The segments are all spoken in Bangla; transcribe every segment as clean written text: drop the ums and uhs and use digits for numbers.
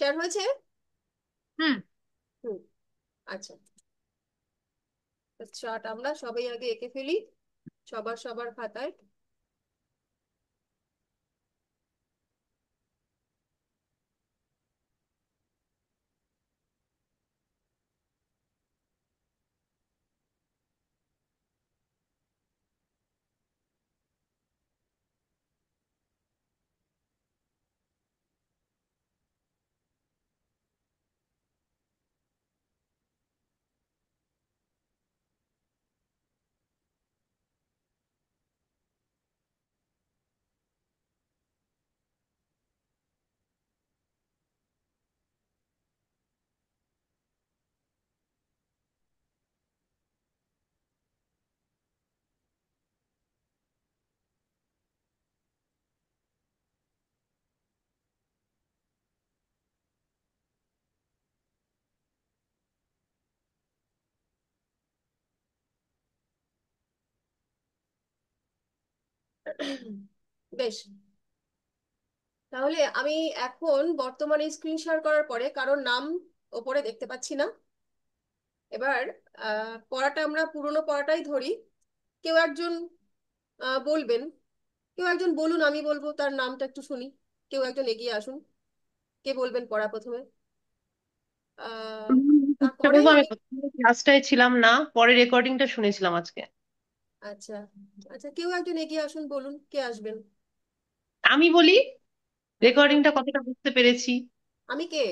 শেয়ার হয়েছে? হুম। হুম। আচ্ছা, চার্ট আমরা সবাই আগে এঁকে ফেলি, সবার সবার খাতায়। বেশ, তাহলে আমি এখন বর্তমানে স্ক্রিন শেয়ার করার পরে কারোর নাম ওপরে দেখতে পাচ্ছি না। এবার পড়াটা আমরা পুরোনো পড়াটাই ধরি। কেউ একজন বলবেন, কেউ একজন বলুন, আমি বলবো, তার নামটা একটু শুনি। কেউ একজন এগিয়ে আসুন। কে বলবেন পড়া প্রথমে? আহ চেষ্টা তারপরে করবো। আমি আমি। প্রথমে ক্লাসটায় ছিলাম না, পরে রেকর্ডিংটা শুনেছিলাম আজকে। আচ্ছা, আচ্ছা, কেউ একজন এগিয়ে আসুন, বলুন কে আসবেন। আমি বলি হ্যাঁ, রেকর্ডিংটা কতটা বুঝতে পেরেছি। আমি কে?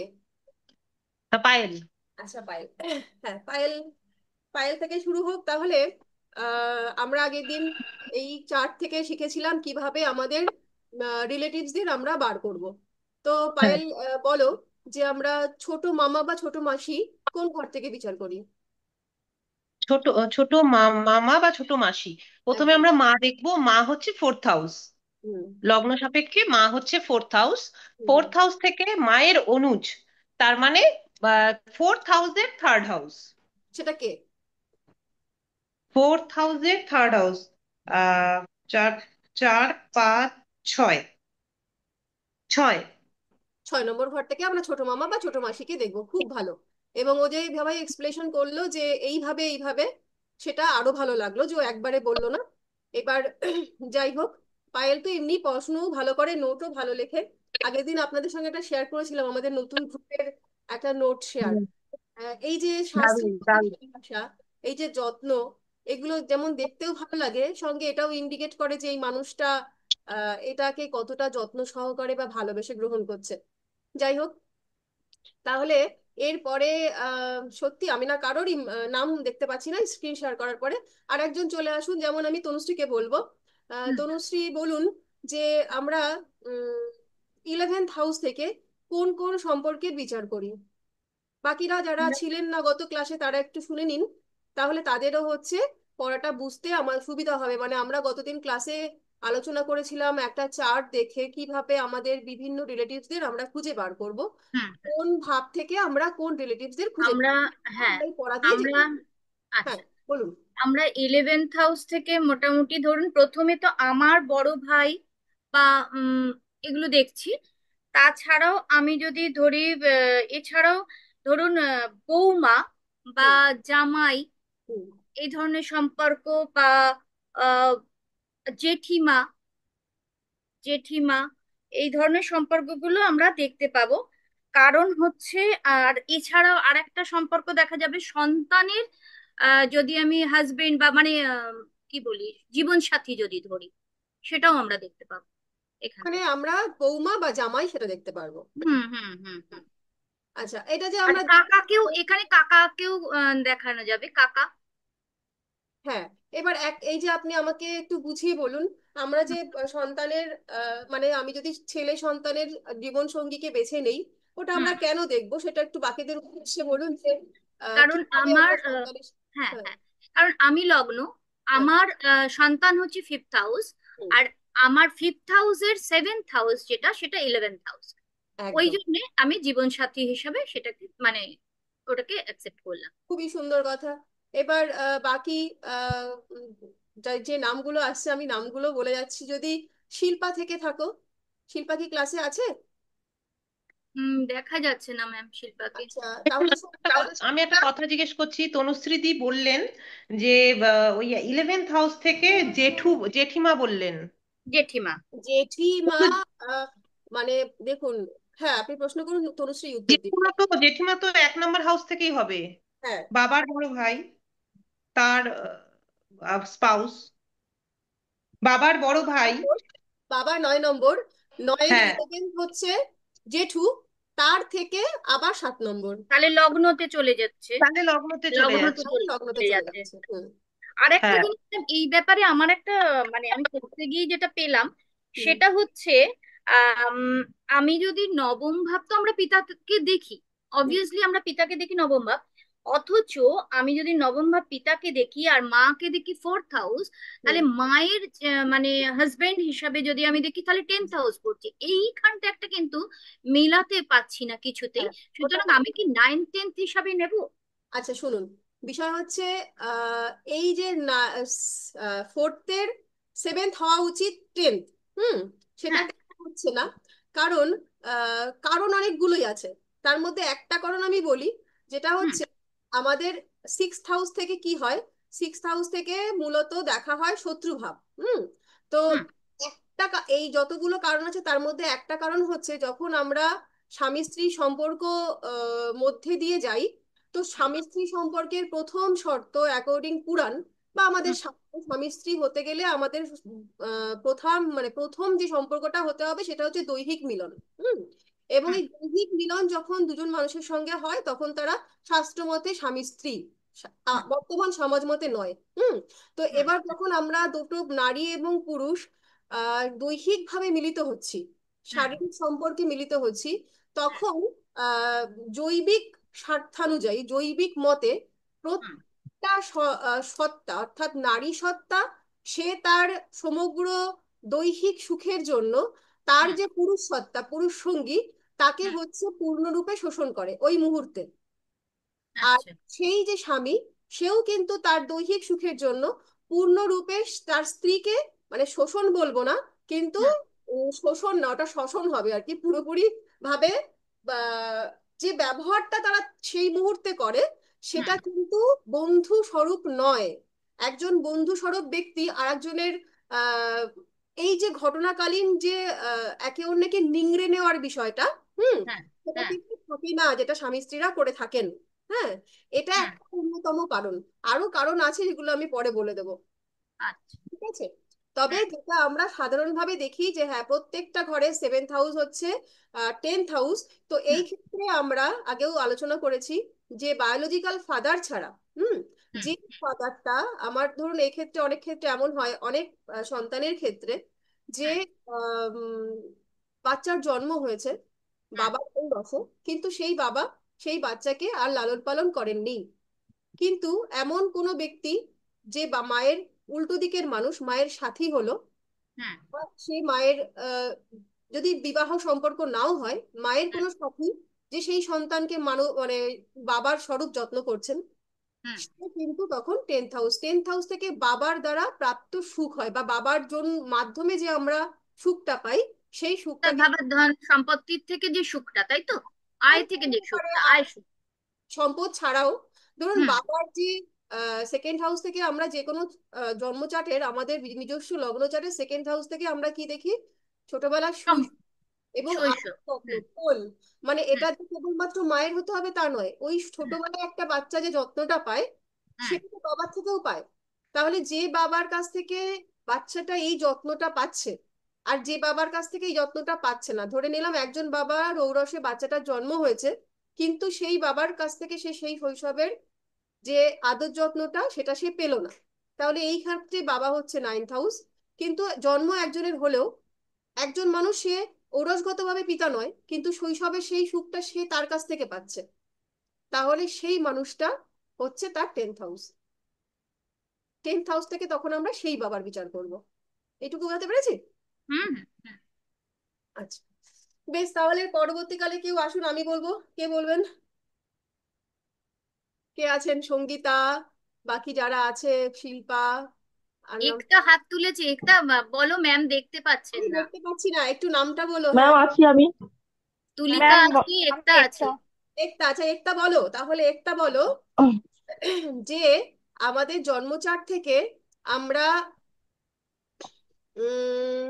পায়েল। আচ্ছা, পায়েল। হ্যাঁ, পায়েল। পায়েল থেকে শুরু হোক তাহলে। আমরা আগের দিন এই চার্ট থেকে শিখেছিলাম কিভাবে আমাদের রিলেটিভসদের আমরা বার করব। তো হ্যাঁ, পায়েল, বলো যে আমরা ছোট মামা বা ছোট মাসি কোন ঘর থেকে বিচার করি। ছোট ছোট মামা বা ছোট মাসি। প্রথমে একদম। আমরা মা দেখবো, মা হচ্ছে ফোর্থ হাউস। হুম। লগ্ন সাপেক্ষে মা হচ্ছে ফোর্থ হাউস। হুম। ফোর্থ হাউস থেকে মায়ের অনুজ, তার মানে ফোর্থ হাউসের থার্ড হাউস। সেটা কে? ফোর্থ হাউসের থার্ড হাউস। আহ চার, 4, 5, 6, 6। 6 নম্বর ঘর থেকে আমরা ছোট মামা বা ছোট মাসিকে দেখবো, খুব ভালো। এবং ও যে এইভাবে এক্সপ্লেনেশন করলো যে এইভাবে এইভাবে, সেটা আরো ভালো লাগলো যে ও একবারে বললো না। এবার যাই হোক, পায়েল তো এমনি পড়াশুনোও ভালো করে, নোটও ভালো লেখে। আগের দিন আপনাদের সঙ্গে একটা শেয়ার করেছিলাম, আমাদের নতুন গ্রুপের একটা নোট শেয়ার। হুম, এই যে দারুণ শাস্ত্রের প্রতি দারুণ। ভালোবাসা, এই যে যত্ন, এগুলো যেমন দেখতেও ভালো লাগে, সঙ্গে এটাও ইন্ডিকেট করে যে এই মানুষটা এটাকে কতটা যত্ন সহকারে বা ভালোবেসে গ্রহণ করছে। যাই হোক, তাহলে এরপরে সত্যি আমি না কারোরই নাম দেখতে পাচ্ছি না স্ক্রিন শেয়ার করার পরে। আর একজন চলে আসুন, যেমন আমি তনুশ্রীকে বলবো। হুম। তনুশ্রী বলুন যে আমরা 11th হাউস থেকে কোন কোন সম্পর্কের বিচার করি। বাকিরা যারা ছিলেন না গত ক্লাসে তারা একটু শুনে নিন, তাহলে তাদেরও হচ্ছে পড়াটা বুঝতে আমার সুবিধা হবে। মানে আমরা গতদিন ক্লাসে আলোচনা করেছিলাম একটা চার্ট দেখে কিভাবে আমাদের বিভিন্ন রিলেটিভসদের আমরা খুঁজে বার করব, হুম। কোন ভাব থেকে আমরা কোন রিলেটিভসদের খুঁজে আমরা, পাবো। হ্যাঁ, আমরা এই পড়া দিয়ে আমরা, যেতে। হ্যাঁ, আচ্ছা, বলুন। আমরা 11th হাউস থেকে মোটামুটি ধরুন প্রথমে তো আমার বড় ভাই বা উম, এগুলো দেখছি। তাছাড়াও আমি যদি ধরি এছাড়াও ধরুন বৌমা বা হুম। জামাই, হুম। এই ধরনের সম্পর্ক বা আহ, জেঠিমা, জেঠিমা, এই ধরনের সম্পর্কগুলো আমরা দেখতে পাবো। কারণ হচ্ছে, আর এছাড়াও আরেকটা সম্পর্ক দেখা যাবে সন্তানের, যদি আমি হাজবেন্ড বা মানে কি বলি, জীবন সাথী যদি ধরি, সেটাও আমরা দেখতে পাবো এখানে। ওখানে আমরা বৌমা বা জামাই সেটা দেখতে পারবো। হুম, হুম, হুম, হুম। আচ্ছা, এটা যে আর আমরা কাকাকেও, এখানে কাকাকেও দেখানো যাবে, কাকা। হ্যাঁ, এবার এই যে আপনি আমাকে একটু বুঝিয়ে বলুন, আমরা যে সন্তানের মানে আমি যদি ছেলে সন্তানের জীবন সঙ্গীকে বেছে নেই, ওটা হুম। আমরা কেন দেখবো সেটা একটু বাকিদের উদ্দেশ্যে বলুন যে কারণ কিভাবে আমার আমরা সন্তানের। হ্যাঁ, হ্যাঁ। হ্যাঁ, কারণ আমি লগ্ন, হ্যাঁ। আমার সন্তান হচ্ছে ফিফথ হাউস। হুম। আর আমার ফিফথ হাউসের 7th হাউস যেটা, সেটা 11th হাউস। ওই একদম। জন্যে আমি জীবন সাথী হিসাবে সেটাকে মানে ওটাকে অ্যাকসেপ্ট করলাম। খুবই সুন্দর কথা। এবার বাকি আহ, উম, যে নামগুলো আসছে আমি নামগুলো বলে যাচ্ছি, যদি শিল্পা থেকে থাকো। শিল্পা কি ক্লাসে আছে? দেখা যাচ্ছে না ম্যাম শিল্পাকে। আচ্ছা, তাহলে আমি একটা কথা জিজ্ঞেস করছি, তনুশ্রীদি বললেন যে ওই 11th হাউস থেকে জেঠিমা বললেন। জেঠিমা। জেঠিমা, কিন্তু আহ, মানে দেখুন, হ্যাঁ আপনি প্রশ্ন করুন, তনুশ্রী উত্তর দিন। জেঠিমা তো 1 নম্বর হাউস থেকেই হবে। হ্যাঁ, বাবার বড় ভাই, তার স্পাউস, বাবার বড় ভাই। বাবা 9 নম্বর, নয়ের হ্যাঁ, 11 হচ্ছে জেঠু, তার থেকে আবার 7 নম্বর। তাহলে লগ্নতে চলে যাচ্ছে। তাহলে লগ্নতে চলে লগ্নতে যাচ্ছে। লগ্নতে চলে চলে যাচ্ছে। যাচ্ছে। হুম। আর একটা হ্যাঁ। জিনিস ma'am, এই ব্যাপারে আমার একটা মানে আমি করতে গিয়ে যেটা পেলাম হুম। সেটা হচ্ছে আম, আমি যদি নবম ভাব, তো আমরা পিতাকে দেখি, হুম। অবভিয়াসলি আমরা পিতাকে দেখি নবম ভাব, অথচ আমি যদি নবম ভাব পিতাকে দেখি আর মাকে দেখি 4th হাউস, হুম। তাহলে মায়ের মানে হাজবেন্ড হিসাবে যদি আমি দেখি তাহলে 10th হাউস পড়ছে। এইখানটা একটা কিন্তু মেলাতে পাচ্ছি না কিছুতেই। হ্যাঁ, ওটা সুতরাং হবে। আমি কি 9th 10th হিসাবে নেব? আচ্ছা শুনুন, বিষয় হচ্ছে এই যে না, ফোর্থের 7th হওয়া উচিত 10th। হুম। সেটা হ্যাঁ। কেন হচ্ছে না? কারণ কারণ অনেকগুলোই আছে। তার মধ্যে একটা কারণ আমি বলি, যেটা হুম। হচ্ছে আমাদের 6th হাউস থেকে কি হয়, 6th হাউস থেকে মূলত দেখা হয় শত্রুভাব। হুম। তো হুম। এই যতগুলো কারণ আছে তার মধ্যে একটা কারণ হচ্ছে যখন আমরা স্বামী স্ত্রী সম্পর্ক মধ্যে দিয়ে যাই, তো স্বামী স্ত্রী সম্পর্কের প্রথম শর্ত অ্যাকর্ডিং পুরাণ বা আমাদের হুম। স্বামী স্ত্রী হতে গেলে আমাদের প্রথম মানে প্রথম যে সম্পর্কটা হতে হবে সেটা হচ্ছে দৈহিক মিলন। হুম। এবং হুম। এই দৈহিক মিলন যখন দুজন মানুষের সঙ্গে হয় তখন তারা শাস্ত্র মতে স্বামী স্ত্রী, হুম। বর্তমান সমাজ মতে নয়। হুম। তো হুম। এবার যখন আমরা দুটো নারী এবং পুরুষ দৈহিক ভাবে মিলিত হচ্ছি, হুম। শারীরিক সম্পর্কে মিলিত হচ্ছি, তখন আহ জৈবিক স্বার্থানুযায়ী জৈবিক মতে হুম। প্রত্যেকটা সত্তা অর্থাৎ নারী সত্তা, সে তার সমগ্র দৈহিক সুখের জন্য তার হুম। যে পুরুষ সত্তা পুরুষ সঙ্গী তাকে হুম। হচ্ছে পূর্ণরূপে শোষণ করে ওই মুহূর্তে। আর আচ্ছা। সেই যে স্বামী, সেও কিন্তু তার দৈহিক সুখের জন্য পূর্ণরূপে তার স্ত্রীকে, মানে শোষণ বলবো না, কিন্তু হুম। শোষণ না, ওটা শোষণ হবে আর কি, পুরোপুরি ভাবে বা যে ব্যবহারটা তারা সেই মুহূর্তে করে সেটা হুম। কিন্তু বন্ধু স্বরূপ নয়। একজন বন্ধু স্বরূপ ব্যক্তি আর একজনের আহ এই যে ঘটনাকালীন যে একে অন্যকে নিংড়ে নেওয়ার বিষয়টা, হুম, হ্যাঁ। সেটা হ্যাঁ। কিন্তু থাকে না যেটা স্বামী স্ত্রীরা করে থাকেন। হ্যাঁ, এটা হুম। একটা অন্যতম কারণ। আরো কারণ আছে যেগুলো আমি পরে বলে দেবো। আচ্ছা। ঠিক আছে। তবে হুম। যেটা আমরা সাধারণভাবে দেখি যে হ্যাঁ প্রত্যেকটা ঘরে 7th হাউস হচ্ছে 10th হাউস। তো এই হুম। ক্ষেত্রে আমরা আগেও আলোচনা করেছি যে বায়োলজিক্যাল ফাদার ছাড়া, হুম, হুম। যে ফাদারটা, আমার ধরুন এই ক্ষেত্রে অনেক ক্ষেত্রে এমন হয় অনেক সন্তানের ক্ষেত্রে যে হুম। বাচ্চার জন্ম হয়েছে হুম। বাবার এই রসে, কিন্তু সেই বাবা সেই বাচ্চাকে আর লালন পালন করেননি। কিন্তু এমন কোনো ব্যক্তি যে বা মায়ের উল্টো দিকের মানুষ, মায়ের সাথী হলো, হুম। বা সেই মায়ের যদি বিবাহ সম্পর্ক নাও হয়, মায়ের হুম। কোনো সাথী যে সেই সন্তানকে মানে বাবার স্বরূপ যত্ন করছেন, হুম। সে কিন্তু তখন 10th হাউস থেকে বাবার দ্বারা প্রাপ্ত সুখ হয় বা বাবার মাধ্যমে যে আমরা সুখটা পাই, সেই তার সুখটাকে বাবার ধন সম্পত্তির থেকে যে সুখটা, তাই তো? আয় থেকে যে সুখটা, আয় সুখ। সম্পদ ছাড়াও ধরুন হুম। বাবার যে 2nd হাউস থেকে আমরা যে কোনো জন্মচাটের আমাদের নিজস্ব লগ্ন চার্টের 2nd হাউস থেকে আমরা কি দেখি, ছোটবেলার সম- শৈশব এবং শৈশব। আদর যত্ন হুম। কোল, মানে হুম। এটা যে কেবলমাত্র মায়ের হতে হবে তা নয়, ওই হুম। ছোটবেলায় একটা বাচ্চা যে যত্নটা পায় হুম। সেটা তো বাবার থেকেও পায়। তাহলে যে বাবার কাছ থেকে বাচ্চাটা এই যত্নটা পাচ্ছে আর যে বাবার কাছ থেকে এই যত্নটা পাচ্ছে না, ধরে নিলাম একজন বাবা ঔরসে বাচ্চাটার জন্ম হয়েছে, কিন্তু সেই বাবার কাছ থেকে সে সেই শৈশবের যে আদর যত্নটা সেটা সে পেল না, তাহলে এই ক্ষেত্রে বাবা হচ্ছে 9th হাউস। কিন্তু জন্ম একজনের হলেও একজন মানুষ সে ঔরসগতভাবে পিতা নয়, কিন্তু শৈশবে সেই সুখটা সে তার কাছ থেকে পাচ্ছে, তাহলে সেই মানুষটা হচ্ছে তার 10th হাউস। 10th হাউস থেকে তখন আমরা সেই বাবার বিচার করব। এইটুকু বলতে পেরেছি? হুম। হুম। আচ্ছা, বেশ, তাহলে পরবর্তীকালে কেউ আসুন, আমি বলবো, কে বলবেন? কে আছেন? সঙ্গীতা, বাকি যারা আছে, শিল্পা, আর নাম, একটা হাত তুলেছে, একটা বলো ম্যাম, দেখতে পাচ্ছেন আমি না। দেখতে পাচ্ছি না, একটু নামটা বলো। ম্যাম হ্যাঁ, আছি আমি। তুলিকা ম্যাম আছে, আমি একটা আছে। একটা একটা, আচ্ছা একটা বলো, তাহলে একটা বলো যে আমাদের জন্মচার্ট থেকে আমরা উম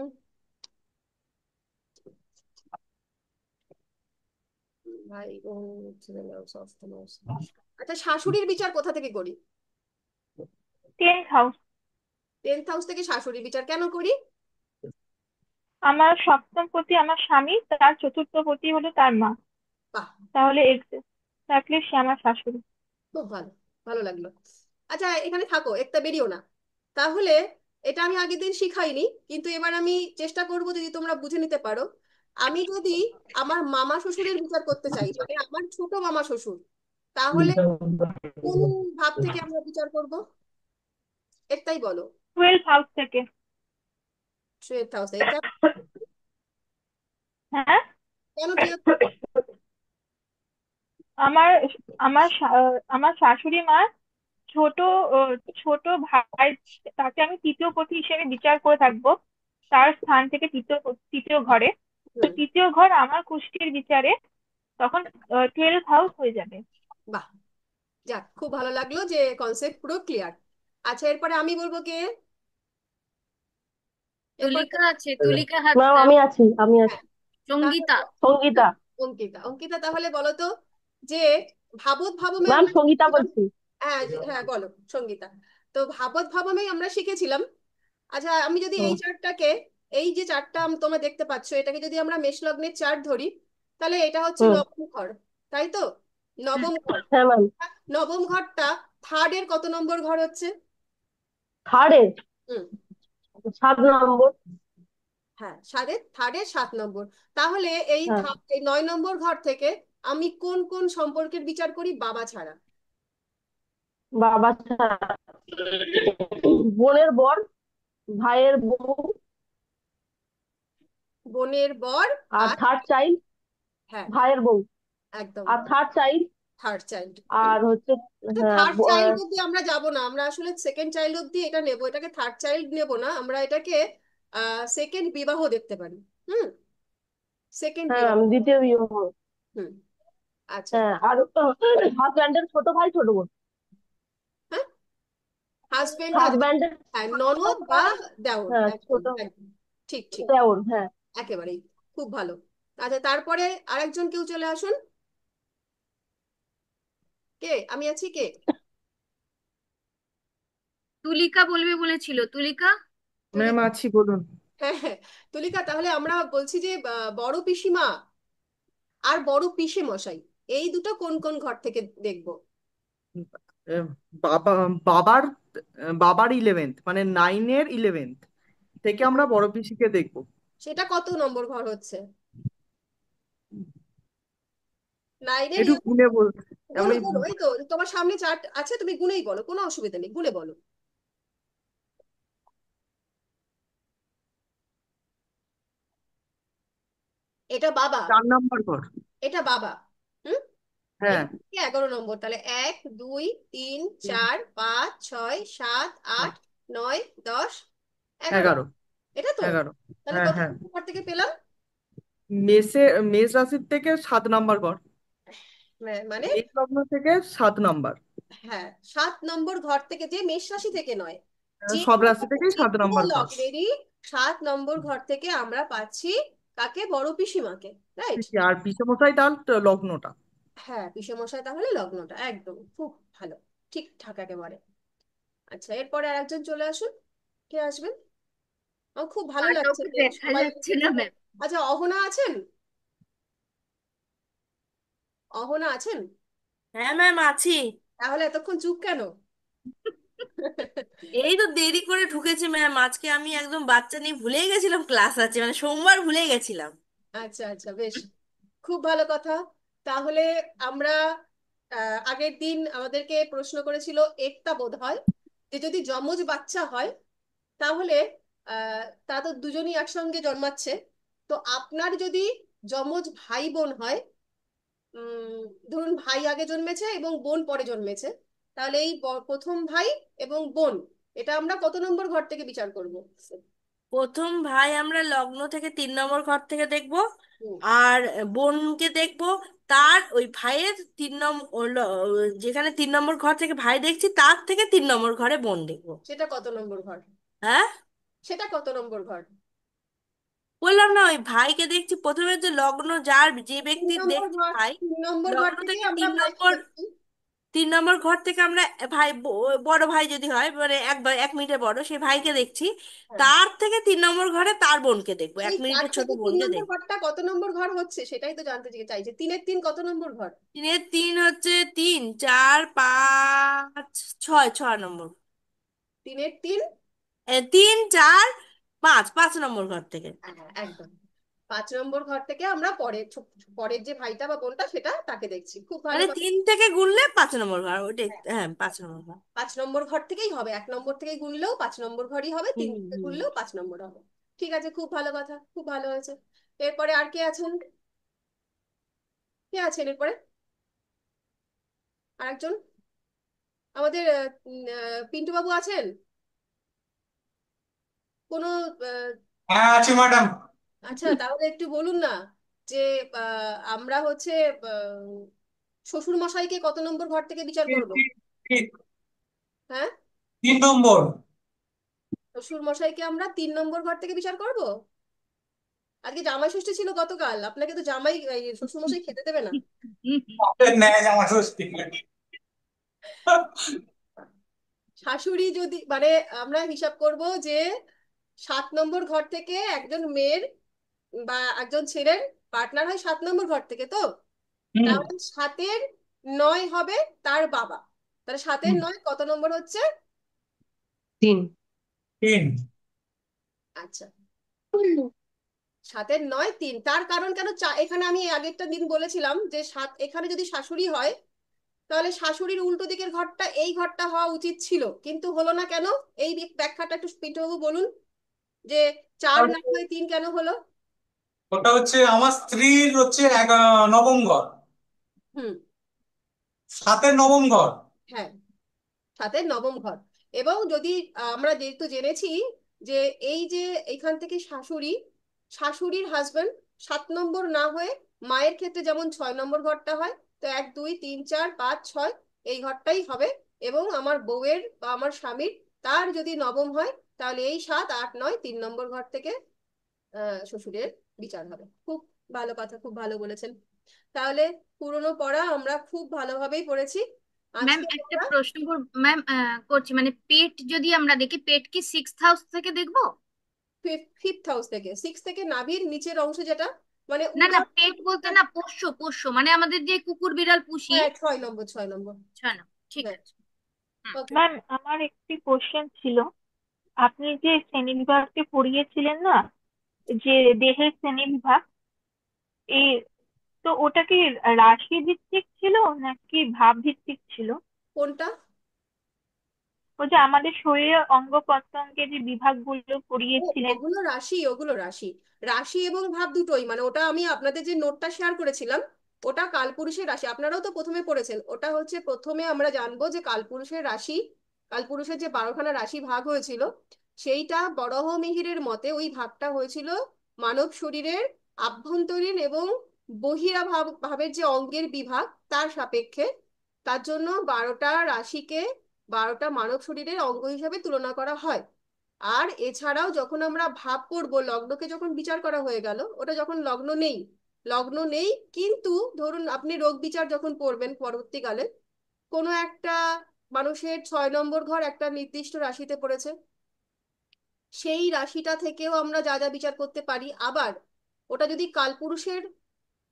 ভাই বোন ছেলে মেয়ে, ষষ্ঠ মাস। আচ্ছা শাশুড়ির বিচার কোথা থেকে করি? 10th house. 10th হাউস থেকে শাশুড়ির বিচার কেন করি? আমার সপ্তম পতি আমার স্বামী, তার চতুর্থ পতি হলো তার মা। বাহ, তাহলে এক্স্যাক্টলি সে আমার শাশুড়ি। খুব ভালো, ভালো লাগলো। আচ্ছা এখানে থাকো, একটা বেরিও না। তাহলে এটা আমি আগের দিন শিখাইনি, কিন্তু এবার আমি চেষ্টা করব যদি তোমরা বুঝে নিতে পারো। আমি যদি আমার মামা শ্বশুরের বিচার করতে চাই, মানে আমার ছোট মামা শ্বশুর, তাহলে কোন ভাব থেকে আমরা বিচার করব? একটাই বলো। 12th হাউস থেকে। 12th হাউস থেকে হ্যাঁ, কেন 12th? আমার আমার শাশুড়ি মা ছোট আহ, ছোট ভাই, তাকে আমি তৃতীয় পতি হিসেবে বিচার করে থাকবো, তার স্থান থেকে তৃতীয় ঘরে। তো হুম, তৃতীয় ঘর আমার কুষ্টির বিচারে তখন 12th হাউস হয়ে যাবে। বাহ, যাক খুব ভালো লাগলো যে কনসেপ্ট পুরো ক্লিয়ার। আচ্ছা এরপরে আমি বলবো কে? এরপর তুলিকা আছে, তুলিকা হাত। ম্যাম আমি আছি, আমি হ্যাঁ, আছি। তাহলে সঙ্গীতা। সঙ্গীতা। অঙ্কিতা, অঙ্কিতা তাহলে বলো তো যে ভাবত ভাবমে ম্যাম আমরা সঙ্গীতা শিখেছিলাম। বলছি। হ্যাঁ হ্যাঁ বলো সঙ্গীতা। তো ভাবত ভাবমে আমরা শিখেছিলাম। আচ্ছা আমি যদি এই হুম চার্টটাকে, এই যে চার্টটা তোমরা দেখতে পাচ্ছ, এটাকে যদি আমরা মেষ লগ্নের চার্ট ধরি, তাহলে এটা হচ্ছে হুম। নবম ঘর, তাই তো? নবম ঘর। হ্যাঁ ম্যাম। নবম ঘরটা থার্ড এর কত নম্বর ঘর হচ্ছে? থার্ডের হুম, 7 নম্বর। হ্যাঁ থার্ডের 7 নম্বর। তাহলে এই হ্যাঁ, এই 9 নম্বর ঘর থেকে আমি কোন কোন সম্পর্কের বিচার করি বাবা ছাড়া? বাবা ছাড়া বোনের বর, ভাইয়ের বউ, বোনের বর। আর আর থার্ড চাইল্ড, হ্যাঁ, ভাইয়ের বউ, একদম, আর থার্ড চাইল্ড, থার্ড চাইল্ড। আর হচ্ছে হ্যাঁ থার্ড চাইল্ড অব্দি আমরা যাব না, আমরা আসলে সেকেন্ড চাইল্ড অব্দি এটা নেব, এটাকে থার্ড চাইল্ড নেব না, আমরা এটাকে সেকেন্ড বিবাহ দেখতে পারি। হুম, সেকেন্ড হ্যাঁ বিবাহ। ম্যাম দ্বিতীয় বিবাহ। হুম, আচ্ছা। হ্যাঁ আর হাজব্যান্ডের ছোট ভাই ছোট বোন। হ্যাঁ, হাজবেন্ড হাজবেন্ড, হাজব্যান্ডের হ্যাঁ ছোট ননদ বা ভাই, দেওর, হ্যাঁ একদম ছোট একদম, ঠিক ঠিক, দেওর, হ্যাঁ। একেবারেই, খুব ভালো। আচ্ছা তারপরে আরেকজন কেউ চলে আসুন। কে? আমি আছি, কে? তুলিকা বলবে বলেছিল, তুলিকা। তুলি, ম্যাম আছি, বলুন। হ্যাঁ হ্যাঁ, তুলিকা তাহলে আমরা বলছি যে বড় পিসিমা আর বড় পিসে মশাই, এই দুটো কোন কোন ঘর থেকে দেখবো? আহ, বাবা, বাবার বাবার 11th, মানে 9-এর 11th থেকে আমরা বড় পিসিকে দেখবো। সেটা কত নম্বর ঘর হচ্ছে? নাইনের একটু গুনে বল। গুনো আমি গুনো, এই তো তোমার সামনে চার্ট আছে, তুমি গুনেই বলো, কোনো অসুবিধা নেই, গুনে বলো। এটা বাবা, 4 নম্বর ঘর। এটা বাবা। হুম, হ্যাঁ। এটা হচ্ছে 11 নম্বর, তাহলে 1 2 3 4 5 6 7 8 9 10 11। 11। এটা তো? 11। তাহলে হ্যাঁ কত হ্যাঁ। নম্বর ঘর থেকে পেলাম? মেষ রাশির থেকে 7 নম্বর ঘর। মানে মেষ লগ্ন থেকে 7 নম্বর। হ্যাঁ, 7 নম্বর ঘর থেকে, যে মেষ রাশি থেকে নয়, যে সব কোনো রাশি থেকেই যে সাত কোনো নম্বর ঘর। লগ্নেরই 7 নম্বর ঘর থেকে আমরা পাচ্ছি কাকে? বড় পিসিমাকে, রাইট? আর পিসেমশাই তার লগ্নটা। হ্যাঁ পিসেমশাই তাহলে লগ্নটা, একদম খুব ভালো, ঠিকঠাক একেবারে। আচ্ছা এরপরে আরেকজন চলে আসুন। কে আসবেন? আমার খুব ভালো আর লাগছে কাউকে যে দেখা সবাই যাচ্ছে না এসেছে। ম্যাম। আচ্ছা অহনা আছেন? অহনা আছেন? হ্যাঁ ম্যাম আছি। তাহলে এতক্ষণ চুপ কেন? এই তো দেরি করে ঢুকেছি ম্যাম, আজকে আমি একদম বাচ্চা নিয়ে ভুলেই গেছিলাম ক্লাস আছে, মানে সোমবার ভুলে গেছিলাম। আচ্ছা আচ্ছা, বেশ, খুব ভালো কথা। তাহলে আমরা আগের দিন আমাদেরকে প্রশ্ন করেছিল একটা বোধ হয়, যে যদি যমজ বাচ্চা হয় তাহলে তা তো দুজনই একসঙ্গে জন্মাচ্ছে, তো আপনার যদি যমজ ভাই বোন হয়, উম ধরুন ভাই আগে জন্মেছে এবং বোন পরে জন্মেছে, তাহলে এই প্রথম ভাই এবং বোন, এটা আমরা কত নম্বর ঘর থেকে বিচার করব? প্রথম ভাই আমরা লগ্ন থেকে 3 নম্বর ঘর থেকে দেখব, হুম, আর বোনকে দেখব তার ওই ভাইয়ের 3 নম্বর, যেখানে 3 নম্বর ঘর থেকে ভাই দেখছি তার থেকে 3 নম্বর ঘরে বোন দেখব। সেটা কত নম্বর ঘর? হ্যাঁ, সেটা কত নম্বর ঘর? বললাম না, ওই ভাইকে দেখছি প্রথমে, যে লগ্ন যার যে তিন ব্যক্তির নম্বর দেখছি ঘর, ভাই, 3 নম্বর ঘর লগ্ন থেকে থেকে আমরা তিন ভাইকে নম্বর দেখছি। 3 নম্বর ঘর থেকে আমরা ভাই, বড় ভাই যদি হয়, মানে 1 মিনিটের বড়, সেই ভাইকে দেখছি। হ্যাঁ, তার থেকে 3 নম্বর ঘরে তার বোনকে দেখবো, এক সেই চার মিনিটের ছোট থেকে তিন বোনকে নম্বর দেখবো। ঘরটা কত নম্বর ঘর হচ্ছে সেটাই তো জানতে চাইছে। 3-এর 3 কত নম্বর ঘর? 3-এর 3 হচ্ছে 3, 4, 5, 6 নম্বর। 3-এর 3। 3, 4, 5 নম্বর ঘর থেকে। হ্যাঁ, একদম। 5 নম্বর ঘর থেকে আমরা পরের যে ভাইটা বা বোনটা সেটা তাকে দেখছি। খুব ভালো মানে কথা। 3 থেকে গুনলে 5 নম্বর ঘর ওটাই, হ্যাঁ, হ্যাঁ 5 নম্বর ঘর। 5 নম্বর ঘর থেকেই হবে, 1 নম্বর থেকে গুনলেও 5 নম্বর ঘরই হবে, হুম 3 থেকে হুম। গুনলেও 5 নম্বর হবে। ঠিক আছে, খুব ভালো কথা, খুব ভালো হয়েছে। এরপরে আর কে আছেন? কে আছেন এরপরে? আরেকজন আমাদের পিন্টু বাবু আছেন? কোনো আহ, হ্যাঁ আছি ম্যাডাম। আচ্ছা, তাহলে একটু বলুন না যে আমরা হচ্ছে শ্বশুর মশাইকে কত নম্বর ঘর থেকে বিচার তিন করব? তিন তিন হ্যাঁ, 3 নম্বর। শ্বশুর মশাইকে আমরা 3 নম্বর ঘর থেকে বিচার করব। আজকে জামাই ষষ্ঠী ছিল গতকাল, আপনাকে তো জামাই শ্বশুর মশাই খেতে দেবে না। আপনার ন্যায় জামা ষষ্ঠী। শাশুড়ি যদি মানে আমরা হিসাব করব যে 7 নম্বর ঘর থেকে একজন মেয়ের বা একজন ছেলের পার্টনার হয় 7 নম্বর ঘর থেকে, তো হুম তাহলে 7-এর 9 হবে তার বাবা। তাহলে 7-এর 9 কত নম্বর হচ্ছে? 3। 3। আচ্ছা, 7-এর 9 3। তার কারণ কেন এখানে আমি আগেরটা দিন বলেছিলাম যে এখানে যদি শাশুড়ি হয় তাহলে শাশুড়ির উল্টো দিকের ঘরটা এই ঘরটা হওয়া উচিত ছিল, কিন্তু হলো না কেন? এই ব্যাখ্যাটা একটু পিন্টুবাবু বলুন, যে 4 না হয়ে 3 কেন হলো? ওটা হচ্ছে আমার স্ত্রীর হচ্ছে 9ম ঘর, হুম। 7-এর 9ম ঘর। হ্যাঁ, 7-এর 9ম ঘর। এবং যদি আমরা যেহেতু জেনেছি যে এই যে এইখান থেকে শাশুড়ি, শাশুড়ির হাজবেন্ড 7 নম্বর না হয়ে মায়ের ক্ষেত্রে যেমন 6 নম্বর ঘরটা হয়, তো 1 2 3 4 5 6 এই ঘরটাই হবে। এবং আমার বউয়ের বা আমার স্বামীর তার যদি নবম হয় তাহলে এই 7 8 9 3 নম্বর ঘর থেকে শ্বশুরের বিচার হবে। খুব ভালো কথা, খুব ভালো বলেছেন। তাহলে পুরনো পড়া আমরা খুব ভালোভাবেই পড়েছি ম্যাম আজকে একটা আমরা। প্রশ্ন ম্যাম করছি, মানে পেট যদি আমরা দেখি, পেট কি 6th হাউস থেকে দেখবো? ফিফথ হাউস থেকে, 6 থেকে নাভির নিচের অংশ যেটা, মানে না না, উদর। পেট বলতে না, পোষ্য পোষ্য, মানে আমাদের যে কুকুর বিড়াল পুষি। হ্যাঁ, 6 নম্বর, 6 নম্বর। 6 না, ঠিক হ্যাঁ, আছে। হুম। ওকে। ম্যাম, আমার একটি কোশ্চেন ছিল। আপনি যে শ্রেণীবিভাগকে পড়িয়েছিলেন না, যে দেহের শ্রেণীবিভাগ, এই, তো ওটা কি রাশি ভিত্তিক ছিল নাকি ভাব ভিত্তিক ছিল? কোনটা? ওই যে আমাদের শরীরের অঙ্গ প্রত্যঙ্গের যে বিভাগগুলো ও, পড়িয়েছিলেন। ওগুলো রাশি, ওগুলো রাশি। রাশি এবং ভাব দুটোই, মানে ওটা আমি আপনাদের যে নোটটা শেয়ার করেছিলাম ওটা কালপুরুষের রাশি, আপনারাও তো প্রথমে পড়েছেন। ওটা হচ্ছে প্রথমে আমরা জানবো যে কালপুরুষের রাশি, কালপুরুষের যে 12খানা রাশি ভাগ হয়েছিল সেইটা বরাহমিহিরের মতে ওই ভাগটা হয়েছিল মানব শরীরের আভ্যন্তরীণ এবং ভাবের যে অঙ্গের বিভাগ তার সাপেক্ষে। তার জন্য 12টা রাশিকে 12টা মানব শরীরের অঙ্গ হিসাবে তুলনা করা হয়। আর এছাড়াও যখন আমরা ভাব করব, লগ্নকে যখন বিচার করা হয়ে গেল, ওটা যখন লগ্ন নেই, লগ্ন নেই কিন্তু ধরুন আপনি রোগ বিচার যখন পড়বেন পরবর্তীকালে, কোনো একটা মানুষের 6 নম্বর ঘর একটা নির্দিষ্ট রাশিতে পড়েছে, সেই রাশিটা থেকেও আমরা যা যা বিচার করতে পারি। আবার ওটা যদি কালপুরুষের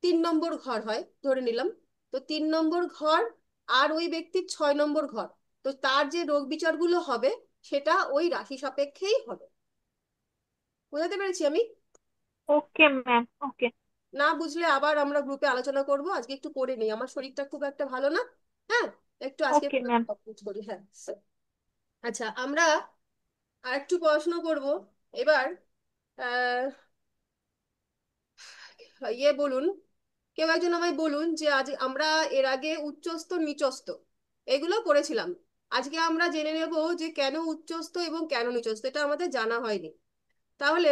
3 নম্বর ঘর হয় ধরে নিলাম, তো 3 নম্বর ঘর আর ওই ব্যক্তির 6 নম্বর ঘর, তো তার যে রোগ বিচারগুলো হবে সেটা ওই রাশি সাপেক্ষেই হবে। বুঝাতে পেরেছি আমি? ওকে ম্যাম, ওকে। না বুঝলে আবার আমরা গ্রুপে আলোচনা করব, আজকে একটু পড়ে নেই, আমার শরীরটা খুব একটা ভালো না। হ্যাঁ, একটু আজকে ওকে ম্যাম। কমপ্লিট করি। হ্যাঁ, আচ্ছা, আমরা আর একটু পড়াশোনা করব এবার। আহ বলুন, কেউ একজন আমায় বলুন যে আজ আমরা এর আগে উচ্চস্থ নিচস্থ এগুলো পড়েছিলাম, আজকে আমরা জেনে নেব যে কেন উচ্চস্থ এবং কেন নিচস্থ, এটা আমাদের জানা হয়নি। তাহলে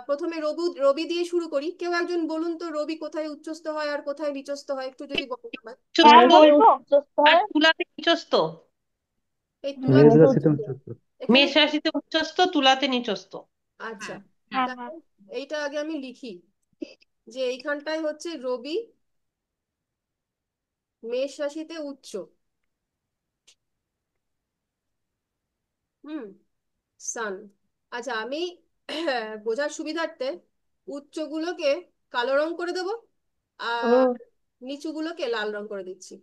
প্রথমে রবি রবি দিয়ে শুরু করি। কেউ একজন বলুন তো রবি কোথায় উচ্চস্থ হয় আর কোথায় নিচস্থ হয়, একটু যদি বলেন আমায়। হ্যাঁ, উচ্চস্থ মেষে বলবো। উচ্চস্থ আর হয়। তুলাতে নিচস্থ। এই মেষ তুলাতে মেষে রাশিতে উচ্চস্থ। উচ্চস্থ। এখানে মেষ রাশিতে উচ্চস্থ, তুলাতে নিচস্থ। আচ্ছা, হুম হুম হ্যাঁ, হ্যাঁ। তাহলে এইটা আগে আমি লিখি যে এইখানটায় হচ্ছে রবি মেষ রাশিতে উচ্চ। হুম, সান। আচ্ছা, আমি বোঝার সুবিধার্থে উচ্চগুলোকে কালো রং করে দেবো আর হুম। নিচুগুলোকে লাল রং করে দিচ্ছি।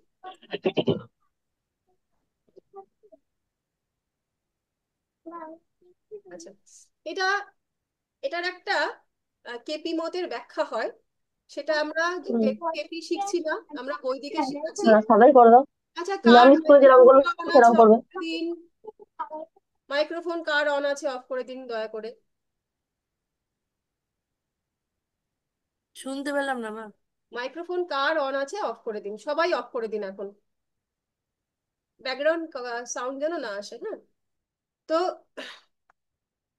আচ্ছা, এটা এটার একটা কেপি মতের ব্যাখ্যা হয়, সেটা আমরা হুম। যেহেতু কেপি শিখছি না, আমরা বই থেকে শিখেছি। না, সাদাই করে দাও। আচ্ছা, না, কার আমি স্কুলে যেরকম মাইক্রোফোন করবো অন আছে সেরকম অফ করবে। করে দিন। মাইক্রোফোন কার অন আছে অফ করে দিন দয়া করে। শুনতে পেলাম না মা। মাইক্রোফোন কার অন আছে অফ করে দিন, সবাই অফ করে দিন এখন, ব্যাকগ্রাউন্ড সাউন্ড যেন না আসে। হ্যাঁ, তো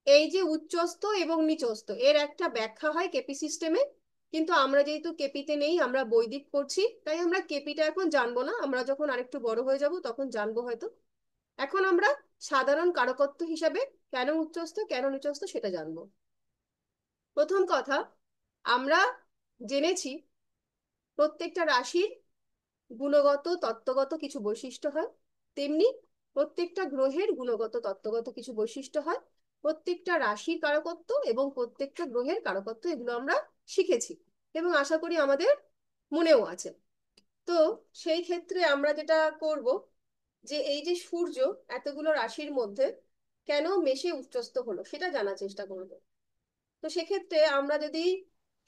এই যে উচ্চস্থ এবং নিচস্থ এর একটা ব্যাখ্যা হয় কেপি সিস্টেমে, কিন্তু আমরা যেহেতু কেপিতে নেই, আমরা বৈদিক করছি, তাই আমরা কেপিটা এখন জানবো না, আমরা যখন আরেকটু বড় হয়ে যাব তখন জানবো হয়তো। এখন আমরা সাধারণ কারকত্ব হিসাবে কেন উচ্চস্থ কেন নিচস্থ সেটা জানবো। প্রথম কথা, আমরা জেনেছি প্রত্যেকটা রাশির গুণগত তত্ত্বগত কিছু বৈশিষ্ট্য হয়, তেমনি প্রত্যেকটা গ্রহের গুণগত তত্ত্বগত কিছু বৈশিষ্ট্য হয়। প্রত্যেকটা রাশির কারকত্ব এবং প্রত্যেকটা গ্রহের কারকত্ব এগুলো আমরা শিখেছি এবং আশা করি আমাদের মনেও আছে। তো সেই ক্ষেত্রে আমরা যেটা করব যে এই যে সূর্য এতগুলো রাশির মধ্যে কেন মেষে উচ্চস্থ হলো সেটা জানার চেষ্টা করব। তো সেক্ষেত্রে আমরা যদি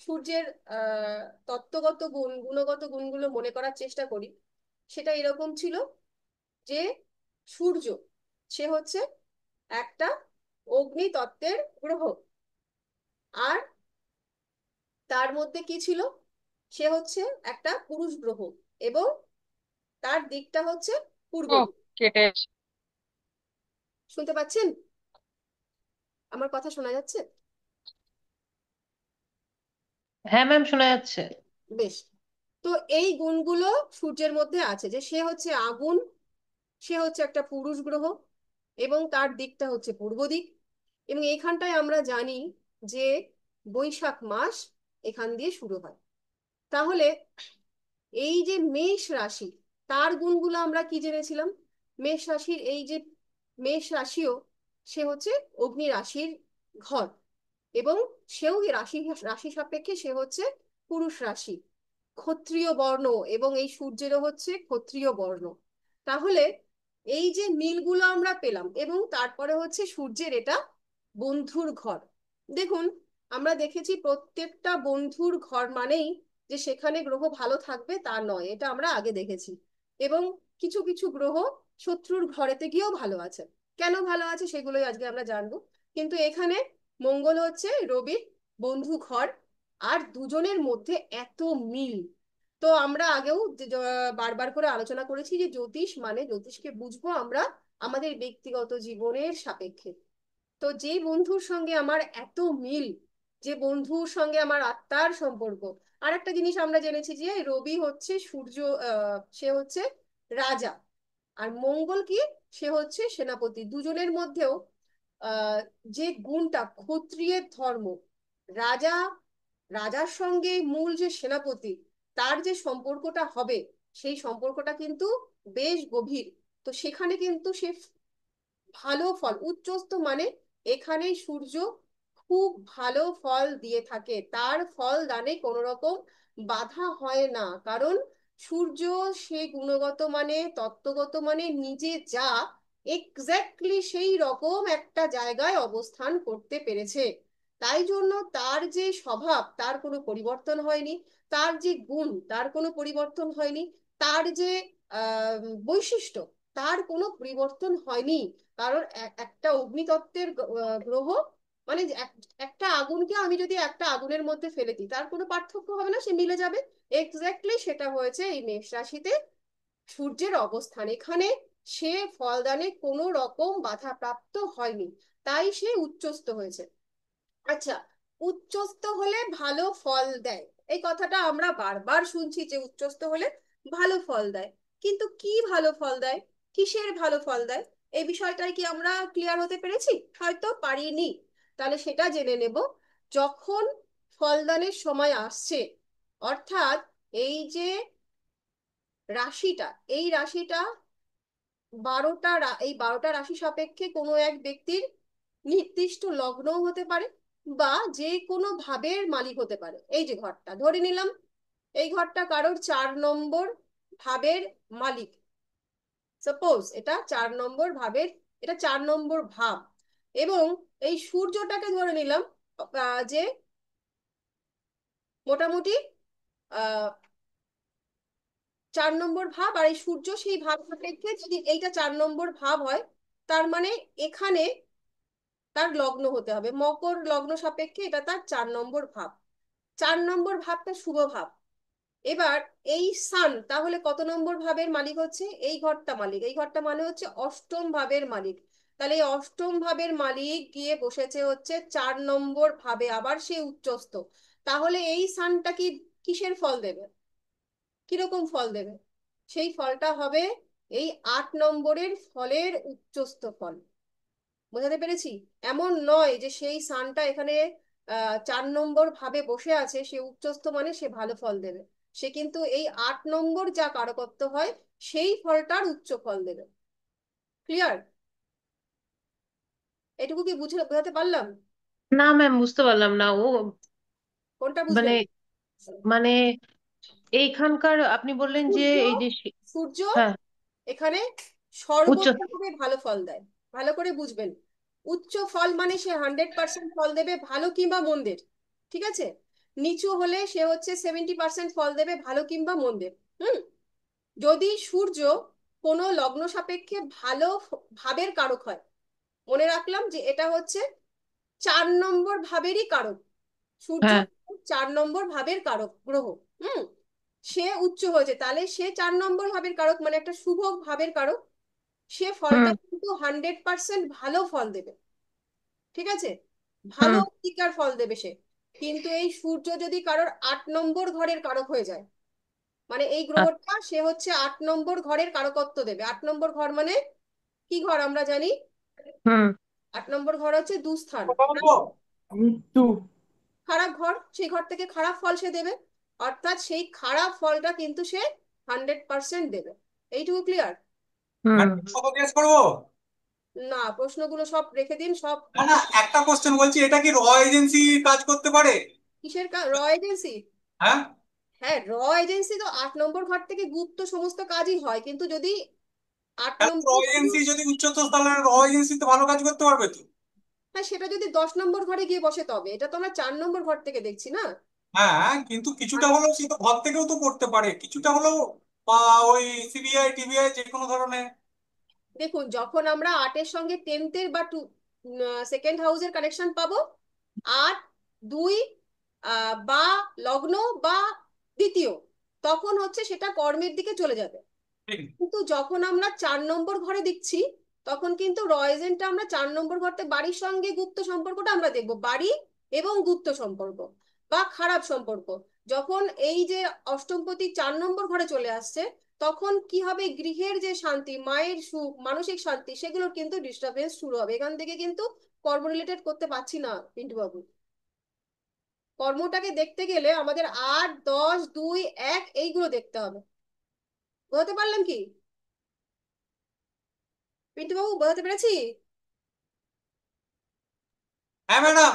সূর্যের তত্ত্বগত গুণ গুণগত গুণগুলো মনে করার চেষ্টা করি, সেটা এরকম ছিল যে সূর্য সে হচ্ছে একটা অগ্নি তত্ত্বের গ্রহ, আর তার মধ্যে কি ছিল, সে হচ্ছে একটা পুরুষ গ্রহ এবং তার দিকটা হচ্ছে পূর্ব ও দিক। কেটে শুনতে পাচ্ছেন? আমার কথা শোনা যাচ্ছে? হ্যাঁ ম্যাম, শোনা যাচ্ছে। বেশ। তো এই গুণগুলো সূর্যের মধ্যে আছে যে সে হচ্ছে আগুন, সে হচ্ছে একটা পুরুষ গ্রহ এবং তার দিকটা হচ্ছে পূর্ব দিক। এবং এইখানটায় আমরা জানি যে বৈশাখ মাস এখান দিয়ে শুরু হয়। তাহলে এই যে মেষ রাশি, তার গুণগুলো আমরা কি জেনেছিলাম? মেষ রাশির এই যে মেষ রাশিও সে হচ্ছে অগ্নি রাশির ঘর এবং সেও এই রাশি রাশি সাপেক্ষে সে হচ্ছে পুরুষ রাশি, ক্ষত্রিয় বর্ণ, এবং এই সূর্যেরও হচ্ছে ক্ষত্রিয় বর্ণ। তাহলে এই যে মিলগুলো আমরা পেলাম, এবং তারপরে হচ্ছে সূর্যের এটা বন্ধুর ঘর। দেখুন, আমরা দেখেছি প্রত্যেকটা বন্ধুর ঘর মানেই যে সেখানে গ্রহ ভালো থাকবে তা নয়, এটা আমরা আগে দেখেছি। এবং কিছু কিছু গ্রহ শত্রুর ঘরেতে গিয়েও ভালো আছে। কেন ভালো আছে সেগুলোই আজকে আমরা জানবো। কিন্তু এখানে মঙ্গল হচ্ছে রবির বন্ধু ঘর, আর দুজনের মধ্যে এত মিল। তো আমরা আগেও বারবার করে আলোচনা করেছি যে জ্যোতিষ মানে জ্যোতিষকে বুঝবো আমরা আমাদের ব্যক্তিগত জীবনের সাপেক্ষে। তো যে বন্ধুর সঙ্গে আমার এত মিল, যে বন্ধুর সঙ্গে আমার আত্মার সম্পর্ক। আর একটা জিনিস আমরা জেনেছি যে রবি হচ্ছে সূর্য, সে হচ্ছে রাজা, আর মঙ্গল কি, সে হচ্ছে সেনাপতি। দুজনের মধ্যেও আহ যে গুণটা ক্ষত্রিয়ের ধর্ম, রাজা রাজার সঙ্গে মূল যে সেনাপতি তার যে সম্পর্কটা হবে, সেই সম্পর্কটা কিন্তু বেশ গভীর। তো সেখানে কিন্তু সে ভালো ফল উচ্চস্থ মানে এখানেই সূর্য খুব ভালো ফল দিয়ে থাকে, তার ফল দানে কোনো রকম বাধা হয় না, কারণ সূর্য সে গুণগত মানে তত্ত্বগত মানে নিজে যা এক্স্যাক্টলি সেই রকম একটা জায়গায় অবস্থান করতে পেরেছে। তাই জন্য তার যে স্বভাব তার কোনো পরিবর্তন হয়নি, তার যে গুণ তার কোনো পরিবর্তন হয়নি, তার যে বৈশিষ্ট্য তার কোনো পরিবর্তন হয়নি। কারণ একটা অগ্নিতত্ত্বের গ্রহ মানে একটা আগুনকে আমি যদি একটা আগুনের মধ্যে ফেলে দিই তার কোনো পার্থক্য হবে না, সে মিলে যাবে। এক্স্যাক্টলি সেটা হয়েছে এই মেষ রাশিতে সূর্যের অবস্থান, এখানে সে ফলদানে কোনো রকম বাধাপ্রাপ্ত হয়নি, তাই সে উচ্চস্থ হয়েছে। আচ্ছা, উচ্চস্থ হলে ভালো ফল দেয়, এই কথাটা আমরা বারবার শুনছি যে উচ্চস্থ হলে ভালো ফল দেয়। কিন্তু কি ভালো ফল দেয়, কিসের ভালো ফল দেয়, এই বিষয়টাই কি আমরা ক্লিয়ার হতে পেরেছি? হয়তো পারিনি। তাহলে সেটা জেনে নেব। যখন ফলদানের সময় আসছে, অর্থাৎ এই যে রাশিটা, এই রাশিটা এই 12টা রাশি সাপেক্ষে কোনো এক ব্যক্তির নির্দিষ্ট লগ্নও হতে পারে, বা যে কোনো ভাবের মালিক হতে পারে। এই যে ঘরটা ধরে নিলাম, এই ঘরটা কারোর 4 নম্বর ভাবের মালিক। সাপোজ এটা 4 নম্বর ভাবের, এটা 4 নম্বর ভাব। এবং এই সূর্যটাকে ধরে নিলাম যে মোটামুটি আহ 4 নম্বর ভাব, আর এই সূর্য সেই ভাব সাপেক্ষে যদি এইটা 4 নম্বর ভাব হয়, তার মানে এখানে তার লগ্ন হতে হবে মকর লগ্ন সাপেক্ষে, এটা তার 4 নম্বর ভাব। 4 নম্বর ভাবটা শুভ ভাব। এবার এই সান তাহলে কত নম্বর ভাবের মালিক হচ্ছে? এই ঘরটা মালিক, এই ঘরটা মানে হচ্ছে অষ্টম ভাবের মালিক। তাহলে এই অষ্টম ভাবের মালিক গিয়ে বসেছে হচ্ছে 4 নম্বর ভাবে, আবার সে উচ্চস্থ। তাহলে এই সানটা কি কিসের ফল দেবে, কিরকম ফল দেবে? সেই ফলটা হবে এই 8 নম্বরের ফলের উচ্চস্থ ফল। বোঝাতে পেরেছি? এমন নয় যে সেই সানটা এখানে 4 নম্বর ভাবে বসে আছে, সে উচ্চস্থ মানে সে ভালো ফল দেবে। সে কিন্তু এই 8 নম্বর যা কারকত্ব হয় সেই ফলটার উচ্চ ফল দেবে। ক্লিয়ার? এটুকু কি বোঝাতে পারলাম? না ম্যাম, বুঝতে পারলাম না। ও কোনটা মানে বুঝলেন? মানে এইখানকার আপনি বললেন যে সূর্য, এই যে সূর্য হ্যাঁ, এখানে উচ্চ। সর্বোচ্চভাবে ভালো ফল দেয়। ভালো করে বুঝবেন, উচ্চ ফল মানে সে 100% ফল দেবে, ভালো কিংবা মন্দের। ঠিক আছে? নিচু হলে সে হচ্ছে 70% ফল দেবে, ভালো কিংবা মন্দের। হুম। যদি সূর্য কোনো লগ্ন সাপেক্ষে ভালো ভাবের কারক হয়, মনে রাখলাম যে এটা হচ্ছে 4 নম্বর ভাবেরই কারক। সূর্য হ্যাঁ। 4 নম্বর ভাবের কারক গ্রহ। হুম। সে উচ্চ হয়েছে, তাহলে সে 4 নম্বর ভাবের কারক মানে একটা শুভ ভাবের কারক। সে হুম। ফলটা কিন্তু 100% ভালো ফল দেবে। ঠিক আছে? ভালো হুম। অধিকার ফল দেবে সে। কিন্তু এই সূর্য যদি কারোর 8 নম্বর ঘরের কারক হয়ে যায়, মানে এই গ্রহটা সে হচ্ছে 8 নম্বর ঘরের কারকত্ব দেবে। 8 নম্বর ঘর মানে কি ঘর আমরা জানি? হুম। 8 নম্বর ঘর হচ্ছে দুস্থান, মৃত্যু। খারাপ ঘর। সেই ঘর থেকে খারাপ ফল সে দেবে, অর্থাৎ সেই খারাপ ফলটা কিন্তু সে 100% দেবে। এইটুকু ক্লিয়ার? হুম। ম্যাডাম কত জিজ্ঞেস করবো? না, প্রশ্নগুলো সব রেখে দিন, সব। না না, একটা কোশ্চেন বলছি, এটা কি র এজেন্সি কাজ করতে পারে? কিসের র এজেন্সি? হ্যাঁ। হ্যাঁ, র এজেন্সি তো 8 নম্বর ঘর থেকে গুপ্ত সমস্ত কাজই হয়, কিন্তু যদি আট তাহলে র নম্বর এজেন্সি যদি উচ্চতর, তাহলে র এজেন্সি তো ভালো কাজ করতে পারবে তো? হ্যাঁ, সেটা যদি 10 নম্বর ঘরে গিয়ে বসে, তবে এটা তো আমরা 4 নম্বর ঘর থেকে দেখছি না। হ্যাঁ, কিন্তু কিছুটা হলেও সে তো ঘর থেকেও তো করতে পারে, কিছুটা হলেও। বা ওই সিবিআই টিবিআই যে কোনো ধরনের। দেখুন, যখন আমরা 8-এর সঙ্গে 10th-এর বা সেকেন্ড হাউসের কানেকশন পাবো, 8, 2 বা লগ্ন বা দ্বিতীয়, তখন হচ্ছে সেটা কর্মের দিকে চলে যাবে। ঠিক। কিন্তু যখন আমরা 4 নম্বর ঘরে দিচ্ছি, তখন কিন্তু রয়েজেন্টটা আমরা 4 নম্বর ঘরতে বাড়ির সঙ্গে গুপ্ত সম্পর্কটা আমরা দেখবো, বাড়ি এবং গুপ্ত সম্পর্ক বা খারাপ সম্পর্ক। যখন এই যে অষ্টমপতি 4 নম্বর ঘরে চলে আসছে, তখন কি হবে? গৃহের যে শান্তি, মায়ের সুখ, মানসিক শান্তি, সেগুলোর কিন্তু ডিস্টারবেন্স শুরু হবে। এখান থেকে কিন্তু কর্ম রিলেটেড করতে পারছি না পিন্টু বাবু। কর্মটাকে দেখতে গেলে আমাদের 8, 10, 2, 1 এইগুলো দেখতে হবে। বোঝাতে পারলাম কি পিন্টু বাবু? বোঝাতে পেরেছি? হ্যাঁ ম্যাডাম,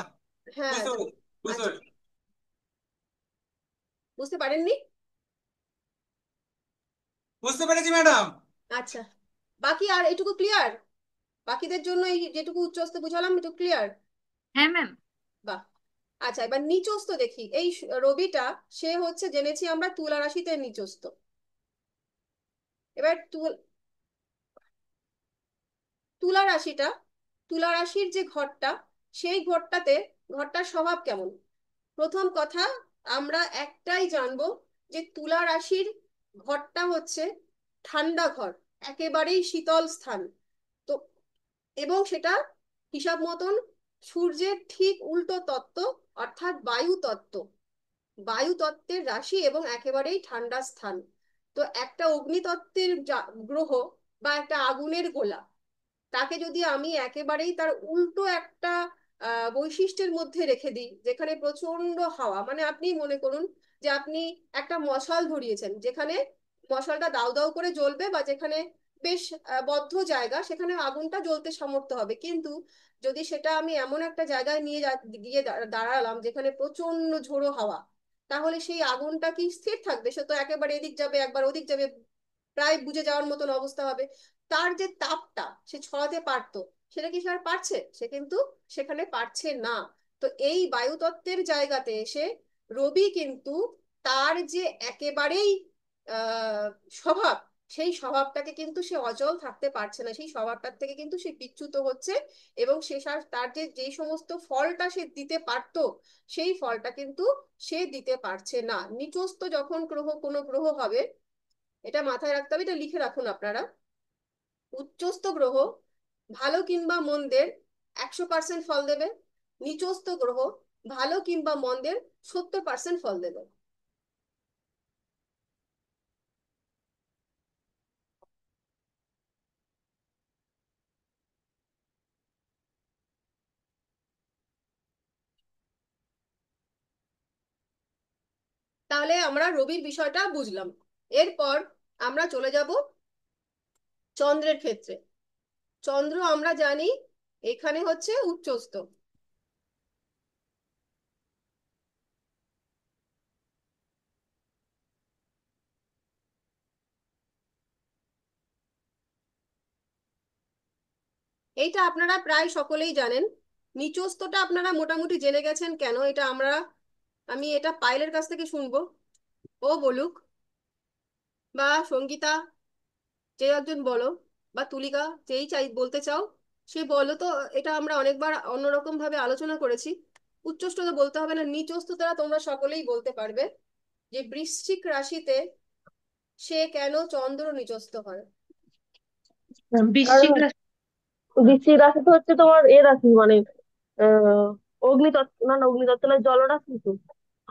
হ্যাঁ, বুঝতে পেরেছি, বুঝতে আচ্ছা, পেরেছি। বুঝতে পারেননি? বুঝতে পেরেছি ম্যাডাম। আচ্ছা, বাকি আর এটুকু ক্লিয়ার? বাকিদের জন্য এই যেটুকু উচ্চস্থ বুঝালাম এটুকু ক্লিয়ার? হ্যাঁ ম্যাম। বাহ। আচ্ছা, এবার নিচস্থ দেখি। এই রবিটা সে হচ্ছে জেনেছি আমরা তুলা রাশিতে নিচস্থ। এবার তুলা রাশিটা, তুলা রাশির যে ঘরটা, সেই ঘরটাতে ঘরটার স্বভাব কেমন? প্রথম কথা, আমরা একটাই জানবো যে তুলা রাশির ঘরটা হচ্ছে ঠান্ডা ঘর, একেবারেই শীতল স্থান। তো এবং সেটা হিসাব মতন সূর্যের ঠিক উল্টো তত্ত্ব, অর্থাৎ বায়ু তত্ত্ব, বায়ু তত্ত্বের রাশি এবং একেবারেই ঠান্ডা স্থান। তো একটা অগ্নিতত্ত্বের গ্রহ বা একটা আগুনের গোলা, তাকে যদি আমি একেবারেই তার উল্টো একটা বৈশিষ্ট্যের মধ্যে রেখে দিই, যেখানে প্রচন্ড হাওয়া, মানে আপনি মনে করুন যে আপনি একটা মশাল ধরিয়েছেন, যেখানে মশালটা দাউ দাউ করে জ্বলবে, বা যেখানে বেশ বদ্ধ জায়গা, সেখানে আগুনটা জ্বলতে সামর্থ্য হবে। কিন্তু যদি সেটা আমি এমন একটা জায়গায় গিয়ে দাঁড়ালাম যেখানে প্রচন্ড ঝোড়ো হাওয়া, তাহলে সেই আগুনটা কি স্থির থাকবে? সে তো একেবারে এদিক যাবে, একবার ওদিক যাবে, প্রায় বুঝে যাওয়ার মতন অবস্থা হবে। তার যে তাপটা সে ছড়াতে পারতো, সেটা কি সে আর পারছে? সে কিন্তু সেখানে পারছে না। তো এই বায়ুতত্ত্বের জায়গাতে এসে রবি কিন্তু তার যে একেবারেই আহ স্বভাব, সেই স্বভাবটাকে কিন্তু সে অচল থাকতে পারছে না, সেই স্বভাবটার থেকে কিন্তু সে বিচ্যুত হচ্ছে। এবং সে তার যে যেই সমস্ত ফলটা সে দিতে পারতো, সেই ফলটা কিন্তু সে দিতে পারছে না। নিচস্থ যখন কোনো গ্রহ হবে, এটা মাথায় রাখতে হবে, এটা লিখে রাখুন আপনারা। উচ্চস্থ গ্রহ ভালো কিংবা মন্দের 100% ফল দেবে, নিচস্থ গ্রহ ভালো কিংবা মন্দের 70% ফল দেবে। তাহলে আমরা রবির বিষয়টা বুঝলাম। এরপর আমরা চলে যাব চন্দ্রের ক্ষেত্রে। চন্দ্র আমরা জানি এখানে হচ্ছে উচ্চস্থ। এইটা আপনারা প্রায় সকলেই জানেন। নিচস্থটা আপনারা মোটামুটি জেনে গেছেন কেন, এটা আমি এটা পায়েলের কাছ থেকে শুনবো, ও বলুক, বা সঙ্গীতা, যে একজন বলো, বা তুলিকা, যেই চাই বলতে চাও সে বলো তো। এটা আমরা অনেকবার অন্যরকম ভাবে আলোচনা করেছি। উচ্চস্থ তো বলতে হবে না, নিচস্থ দ্বারা তোমরা সকলেই বলতে পারবে যে বৃশ্চিক রাশিতে সে কেন চন্দ্র নিচস্থ হয়। কারণ বৃশ্চিক রাশি। বৃশ্চিক রাশি তো হচ্ছে তোমার এ রাশি, মানে আহ অগ্নিতত্ত্ব, না না অগ্নিতত্ত্ব না, জলরাশি তো।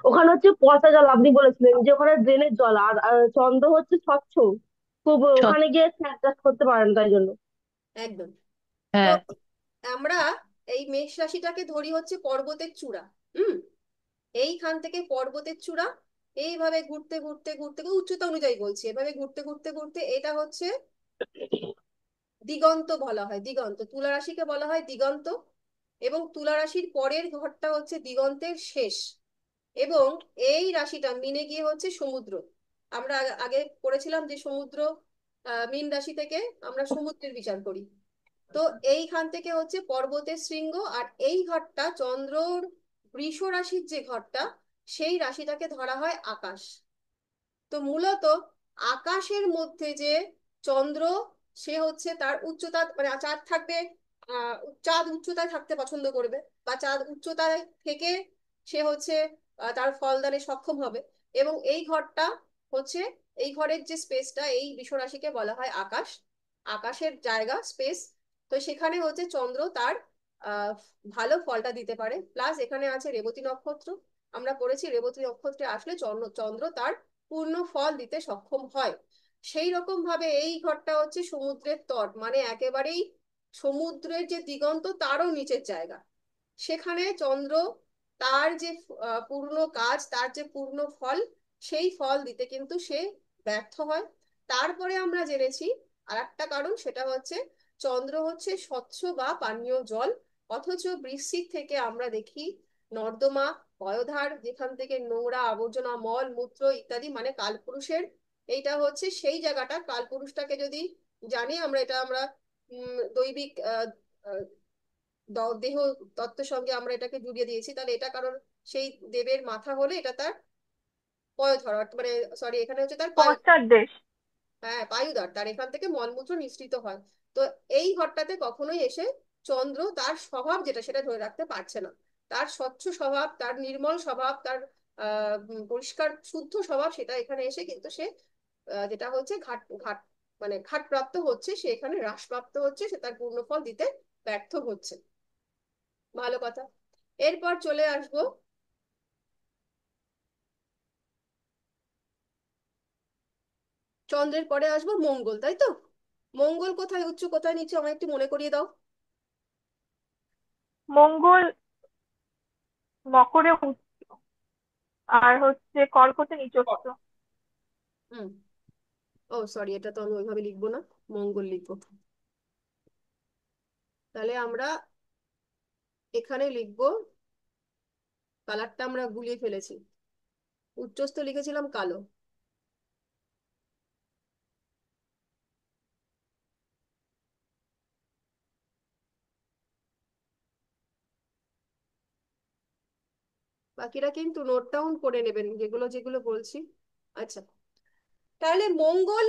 ওখানে হচ্ছে পচা জল, আপনি বলেছিলেন যে ওখানে ড্রেনের জল, আর চন্দ্র হচ্ছে স্বচ্ছ, খুব ওখানে গিয়ে স্নান টান করতে পারেন তাই জন্য। একদম। তো হ্যাঁ। আমরা এই মেষ রাশিটাকে ধরি হচ্ছে পর্বতের চূড়া। হুম। এইখান থেকে পর্বতের চূড়া এইভাবে ঘুরতে ঘুরতে ঘুরতে, উচ্চতা অনুযায়ী বলছি, এভাবে ঘুরতে ঘুরতে ঘুরতে এটা হচ্ছে দিগন্ত বলা হয়, দিগন্ত। তুলা রাশিকে বলা হয় দিগন্ত, এবং তুলা রাশির পরের ঘরটা হচ্ছে দিগন্তের শেষ। এবং এই রাশিটা মিনে গিয়ে হচ্ছে সমুদ্র। আমরা আগে পড়েছিলাম যে সমুদ্র, মীন রাশি থেকে আমরা সমুদ্রের বিচার করি। তো এইখান থেকে হচ্ছে পর্বতের শৃঙ্গ, আর এই ঘরটা চন্দ্রর বৃষ রাশির যে ঘরটা, সেই রাশিটাকে ধরা হয় আকাশ। তো মূলত আকাশের মধ্যে যে চন্দ্র, সে হচ্ছে তার উচ্চতা, মানে চাঁদ থাকবে, চাঁদ উচ্চতায় থাকতে পছন্দ করবে, বা চাঁদ উচ্চতায় থেকে সে হচ্ছে তার ফলদানে সক্ষম হবে। এবং এই ঘরটা হচ্ছে, এই ঘরের যে স্পেসটা, এই বিশ্বরাশিকে বলা হয় আকাশ, আকাশের জায়গা, স্পেস। তো সেখানে হচ্ছে চন্দ্র তার আহ ভালো ফলটা দিতে পারে। প্লাস এখানে আছে রেবতী নক্ষত্র, আমরা পড়েছি রেবতী নক্ষত্রে আসলে চন্দ্র চন্দ্র তার পূর্ণ ফল দিতে সক্ষম হয়। সেই রকম ভাবে এই ঘরটা হচ্ছে সমুদ্রের তট, মানে একেবারেই সমুদ্রের যে দিগন্ত তারও নিচের জায়গা। সেখানে চন্দ্র তার যে পূর্ণ কাজ, তার যে পূর্ণ ফল, সেই ফল দিতে কিন্তু সে ব্যর্থ হয়। তারপরে আমরা জেনেছি আর একটা কারণ, সেটা হচ্ছে চন্দ্র হচ্ছে স্বচ্ছ বা পানীয় জল। অথচ বৃশ্চিক থেকে আমরা দেখি নর্দমা, পয়োধার, যেখান থেকে নোংরা আবর্জনা, মল মূত্র ইত্যাদি, মানে কালপুরুষের, এইটা হচ্ছে সেই জায়গাটা। কালপুরুষটাকে যদি জানি আমরা, এটা আমরা দৈবিক দেহ তত্ত্বের সঙ্গে আমরা এটাকে জুড়িয়ে দিয়েছি। তাহলে এটা কারণ সেই দেবের মাথা হলে এটা তার পয়োধর, মানে সরি, এখানে হচ্ছে তার পায়ু। পশ্চাৎ দেশ। হ্যাঁ, পায়ুদার, তার এখান থেকে মলমূত্র নিঃসৃত হয়। তো এই ঘরটাতে কখনোই এসে চন্দ্র তার স্বভাব যেটা, সেটা ধরে রাখতে পারছে না। তার স্বচ্ছ স্বভাব, তার নির্মল স্বভাব, তার পরিষ্কার শুদ্ধ স্বভাব, সেটা এখানে এসে কিন্তু সে যেটা হচ্ছে ঘাট ঘাট, মানে ঘাটপ্রাপ্ত হচ্ছে, সে এখানে হ্রাসপ্রাপ্ত হচ্ছে, সে তার পূর্ণ ফল দিতে ব্যর্থ হচ্ছে। ভালো কথা। এরপর চলে আসবো চন্দ্রের পরে আসবো মঙ্গল, তাই তো? মঙ্গল কোথায় উচ্চ কোথায় নিচু আমায় একটু মনে করিয়ে দাও। মঙ্গল মকরে উচ্চ, আর হচ্ছে কর্কটে নিচস্থ। হুম। ও সরি, এটা তো আমি ওইভাবে লিখবো না, মঙ্গল লিখবো। তাহলে আমরা এখানে লিখবো, কালারটা আমরা গুলিয়ে ফেলেছি, উচ্চস্থ লিখেছিলাম কালো। বাকিরা কিন্তু নোট ডাউন করে নেবেন যেগুলো যেগুলো বলছি। আচ্ছা, তাহলে মঙ্গল,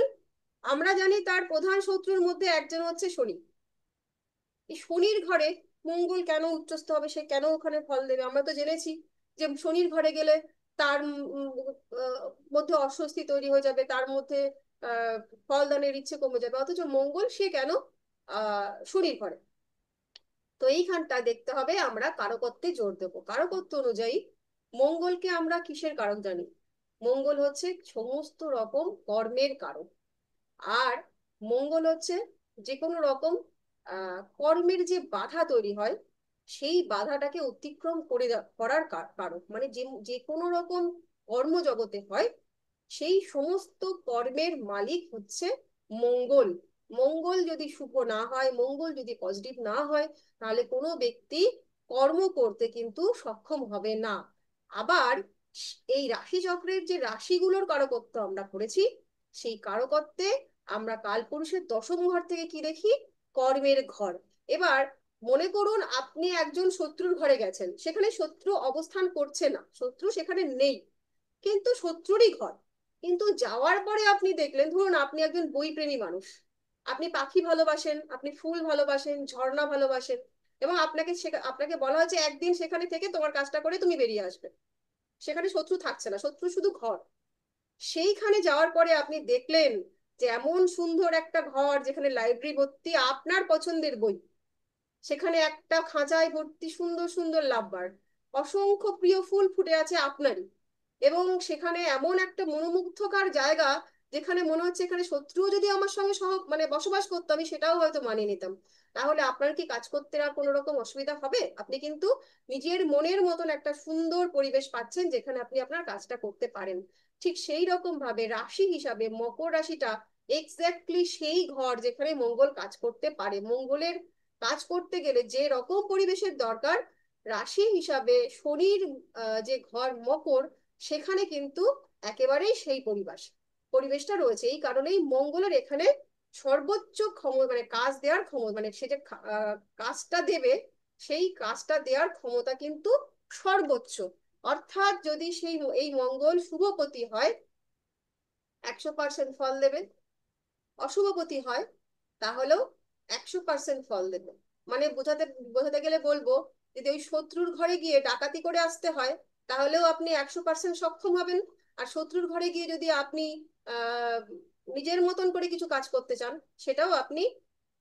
আমরা জানি তার প্রধান শত্রুর মধ্যে একজন হচ্ছে শনি। এই শনির ঘরে মঙ্গল কেন উচ্চস্থ হবে, সে কেন ওখানে ফল দেবে? আমরা তো জেনেছি যে শনির ঘরে গেলে তার মধ্যে অস্বস্তি তৈরি হয়ে যাবে, তার মধ্যে আহ ফলদানের ইচ্ছে কমে যাবে, অথচ মঙ্গল সে কেন শনির ঘরে? তো এইখানটা দেখতে হবে, আমরা কারকত্বে জোর দেবো। কারকত্ব অনুযায়ী মঙ্গলকে আমরা কিসের কারক জানি? মঙ্গল হচ্ছে সমস্ত রকম কর্মের কারক। আর মঙ্গল হচ্ছে যে কোনো রকম কর্মের যে বাধা তৈরি হয়, সেই বাধাটাকে অতিক্রম করার কারক। মানে যে যে কোনো রকম কর্মজগতে হয়, সেই সমস্ত কর্মের মালিক হচ্ছে মঙ্গল। মঙ্গল যদি শুভ না হয়, মঙ্গল যদি পজিটিভ না হয়, তাহলে কোনো ব্যক্তি কর্ম করতে কিন্তু সক্ষম হবে না। আবার এই রাশিচক্রের যে রাশিগুলোর কারকত্ব আমরা করেছি, সেই কারকত্বে আমরা কালপুরুষের দশম ঘর থেকে কি দেখি? কর্মের ঘর। এবার মনে করুন আপনি একজন শত্রুর ঘরে গেছেন, সেখানে শত্রু অবস্থান করছে না, শত্রু সেখানে নেই, কিন্তু শত্রুরই ঘর। কিন্তু যাওয়ার পরে আপনি দেখলেন, ধরুন আপনি একজন বইপ্রেমী মানুষ, আপনি পাখি ভালোবাসেন, আপনি ফুল ভালোবাসেন, ঝর্ণা ভালোবাসেন, এবং আপনাকে বলা হয়েছে একদিন সেখানে থেকে তোমার কাজটা করে তুমি বেরিয়ে আসবে। সেখানে শত্রু থাকছে না, শত্রু শুধু ঘর। সেইখানে যাওয়ার পরে আপনি দেখলেন যে এমন সুন্দর একটা ঘর, যেখানে লাইব্রেরি ভর্তি আপনার পছন্দের বই, সেখানে একটা খাঁচায় ভর্তি সুন্দর সুন্দর লাভবার, অসংখ্য প্রিয় ফুল ফুটে আছে আপনারই, এবং সেখানে এমন একটা মনোমুগ্ধকর জায়গা, যেখানে মনে হচ্ছে এখানে শত্রুও যদি আমার সঙ্গে মানে বসবাস করতো, আমি সেটাও হয়তো মানিয়ে নিতাম। তাহলে আপনার কি কাজ করতে আর কোনো রকম অসুবিধা হবে? আপনি কিন্তু নিজের মনের মতন একটা সুন্দর পরিবেশ পাচ্ছেন, যেখানে আপনি আপনার কাজটা করতে পারেন। ঠিক সেই রকম ভাবে রাশি হিসাবে মকর রাশিটা এক্স্যাক্টলি সেই ঘর যেখানে মঙ্গল কাজ করতে পারে। মঙ্গলের কাজ করতে গেলে যে রকম পরিবেশের দরকার, রাশি হিসাবে শনির যে ঘর মকর, সেখানে কিন্তু একেবারেই সেই পরিবেশটা রয়েছে। এই কারণেই মঙ্গলের এখানে সর্বোচ্চ মানে কাজ দেওয়ার ক্ষমতা, মানে সে যে কাজটা দেবে, সেই কাজটা দেওয়ার ক্ষমতা কিন্তু সর্বোচ্চ। অর্থাৎ যদি এই মঙ্গল শুভপতি হয়, 100% ফল দেবে। অশুভপতি হয়, তাহলেও 100% ফল দেবে। মানে বোঝাতে বোঝাতে গেলে বলবো, যদি ওই শত্রুর ঘরে গিয়ে ডাকাতি করে আসতে হয়, তাহলেও আপনি 100% সক্ষম হবেন। আর শত্রুর ঘরে গিয়ে যদি আপনি আহ নিজের মতন করে কিছু কাজ করতে চান, সেটাও আপনি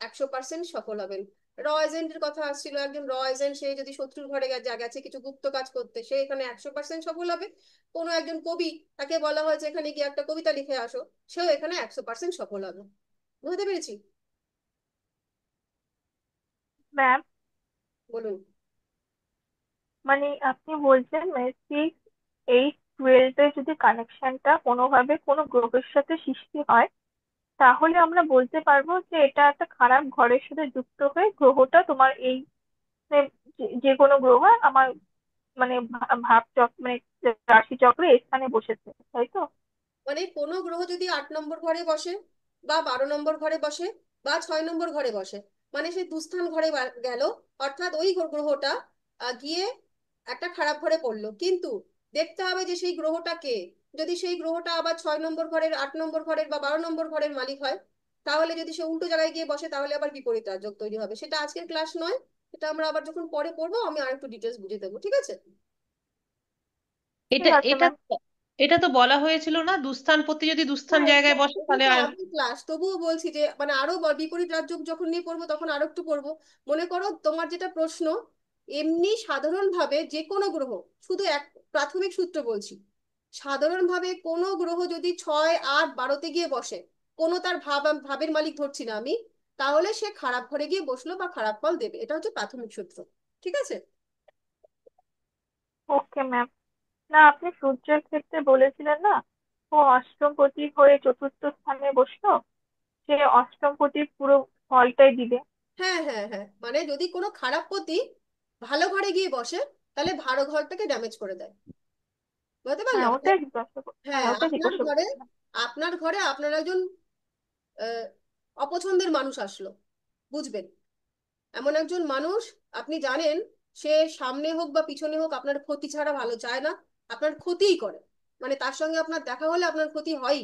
100% সফল হবেন। র এজেন্টের কথা আসছিল, একজন র এজেন্ট, সে যদি শত্রুর ঘরে যা গেছে কিছু গুপ্ত কাজ করতে, সে এখানে 100% সফল হবে। কোনো একজন কবি, তাকে বলা হয়েছে এখানে গিয়ে একটা কবিতা লিখে আসো, সেও এখানে 100% সফল হবে। বুঝতে পেরেছি? ম্যাম, বলুন। মানে আপনি বলছেন মানে 6, 8, 12 যদি কানেকশনটা কোনোভাবে কোনো গ্রহের সাথে সৃষ্টি হয়, তাহলে আমরা বলতে পারবো যে এটা একটা খারাপ ঘরের সাথে যুক্ত হয়ে গ্রহটা তোমার এই মানে যে কোনো গ্রহ আমার মানে ভাব চক্র মানে রাশি চক্রে স্থানে বসেছে, তাই তো? মানে কোনো গ্রহ যদি 8 নম্বর ঘরে বসে, বা 12 নম্বর ঘরে বসে, বা 6 নম্বর ঘরে বসে, মানে সে দুস্থান ঘরে গেল, অর্থাৎ ওই গ্রহটা গিয়ে একটা খারাপ ঘরে পড়লো। কিন্তু দেখতে হবে যে সেই গ্রহটা কে। যদি সেই গ্রহটা আবার 6 নম্বর ঘরের, 8 নম্বর ঘরের বা 12 নম্বর ঘরের মালিক হয়, তাহলে যদি সে উল্টো জায়গায় গিয়ে বসে, তাহলে আবার বিপরীত রাজযোগ তৈরি হবে। সেটা আজকের ক্লাস নয়, এটা আমরা আবার যখন পরে পড়বো আমি আর একটু ডিটেলস বুঝিয়ে দেবো, ঠিক আছে? এটা ঠিক আছে এটা ম্যাম। এটা তো বলা হয়েছিল না, দুস্থানপতি যদি দুস্থান হ্যাঁ, জায়গায় বসে এগুলো তাহলে তো আর। আগের ক্লাস, তবুও বলছি যে মানে আরো বিপরীত রাজ্য যখন নিয়ে পড়বো তখন আরো একটু পড়বো। মনে করো তোমার যেটা প্রশ্ন, এমনি সাধারণভাবে যে কোনো গ্রহ, শুধু এক প্রাথমিক সূত্র বলছি, সাধারণভাবে কোনো গ্রহ যদি 6, 8, 12-তে গিয়ে বসে, কোনো তার ভাবের মালিক ধরছি না আমি, তাহলে সে খারাপ ঘরে গিয়ে বসলো বা খারাপ ফল দেবে। এটা হচ্ছে প্রাথমিক সূত্র। ঠিক আছে? Okay ma'am. না, আপনি সূর্যের ক্ষেত্রে বলেছিলেন না, ও অষ্টমপতি হয়ে চতুর্থ স্থানে বসলো, সে অষ্টমপতির পুরো ফলটাই দিবে। হ্যাঁ, হ্যাঁ, হ্যাঁ, মানে যদি কোনো খারাপ পতি ভালো ঘরে গিয়ে বসে, তাহলে ভালো ঘরটাকে ড্যামেজ করে দেয়। বুঝতে হ্যাঁ, পারলাম? ওটাই জিজ্ঞাসা হ্যাঁ, হ্যাঁ, ওটাই আপনার জিজ্ঞাসা ঘরে, করছিলাম। আপনার একজন আহ, অপছন্দের মানুষ আসলো, বুঝবেন, এমন একজন মানুষ, আপনি জানেন সে সামনে হোক বা পিছনে হোক আপনার ক্ষতি ছাড়া ভালো চায় না, আপনার ক্ষতিই করে, মানে তার সঙ্গে আপনার দেখা হলে আপনার ক্ষতি হয়ই।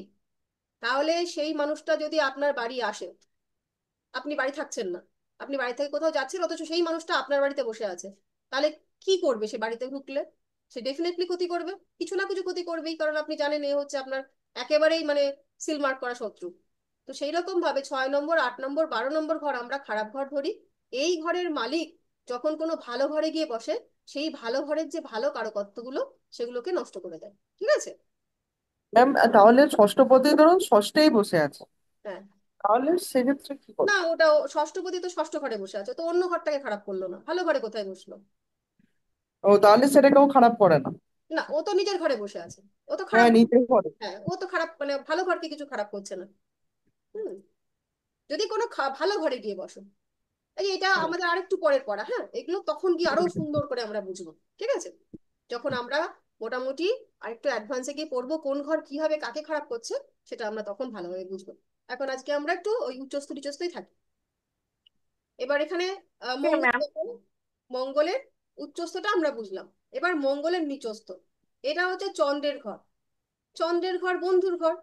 তাহলে সেই মানুষটা যদি আপনার বাড়ি আসে, আপনি বাড়ি থাকছেন না, আপনি বাড়ি থেকে কোথাও যাচ্ছেন, অথচ সেই মানুষটা আপনার বাড়িতে বসে আছে, তাহলে কি করবে সে বাড়িতে ঢুকলে? সে ডেফিনেটলি ক্ষতি করবে, কিছু না কিছু ক্ষতি করবেই, কারণ আপনি জানেন এ হচ্ছে আপনার একেবারেই মানে সিলমার্ক করা শত্রু। তো সেই রকম ভাবে 6 নম্বর, 8 নম্বর, 12 নম্বর ঘর আমরা খারাপ ঘর ধরি। এই ঘরের মালিক যখন কোনো ভালো ঘরে গিয়ে বসে, সেই ভালো ঘরের যে ভালো কারকত্বগুলো, সেগুলোকে নষ্ট করে দেয়। ঠিক আছে? ম্যাম, তাহলে ষষ্ঠপতি ধরুন ষষ্ঠেই বসে আছে, হ্যাঁ। তাহলে সেক্ষেত্রে কি না, করবো? ওটা ষষ্ঠপতি তো ষষ্ঠ ঘরে বসে আছে, তো অন্য ঘরটাকে খারাপ করলো না, ভালো ঘরে কোথায় বসলো? ও, তাহলে সেটা কেউ খারাপ করে না। না, ও তো নিজের ঘরে বসে আছে, ও তো খারাপ। হ্যাঁ, নিতে পারে। হ্যাঁ, ও তো খারাপ মানে ভালো ঘরকে কিছু খারাপ করছে না। হুম। যদি কোনো ভালো ঘরে গিয়ে বসো, এই যে এটা হুম। আমাদের আরেকটু পরের পড়া, হ্যাঁ, এগুলো তখন গিয়ে আরো সুন্দর করে আমরা বুঝবো। ঠিক আছে? যখন আমরা মোটামুটি আরেকটু অ্যাডভান্সে গিয়ে পড়বো কোন ঘর কিভাবে কাকে খারাপ করছে, সেটা আমরা তখন ভালোভাবে বুঝবো। এখন আজকে আমরা একটু ওই উচ্চস্থ নিচস্থই থাকি। এবার এখানে ওকে মঙ্গল ম্যাম। মঙ্গলের উচ্চস্থটা আমরা বুঝলাম। এবার মঙ্গলের নিচস্থ, এটা হচ্ছে চন্দ্রের ঘর। চন্দ্রের ঘর বন্ধুর ঘর,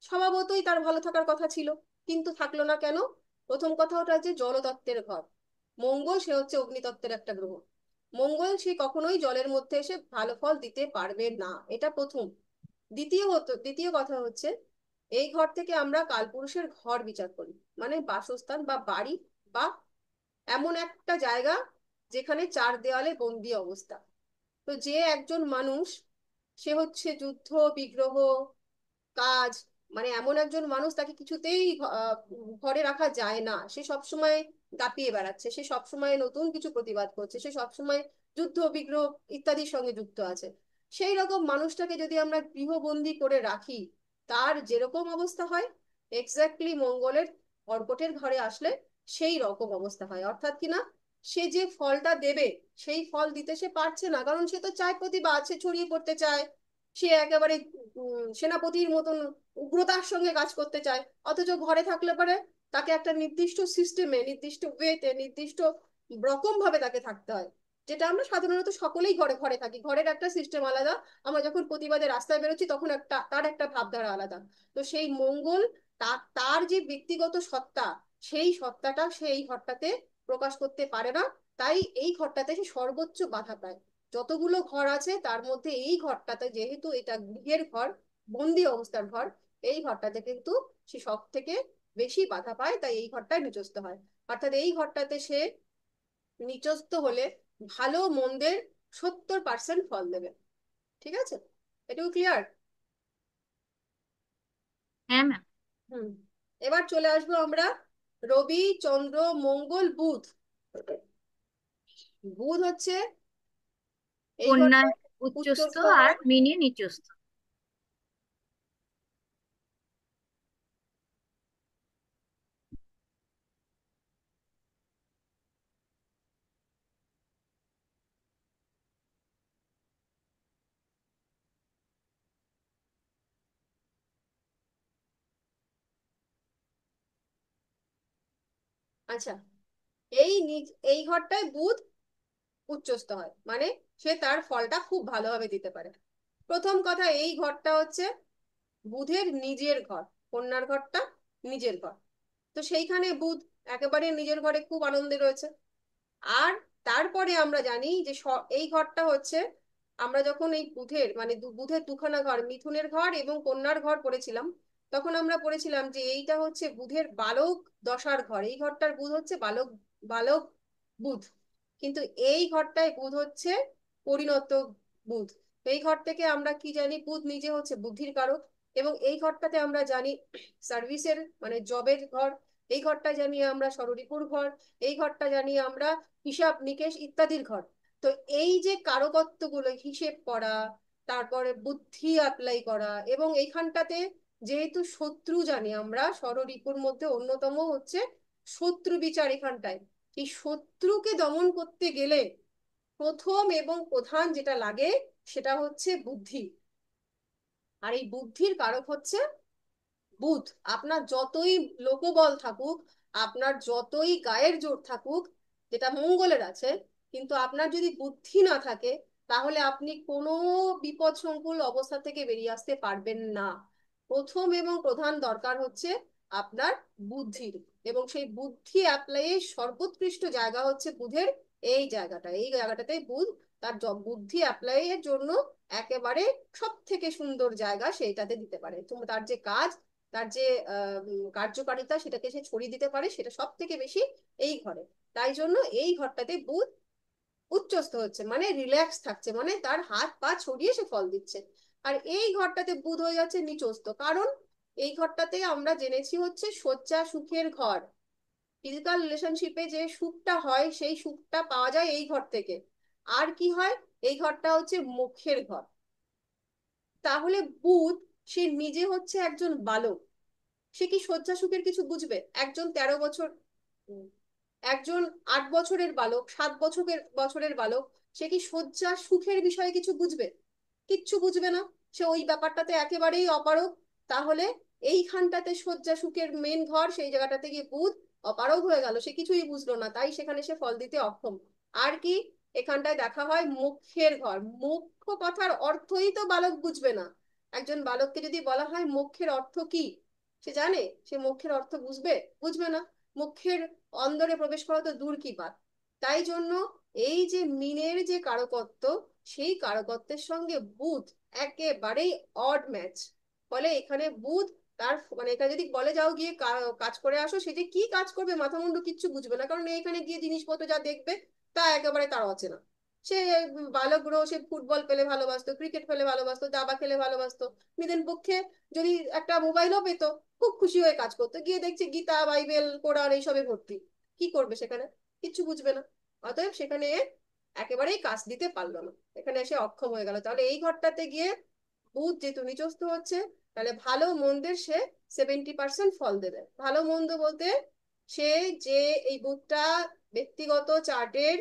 স্বভাবতই তার ভালো থাকার কথা ছিল, কিন্তু থাকলো না কেন? প্রথম কথা, ওটা হচ্ছে জলতত্ত্বের ঘর। মঙ্গল সে হচ্ছে অগ্নিতত্ত্বের একটা গ্রহ, মঙ্গল সে কখনোই জলের মধ্যে এসে ভালো ফল দিতে পারবে না, এটা প্রথম। দ্বিতীয় কথা হচ্ছে, এই ঘর থেকে আমরা কালপুরুষের ঘর বিচার করি, মানে বাসস্থান বা বাড়ি, বা এমন একটা জায়গা যেখানে চার দেওয়ালে বন্দি অবস্থা। তো যে একজন মানুষ, সে হচ্ছে যুদ্ধ, বিগ্রহ, কাজ, মানে এমন একজন মানুষ, তাকে কিছুতেই ঘরে রাখা যায় না, সে সবসময় দাপিয়ে বেড়াচ্ছে, সে সবসময় নতুন কিছু প্রতিবাদ করছে, সে সবসময় যুদ্ধ, বিগ্রহ ইত্যাদির সঙ্গে যুক্ত আছে। সেই রকম মানুষটাকে যদি আমরা গৃহবন্দী করে রাখি, তার যেরকম অবস্থা হয়, এক্স্যাক্টলি মঙ্গলের কর্কটের ঘরে আসলে সেই রকম অবস্থা হয়। অর্থাৎ কি না, সে যে ফলটা দেবে, সেই ফল দিতে সে পারছে না, কারণ সে তো চায় প্রতিবাদ, সে ছড়িয়ে পড়তে চায়, সে একেবারে সেনাপতির মতন উগ্রতার সঙ্গে কাজ করতে চায়। অথচ ঘরে থাকলে পরে তাকে একটা নির্দিষ্ট সিস্টেমে, নির্দিষ্ট ওয়েতে, নির্দিষ্ট রকম ভাবে তাকে থাকতে হয়, যেটা আমরা সাধারণত সকলেই ঘরে ঘরে থাকি, ঘরের একটা সিস্টেম আলাদা। আমরা যখন প্রতিবাদে রাস্তায় বেরোচ্ছি, তখন একটা তার একটা ভাবধারা আলাদা। তো সেই মঙ্গল, তার যে ব্যক্তিগত সত্তা, সেই সত্তাটা সে এই ঘরটাতে প্রকাশ করতে পারে না। তাই এই ঘরটাতে সে সর্বোচ্চ বাধা পায়। যতগুলো ঘর আছে তার মধ্যে এই ঘরটাতে, যেহেতু এটা গৃহের ঘর, বন্দি অবস্থার ঘর, এই ঘরটাতে কিন্তু সে সব থেকে বেশি বাধা পায়, তাই এই ঘরটায় নিচস্থ হয়। অর্থাৎ এই ঘরটাতে সে নিচস্থ হলে ভালো মন্দের 70% ফল দেবে। ঠিক আছে? এটুকু ক্লিয়ার? হ্যাঁ ম্যাম। হুম। এবার চলে আসবো আমরা রবি, চন্দ্র, মঙ্গল, বুধ। বুধ হচ্ছে এই কন্যা ঘরটা উচ্চস্থ উচ্চস্থ আর হয়। মিনি নিচস্থ। আচ্ছা, এই ঘরটায় বুধ উচ্চস্থ হয়, মানে সে তার ফলটা খুব ভালোভাবে দিতে পারে। প্রথম কথা, এই ঘরটা হচ্ছে বুধের নিজের ঘর, কন্যার ঘরটা নিজের ঘর। তো সেইখানে বুধ একেবারে নিজের ঘরে খুব আনন্দে রয়েছে। আর তারপরে আমরা জানি যে এই ঘরটা হচ্ছে, আমরা যখন এই বুধের মানে বুধের দুখানা ঘর, মিথুনের ঘর এবং কন্যার ঘর পড়েছিলাম, তখন আমরা পড়েছিলাম যে এইটা হচ্ছে বুধের বালক দশার ঘর, এই ঘরটার বুধ হচ্ছে বালক, বালক বুধ। কিন্তু এই ঘরটায় বুধ হচ্ছে পরিণত বুধ। তো এই ঘর থেকে আমরা কি জানি, বুধ নিজে হচ্ছে বুদ্ধির কারক, এবং এই ঘরটাতে আমরা জানি সার্ভিসের মানে জবের ঘর, এই ঘরটা জানি আমরা ষড়রিপুর ঘর, এই ঘরটা জানি আমরা হিসাব নিকেশ ইত্যাদির ঘর। তো এই যে কারকত্বগুলো, হিসেব করা, তারপরে বুদ্ধি অ্যাপ্লাই করা, এবং এইখানটাতে যেহেতু শত্রু জানি আমরা, ষড়রিপুর মধ্যে অন্যতম হচ্ছে শত্রু বিচার এখানটায়। এই শত্রুকে দমন করতে গেলে প্রথম এবং প্রধান যেটা লাগে সেটা হচ্ছে বুদ্ধি। আর এই বুদ্ধির কারক হচ্ছে বুধ। আপনার যতই লোকবল থাকুক, আপনার যতই গায়ের জোর থাকুক, যেটা মঙ্গলের আছে, কিন্তু আপনার যদি বুদ্ধি না থাকে, তাহলে আপনি কোনো বিপদ সংকুল অবস্থা থেকে বেরিয়ে আসতে পারবেন না। প্রথম এবং প্রধান দরকার হচ্ছে আপনার বুদ্ধির, এবং সেই বুদ্ধি অ্যাপ্লাইয়ের সর্বোৎকৃষ্ট জায়গা হচ্ছে বুধের এই জায়গাটা। এই জায়গাটাতে বুধ তার বুদ্ধি অ্যাপ্লাইয়ের জন্য একেবারে সব থেকে সুন্দর জায়গা সেইটাতে দিতে পারে। তার যে কাজ, তার যে কার্যকারিতা, সেটাকে সে ছড়িয়ে দিতে পারে, সেটা সব থেকে বেশি এই ঘরে। তাই জন্য এই ঘরটাতে বুধ উচ্চস্থ হচ্ছে, মানে রিল্যাক্স থাকছে, মানে তার হাত পা ছড়িয়ে সে ফল দিচ্ছে। আর এই ঘরটাতে বুধ হয়ে যাচ্ছে নিচস্থ, কারণ এই ঘরটাতে আমরা জেনেছি হচ্ছে শয্যা সুখের ঘর। ফিজিক্যাল রিলেশনশিপে যে সুখটা হয়, সেই সুখটা পাওয়া যায় এই ঘর থেকে। আর কি হয়, এই ঘরটা হচ্ছে মুখের ঘর। তাহলে বুধ সে নিজে হচ্ছে একজন বালক, সে কি শয্যা সুখের কিছু বুঝবে? একজন 13 বছর, উম, একজন 8 বছরের বালক, 7 বছরের বছরের বালক, সে কি শয্যা সুখের বিষয়ে কিছু বুঝবে? কিচ্ছু বুঝবে না, সে ওই ব্যাপারটাতে একেবারেই অপারগ। তাহলে এইখানটাতে শয্যা সুখের মেন ঘর, সেই জায়গাটাতে গিয়ে বুধ অপারগ হয়ে গেল, সে কিছুই বুঝলো না, তাই সেখানে সে ফল দিতে অক্ষম। আর কি, এখানটায় দেখা হয় মুখ্যের ঘর। মুখ্য কথার অর্থই তো বালক বুঝবে না। একজন বালককে যদি বলা হয় মুখ্যের অর্থ কি, সে জানে? সে মুখ্যের অর্থ বুঝবে? বুঝবে না। মুখ্যের অন্দরে প্রবেশ করা তো দূর কি পার। তাই জন্য এই যে মিনের যে কারকত্ব, সেই কারকত্বের সঙ্গে বুধ একেবারেই অড ম্যাচ। ফলে এখানে বুধ তার মানে এটা যদি বলে যাও গিয়ে কাজ করে আসো, সে যে কি কাজ করবে মাথা মুন্ডু কিচ্ছু বুঝবে না, কারণ এখানে গিয়ে জিনিসপত্র যা দেখবে তা একেবারে তার অচেনা। সে বালক গ্রহ, সে ফুটবল পেলে ভালোবাসতো, ক্রিকেট পেলে ভালোবাসতো, দাবা খেলে ভালোবাসতো। নিদেন পক্ষে যদি একটা মোবাইলও পেতো, খুব খুশি হয়ে কাজ করতো, গিয়ে দেখছে গীতা বাইবেল কোরআন এইসবে ভর্তি। কি করবে সেখানে? কিচ্ছু বুঝবে না। অতএব সেখানে একেবারেই কাজ দিতে পারলো না, এখানে এসে অক্ষম হয়ে গেল। তাহলে এই ঘরটাতে গিয়ে বুধ যেহেতু নিচস্থ হচ্ছে, তাহলে ভালো মন্দের সে 70% ফল দেবে। ভালো মন্দ বলতে সে যে এই বুধটা ব্যক্তিগত চার্টের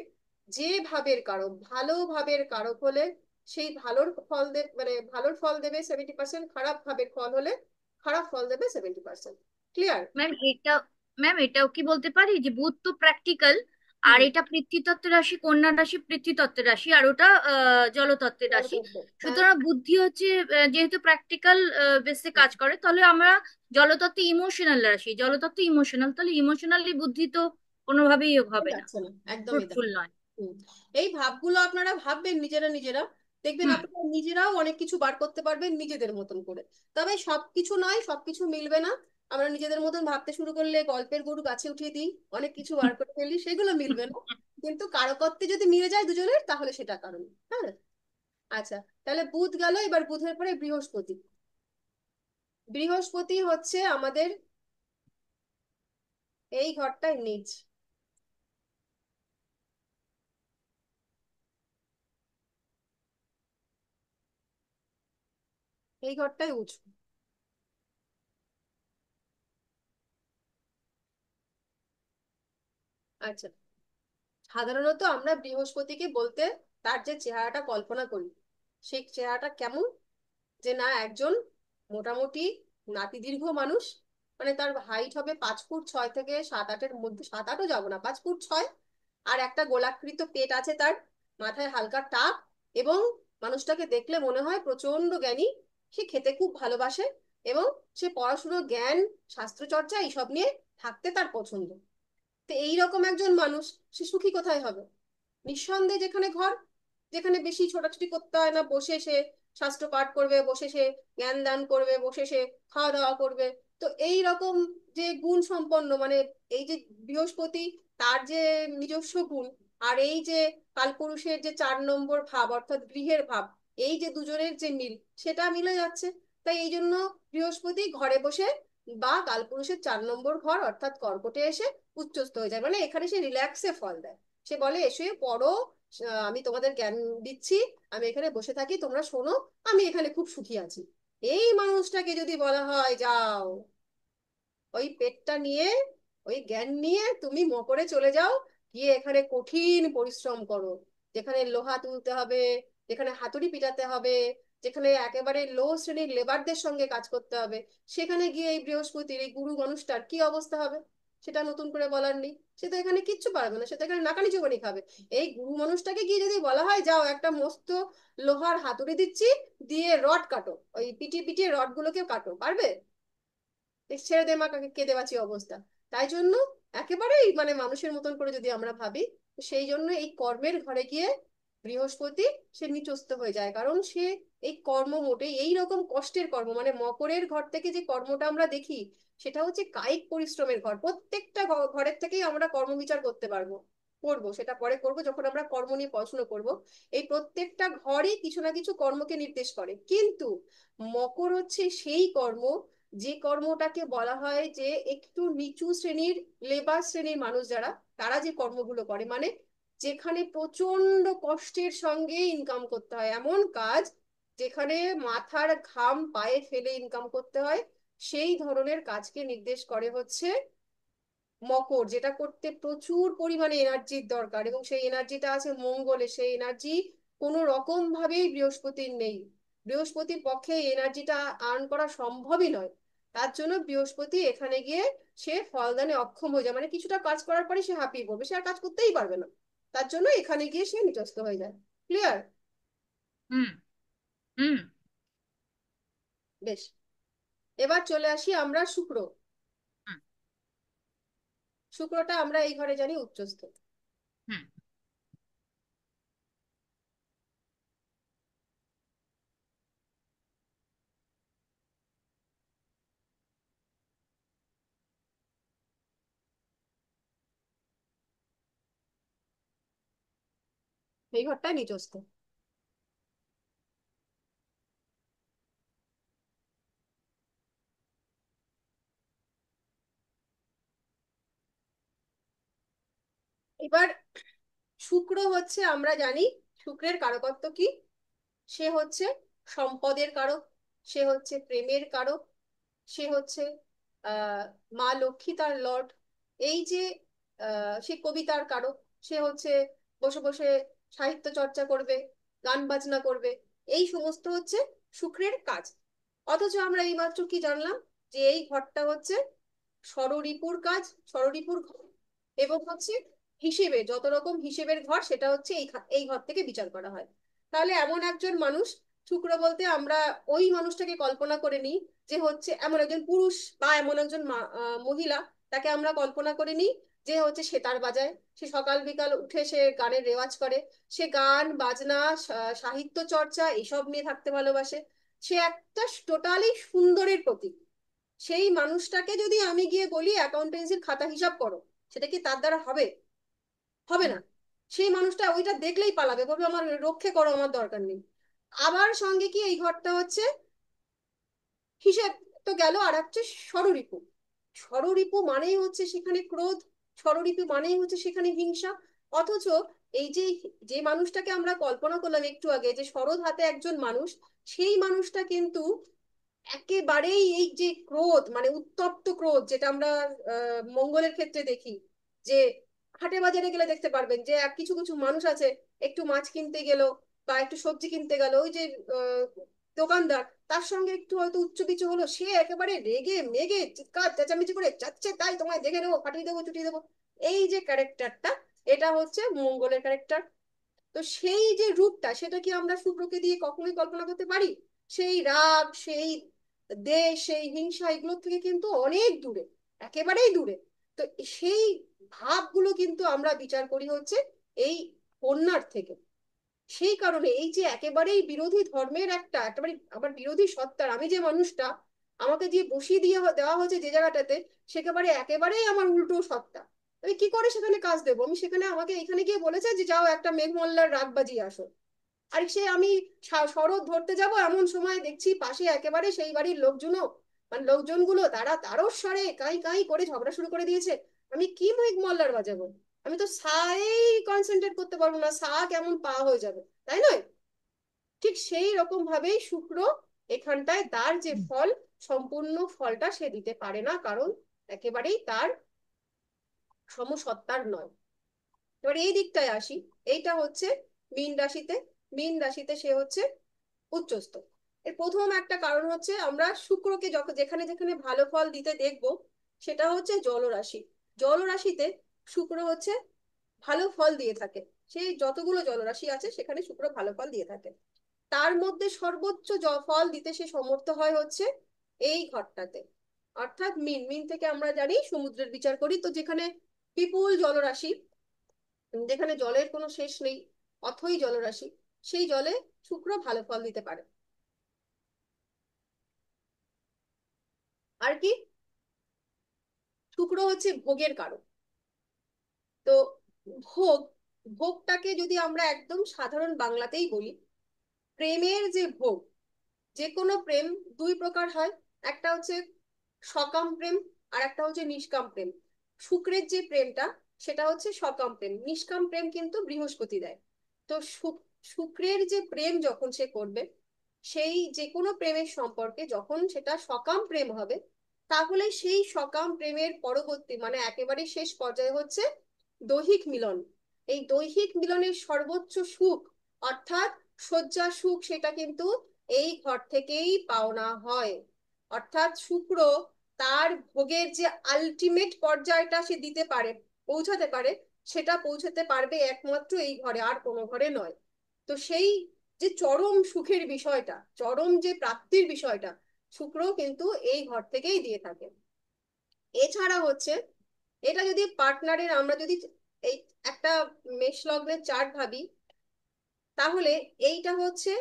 যে ভাবের কারক, ভালো ভাবের কারক হলে সেই ভালোর ফল দেবে, মানে ভালোর ফল দেবে 70%, খারাপ ভাবের ফল হলে খারাপ ফল দেবে 70%। ক্লিয়ার? ম্যাম এটা ম্যাম এটাও কি বলতে পারি যে বুধ তো প্র্যাকটিক্যাল, আর হুম। এটা পৃথ্বীতত্ত্বের রাশি, কন্যা রাশি পৃথ্বীতত্ত্বের রাশি, আর ওটা জলতত্ত্বের রাশি। হ্যাঁ। সুতরাং বুদ্ধি হচ্ছে যেহেতু প্র্যাকটিক্যাল বেসে হুম, কাজ করে, তাহলে আমরা জলতত্ত্ব ইমোশনাল রাশি, জলতত্ত্ব ইমোশনাল, তাহলে ইমোশনালি বুদ্ধি তো কোনোভাবেই হবে না, যাচ্ছে না, একদমই তাই। ফ্রুটফুল নয়। হুম। এই ভাবগুলো আপনারা ভাববেন নিজেরা নিজেরা, দেখবেন হুম। আপনারা নিজেরাও অনেক কিছু বার করতে পারবেন নিজেদের মতন করে। তবে সবকিছু নয়, সবকিছু মিলবে না। আমরা নিজেদের মতন ভাবতে শুরু করলে গল্পের গরু গাছে উঠিয়ে দিই, অনেক কিছু বার করে ফেলি, সেগুলো মিলবে না। কিন্তু কারকত্বে যদি মিলে যায় দুজনের, তাহলে সেটা কারণ। হ্যাঁ। আচ্ছা, তাহলে বুধ গেল, এবার বুধের পরে বৃহস্পতি। বৃহস্পতি হচ্ছে আমাদের এই ঘরটায় নিচ, এই ঘরটায় উঁচু। আচ্ছা, সাধারণত আমরা বৃহস্পতিকে বলতে তার যে চেহারাটা কল্পনা করি, সেই চেহারাটা কেমন, যে না একজন মোটামুটি নাতিদীর্ঘ মানুষ, মানে তার হাইট হবে 5 ফুট 6 থেকে 7-8-এর মধ্যে, 7-8ও যাবো না, 5 ফুট 6, আর একটা গোলাকৃত পেট আছে তার, মাথায় হালকা টাক, এবং মানুষটাকে দেখলে মনে হয় প্রচন্ড জ্ঞানী। সে খেতে খুব ভালোবাসে, এবং সে পড়াশুনো জ্ঞান শাস্ত্রচর্চা এইসব নিয়ে থাকতে তার পছন্দ। তো এইরকম একজন মানুষ সে সুখী কোথায় হবে? নিঃসন্দেহে যেখানে ঘর, যেখানে বেশি ছোটাছুটি করতে হয় না, বসে সে শাস্ত্র পাঠ করবে, বসে সে জ্ঞান দান করবে, বসে সে খাওয়া দাওয়া করবে। তো এই রকম যে গুণ সম্পন্ন, মানে এই যে বৃহস্পতি, তার যে নিজস্ব গুণ, আর এই যে কালপুরুষের যে 4 নম্বর ভাব অর্থাৎ গৃহের ভাব, এই যে দুজনের যে মিল, সেটা মিলে যাচ্ছে। তাই এই জন্য বৃহস্পতি ঘরে বসে বা কালপুরুষের 4 নম্বর ঘর অর্থাৎ কর্কটে এসে উচ্চস্থ হয়ে যায়, মানে এখানে সে রিল্যাক্সে ফল দেয়। সে বলে এসে পড়ো, আমি তোমাদের জ্ঞান দিচ্ছি, আমি এখানে বসে থাকি, তোমরা শোনো, আমি এখানে খুব সুখী আছি। এই মানুষটাকে যদি বলা হয় যাও ওই পেটটা নিয়ে, ওই জ্ঞান নিয়ে তুমি মকরে চলে যাও, গিয়ে এখানে কঠিন পরিশ্রম করো, যেখানে লোহা তুলতে হবে, যেখানে হাতুড়ি পিটাতে হবে, যেখানে একেবারে লো শ্রেণীর লেবারদের সঙ্গে কাজ করতে হবে, সেখানে গিয়ে এই বৃহস্পতির এই গুরু মানুষটার কি অবস্থা হবে সেটা নতুন করে বলার নেই। সে তো এখানে কিচ্ছু পারবে না, সে তো এখানে নাকানি চুবানি খাবে। এই গুরু মানুষটাকে গিয়ে যদি বলা হয় যাও একটা মস্ত লোহার হাতুড়ি দিচ্ছি, দিয়ে রড কাটো, ওই পিটিয়ে পিটিয়ে রডগুলোকে কাটো, পারবে? ছেড়ে দে মা, কাকে কেঁদে বাঁচি অবস্থা। তাই জন্য একেবারেই মানে মানুষের মতন করে যদি আমরা ভাবি, তো সেই জন্য এই কর্মের ঘরে গিয়ে বৃহস্পতি সে নিচস্থ হয়ে যায়, কারণ সে এই কর্ম মোটেই এই রকম কষ্টের কর্ম, মানে মকরের ঘর থেকে যে কর্মটা আমরা দেখি সেটা হচ্ছে কায়িক পরিশ্রমের ঘর। প্রত্যেকটা ঘরের থেকেই আমরা কর্মবিচার করতে পারবো, করবো, সেটা পরে করবো যখন আমরা কর্ম নিয়ে পড়াশোনা করব। এই প্রত্যেকটা ঘরই কিছু না কিছু কর্মকে নির্দেশ করে, কিন্তু মকর হচ্ছে সেই কর্ম যে কর্মটাকে বলা হয় যে একটু নিচু শ্রেণীর, লেবার শ্রেণীর মানুষ যারা, তারা যে কর্মগুলো করে, মানে যেখানে প্রচন্ড কষ্টের সঙ্গে ইনকাম করতে হয়, এমন কাজ যেখানে মাথার ঘাম পায়ে ফেলে ইনকাম করতে হয়, সেই ধরনের কাজকে নির্দেশ করে হচ্ছে মকর, যেটা করতে প্রচুর পরিমাণে এনার্জির দরকার, এবং সেই এনার্জিটা আছে মঙ্গলে, সেই এনার্জি কোনো রকম ভাবেই বৃহস্পতির নেই। বৃহস্পতির পক্ষে এই এনার্জিটা আর্ন করা সম্ভবই নয়। তার জন্য বৃহস্পতি এখানে গিয়ে সে ফলদানে অক্ষম হয়ে যায়, মানে কিছুটা কাজ করার পরে সে হাঁপিয়ে পড়বে, সে আর কাজ করতেই পারবে না। তার জন্য এখানে গিয়ে সে নিচস্থ হয়ে যায়। ক্লিয়ার? হুম। হুম। বেশ, এবার চলে আসি আমরা শুক্র। হুম। শুক্রটা আমরা এই ঘরে জানি উচ্চস্থ। হুম। এই ঘরটা নিচস্থ। এবার শুক্র হচ্ছে, আমরা জানি শুক্রের কারকত্ব কি, সে হচ্ছে সম্পদের কারক, সে হচ্ছে প্রেমের কারক, সে হচ্ছে আহ মা লক্ষ্মী তার লর্ড, এই যে সে কবিতার কারক, সে হচ্ছে বসে বসে সাহিত্য চর্চা করবে, গান বাজনা করবে, এই সমস্ত হচ্ছে শুক্রের কাজ। অথচ আমরা এইমাত্র কি জানলাম, যে এই ঘরটা হচ্ছে ষড়রিপুর কাজ, ষড়রিপুর ঘর, এবং হচ্ছে হিসেবে যত রকম হিসেবের ঘর সেটা হচ্ছে এই ঘর থেকে বিচার করা হয়। তাহলে এমন একজন মানুষ, শুক্র বলতে আমরা ওই মানুষটাকে কল্পনা করে নিই যে হচ্ছে এমন একজন পুরুষ বা এমন একজন মহিলা, তাকে আমরা কল্পনা করে নিই যে হচ্ছে সেতার বাজায়, সে সকাল বিকাল উঠে সে গানের রেওয়াজ করে, সে গান বাজনা সাহিত্য চর্চা এসব নিয়ে থাকতে ভালোবাসে, সে একটা টোটালি সুন্দরের প্রতীক। সেই মানুষটাকে যদি আমি গিয়ে বলি অ্যাকাউন্টেন্সির খাতা হিসাব করো, সেটা কি তার দ্বারা হবে? হবে হুম। না। সেই মানুষটা ওইটা দেখলেই পালাবে, বলবে আমার রক্ষে করো, আমার দরকার নেই। আবার সঙ্গে কি এই ঘরটা হচ্ছে হিসেব, তো গেল, আর হচ্ছে ষড়রিপু। ষড়রিপু মানেই হচ্ছে সেখানে ক্রোধ, ষড়রিপু মানেই হচ্ছে সেখানে হিংসা। অথচ এই যে যে মানুষটাকে আমরা কল্পনা করলাম একটু আগে, যে শরৎ হাতে একজন মানুষ, সেই মানুষটা কিন্তু একেবারেই এই যে ক্রোধ, মানে উত্তপ্ত ক্রোধ, যেটা আমরা মঙ্গলের ক্ষেত্রে দেখি, যে হাটে বাজারে গেলে দেখতে পারবেন যে কিছু কিছু মানুষ আছে, একটু মাছ কিনতে গেল বা একটু সবজি কিনতে গেল, ওই যে আহ, দোকানদার তার সঙ্গে একটু হয়তো উচ্চ নিচু হলো, সে একেবারে রেগে মেগে চিৎকার চেঁচামেচি করে যাচ্ছে তাই তোমায় দেখে নেবো, ফাটিয়ে দেবো, চুটিয়ে দেবো। এই যে ক্যারেক্টারটা, এটা হচ্ছে মঙ্গলের ক্যারেক্টার। তো সেই যে রূপটা, সেটা কি আমরা শুক্রকে দিয়ে কখনোই কল্পনা করতে পারি? সেই রাগ, সেই দেশ, সেই হিংসা, এগুলোর থেকে কিন্তু অনেক দূরে, একেবারেই দূরে। তো সেই ভাবগুলো কিন্তু আমরা বিচার করি হচ্ছে এই কন্যার থেকে। সেই কারণে এই যে একেবারেই বিরোধী ধর্মের একটা একেবারে আমার বিরোধী সত্তার, আমি যে মানুষটা, আমাকে যে বসিয়ে দিয়ে দেওয়া হয়েছে যে জায়গাটাতে, সেকেবারে একেবারেই আমার উল্টো সত্তা, আমি কি করে সেখানে কাজ দেবো? আমি সেখানে, আমাকে এখানে গিয়ে বলেছে যে যাও একটা মেঘমল্লার রাগ বাজিয়ে আসো। আর সে আমি শরৎ ধরতে যাব এমন সময় দেখছি পাশে একেবারে সেই বাড়ির লোকজনও, মানে লোকজনগুলো তারা তারও স্বরে কাই কাই করে ঝগড়া শুরু করে দিয়েছে। আমি কি মেঘমল্লার বাজাবো? আমি তো সাই কনসেন্ট্রেট করতে পারবো না, সা কেমন পা হয়ে যাবে, তাই নয়? ঠিক সেই রকম ভাবেই শুক্র এখানটায় তার যে ফল, সম্পূর্ণ ফলটা সে দিতে পারে না, কারণ একেবারেই তার সমসত্তার নয়। এবার এই দিকটায় আসি। এইটা হচ্ছে মীন রাশিতে, মীন রাশিতে সে হচ্ছে উচ্চস্থ। এর প্রথম একটা কারণ হচ্ছে আমরা শুক্রকে যখন যেখানে যেখানে ভালো ফল দিতে দেখব সেটা হচ্ছে জলরাশি। জলরাশিতে শুক্র হচ্ছে ভালো ফল দিয়ে থাকে। সেই যতগুলো জলরাশি আছে সেখানে শুক্র ভালো ফল দিয়ে থাকে। তার মধ্যে সর্বোচ্চ ফল দিতে সে সমর্থ হয় হচ্ছে এই ঘরটাতে, অর্থাৎ মিন। মিন থেকে আমরা জানি সমুদ্রের বিচার করি, তো যেখানে বিপুল জলরাশি, যেখানে জলের কোনো শেষ নেই, অথই জলরাশি, সেই জলে শুক্র ভালো ফল দিতে পারে। আর কি, শুক্র হচ্ছে ভোগের কারক। তো ভোগ, ভোগটাকে যদি আমরা একদম সাধারণ বাংলাতেই বলি, প্রেমের যে ভোগ, যে কোনো প্রেম দুই প্রকার হয়। একটা হচ্ছে সকাম প্রেম, আর একটা হচ্ছে নিষ্কাম প্রেম। শুক্রের যে প্রেমটা সেটা হচ্ছে সকাম প্রেম, নিষ্কাম প্রেম কিন্তু বৃহস্পতি দেয়। তো শুক্রের যে প্রেম যখন সে করবে, সেই যে কোনো প্রেমের সম্পর্কে যখন সেটা সকাম প্রেম হবে, তাহলে সেই সকাম প্রেমের পরবর্তী মানে একেবারে শেষ পর্যায়ে হচ্ছে দৈহিক মিলন। এই দৈহিক মিলনের সর্বোচ্চ সুখ, অর্থাৎ শয্যা সুখ, সেটা কিন্তু এই ঘর থেকেই পাওনা হয়। অর্থাৎ শুক্র তার ভোগের যে আলটিমেট পর্যায়টা সে দিতে পারে, পৌঁছাতে পারে, সেটা পৌঁছাতে পারবে একমাত্র এই ঘরে, আর কোনো ঘরে নয়। তো সেই যে চরম সুখের বিষয়টা, চরম যে প্রাপ্তির বিষয়টা, শুক্র কিন্তু এই ঘর থেকেই দিয়ে থাকে। এছাড়া হচ্ছে, এটা যদি পার্টনারের, আমরা যদি এই একটা মেষ লগ্নের চার্ট ভাবি, তাহলে এইটা হচ্ছে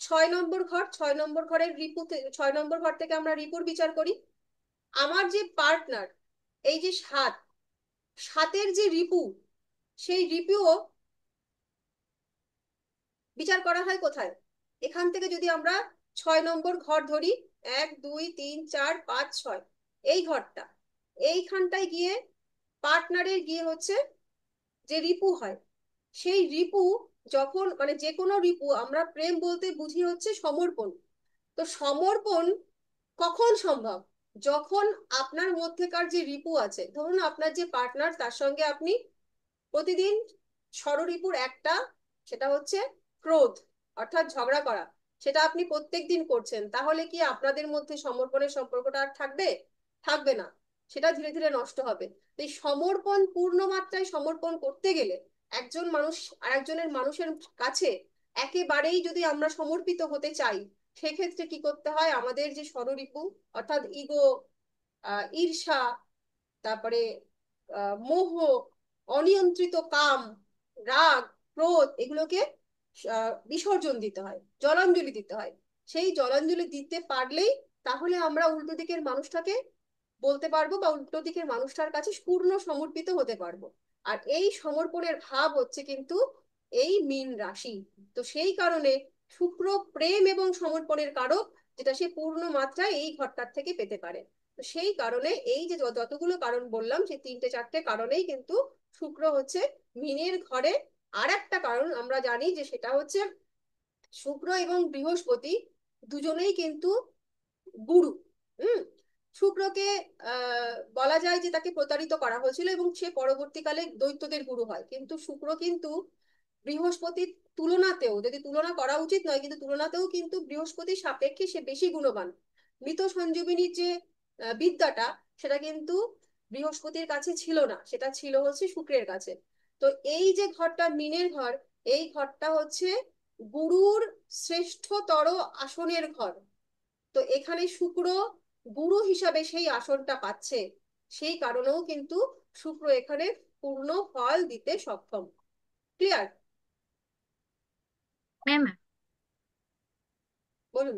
6 নম্বর ঘর। 6 নম্বর ঘরের রিপু, 6 নম্বর ঘর থেকে আমরা রিপুর বিচার করি। আমার যে পার্টনার, এই যে সাত, সাতের যে রিপু, সেই রিপুও বিচার করা হয় কোথায়? এখান থেকে যদি আমরা 6 নম্বর ঘর ধরি, 1 2 3 4 5 6, এই ঘরটা, এইখানটায় গিয়ে পার্টনারের গিয়ে হচ্ছে যে রিপু হয়, সেই রিপু যখন, মানে যে কোনো রিপু, আমরা প্রেম বলতে বুঝি হচ্ছে সমর্পণ। তো সমর্পণ কখন সম্ভব? যখন আপনার মধ্যেকার যে রিপু আছে, ধরুন আপনার যে পার্টনার, তার সঙ্গে আপনি প্রতিদিন ষড়রিপুর একটা, সেটা হচ্ছে ক্রোধ, অর্থাৎ ঝগড়া করা, সেটা আপনি প্রত্যেক দিন করছেন, তাহলে কি আপনাদের মধ্যে সমর্পণের সম্পর্কটা আর থাকবে? থাকবে না, সেটা ধীরে ধীরে নষ্ট হবে। তো এই সমর্পণ, পূর্ণ মাত্রায় সমর্পণ করতে গেলে একজন মানুষ আর একজনের মানুষের কাছে একেবারেই যদি আমরা সমর্পিত হতে চাই, সেক্ষেত্রে কি করতে হয়? আমাদের যে ষড়রিপু, অর্থাৎ ইগো, ঈর্ষা, তারপরে মোহ, অনিয়ন্ত্রিত কাম, রাগ, ক্রোধ, এগুলোকে বিসর্জন দিতে হয়, জলাঞ্জলি দিতে হয়। সেই জলাঞ্জলি দিতে পারলেই তাহলে আমরা উল্টো দিকের মানুষটাকে বলতে পারবো, বা উল্টো দিকের মানুষটার কাছে পূর্ণ সমর্পিত হতে পারবো। আর এই সমর্পণের ভাব হচ্ছে কিন্তু এই মীন রাশি। তো সেই কারণে শুক্র প্রেম এবং সমর্পণের কারক, যেটা সে পূর্ণ মাত্রায় এই ঘরটার থেকে পেতে পারে। তো সেই কারণে এই যে যতগুলো কারণ বললাম, সেই 3টে 4টে কারণেই কিন্তু শুক্র হচ্ছে মীনের ঘরে। আর একটা কারণ আমরা জানি যে সেটা হচ্ছে শুক্র এবং বৃহস্পতি দুজনেই কিন্তু গুরু। হুম। শুক্রকে বলা যায় যে তাকে প্রতারিত করা হয়েছিল এবং সে পরবর্তীকালে দৈত্যদের গুরু হয়, কিন্তু শুক্র কিন্তু বৃহস্পতির তুলনাতেও, যদি তুলনা করা উচিত নয়, কিন্তু তুলনাতেও কিন্তু বৃহস্পতির সাপেক্ষে সে বেশি গুণবান। মৃত সঞ্জীবিনীর যে বিদ্যাটা, সেটা কিন্তু বৃহস্পতির কাছে ছিল না, সেটা ছিল হচ্ছে শুক্রের কাছে। তো এই যে ঘরটা মিনের ঘর, এই ঘরটা হচ্ছে গুরুর শ্রেষ্ঠতর আসনের ঘর। তো এখানে শুক্র গুরু হিসাবে সেই আসনটা পাচ্ছে, সেই কারণেও কিন্তু শুক্র এখানে পূর্ণ ফল দিতে সক্ষম। ক্লিয়ার? ম্যাম, বলুন।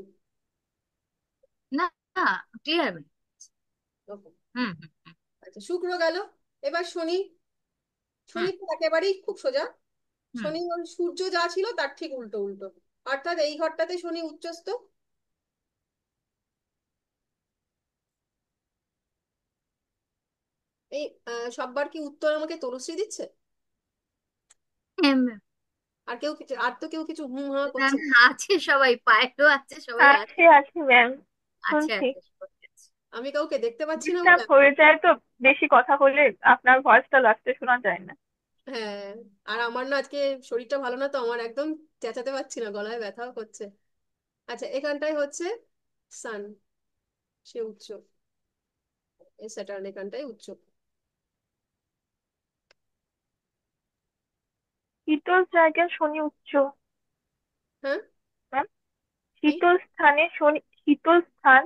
না, না, ক্লিয়ার ম্যাম। ওকে। হুম হুম। আচ্ছা, শুক্র গেল। এবার শনি। হুম শনি তো একেবারেই খুব সোজা। হুম। শনি ওই সূর্য যা ছিল তার ঠিক উল্টো উল্টো, অর্থাৎ এই ঘরটাতে শনি উচ্চস্থ। এই সববার কি উত্তর আমাকে তনুশ্রী দিচ্ছে? এম, আর তো কেউ কিছু হুম হা না করছে না। না, আছে সবাই, পায়েও আছে, সবাই আছে। আছে আছে ম্যাম, আছে শুনছি। আছে, সবাই আছে। আমি কাউকে দেখতে পাচ্ছি না ডিস্টার্ব বলে। হয়ে যায় তো, বেশি কথা হলে আপনার ভয়েসটা লাস্টে শোনা যায় না। হ্যাঁ, আর আমার না আজকে শরীরটা ভালো না, তো আমার একদম চেঁচাতে পারছি না, গলায় ব্যথাও করছে। আচ্ছা, এখানটায় হচ্ছে সান, সে উচ্চ, এই স্যাটার্ন এখানটায় উচ্চ। শীতল জায়গায় শনি উচ্চ। হ্যাঁ। ম্যাম, কি? শীতল স্থানে শনি, শীতল স্থান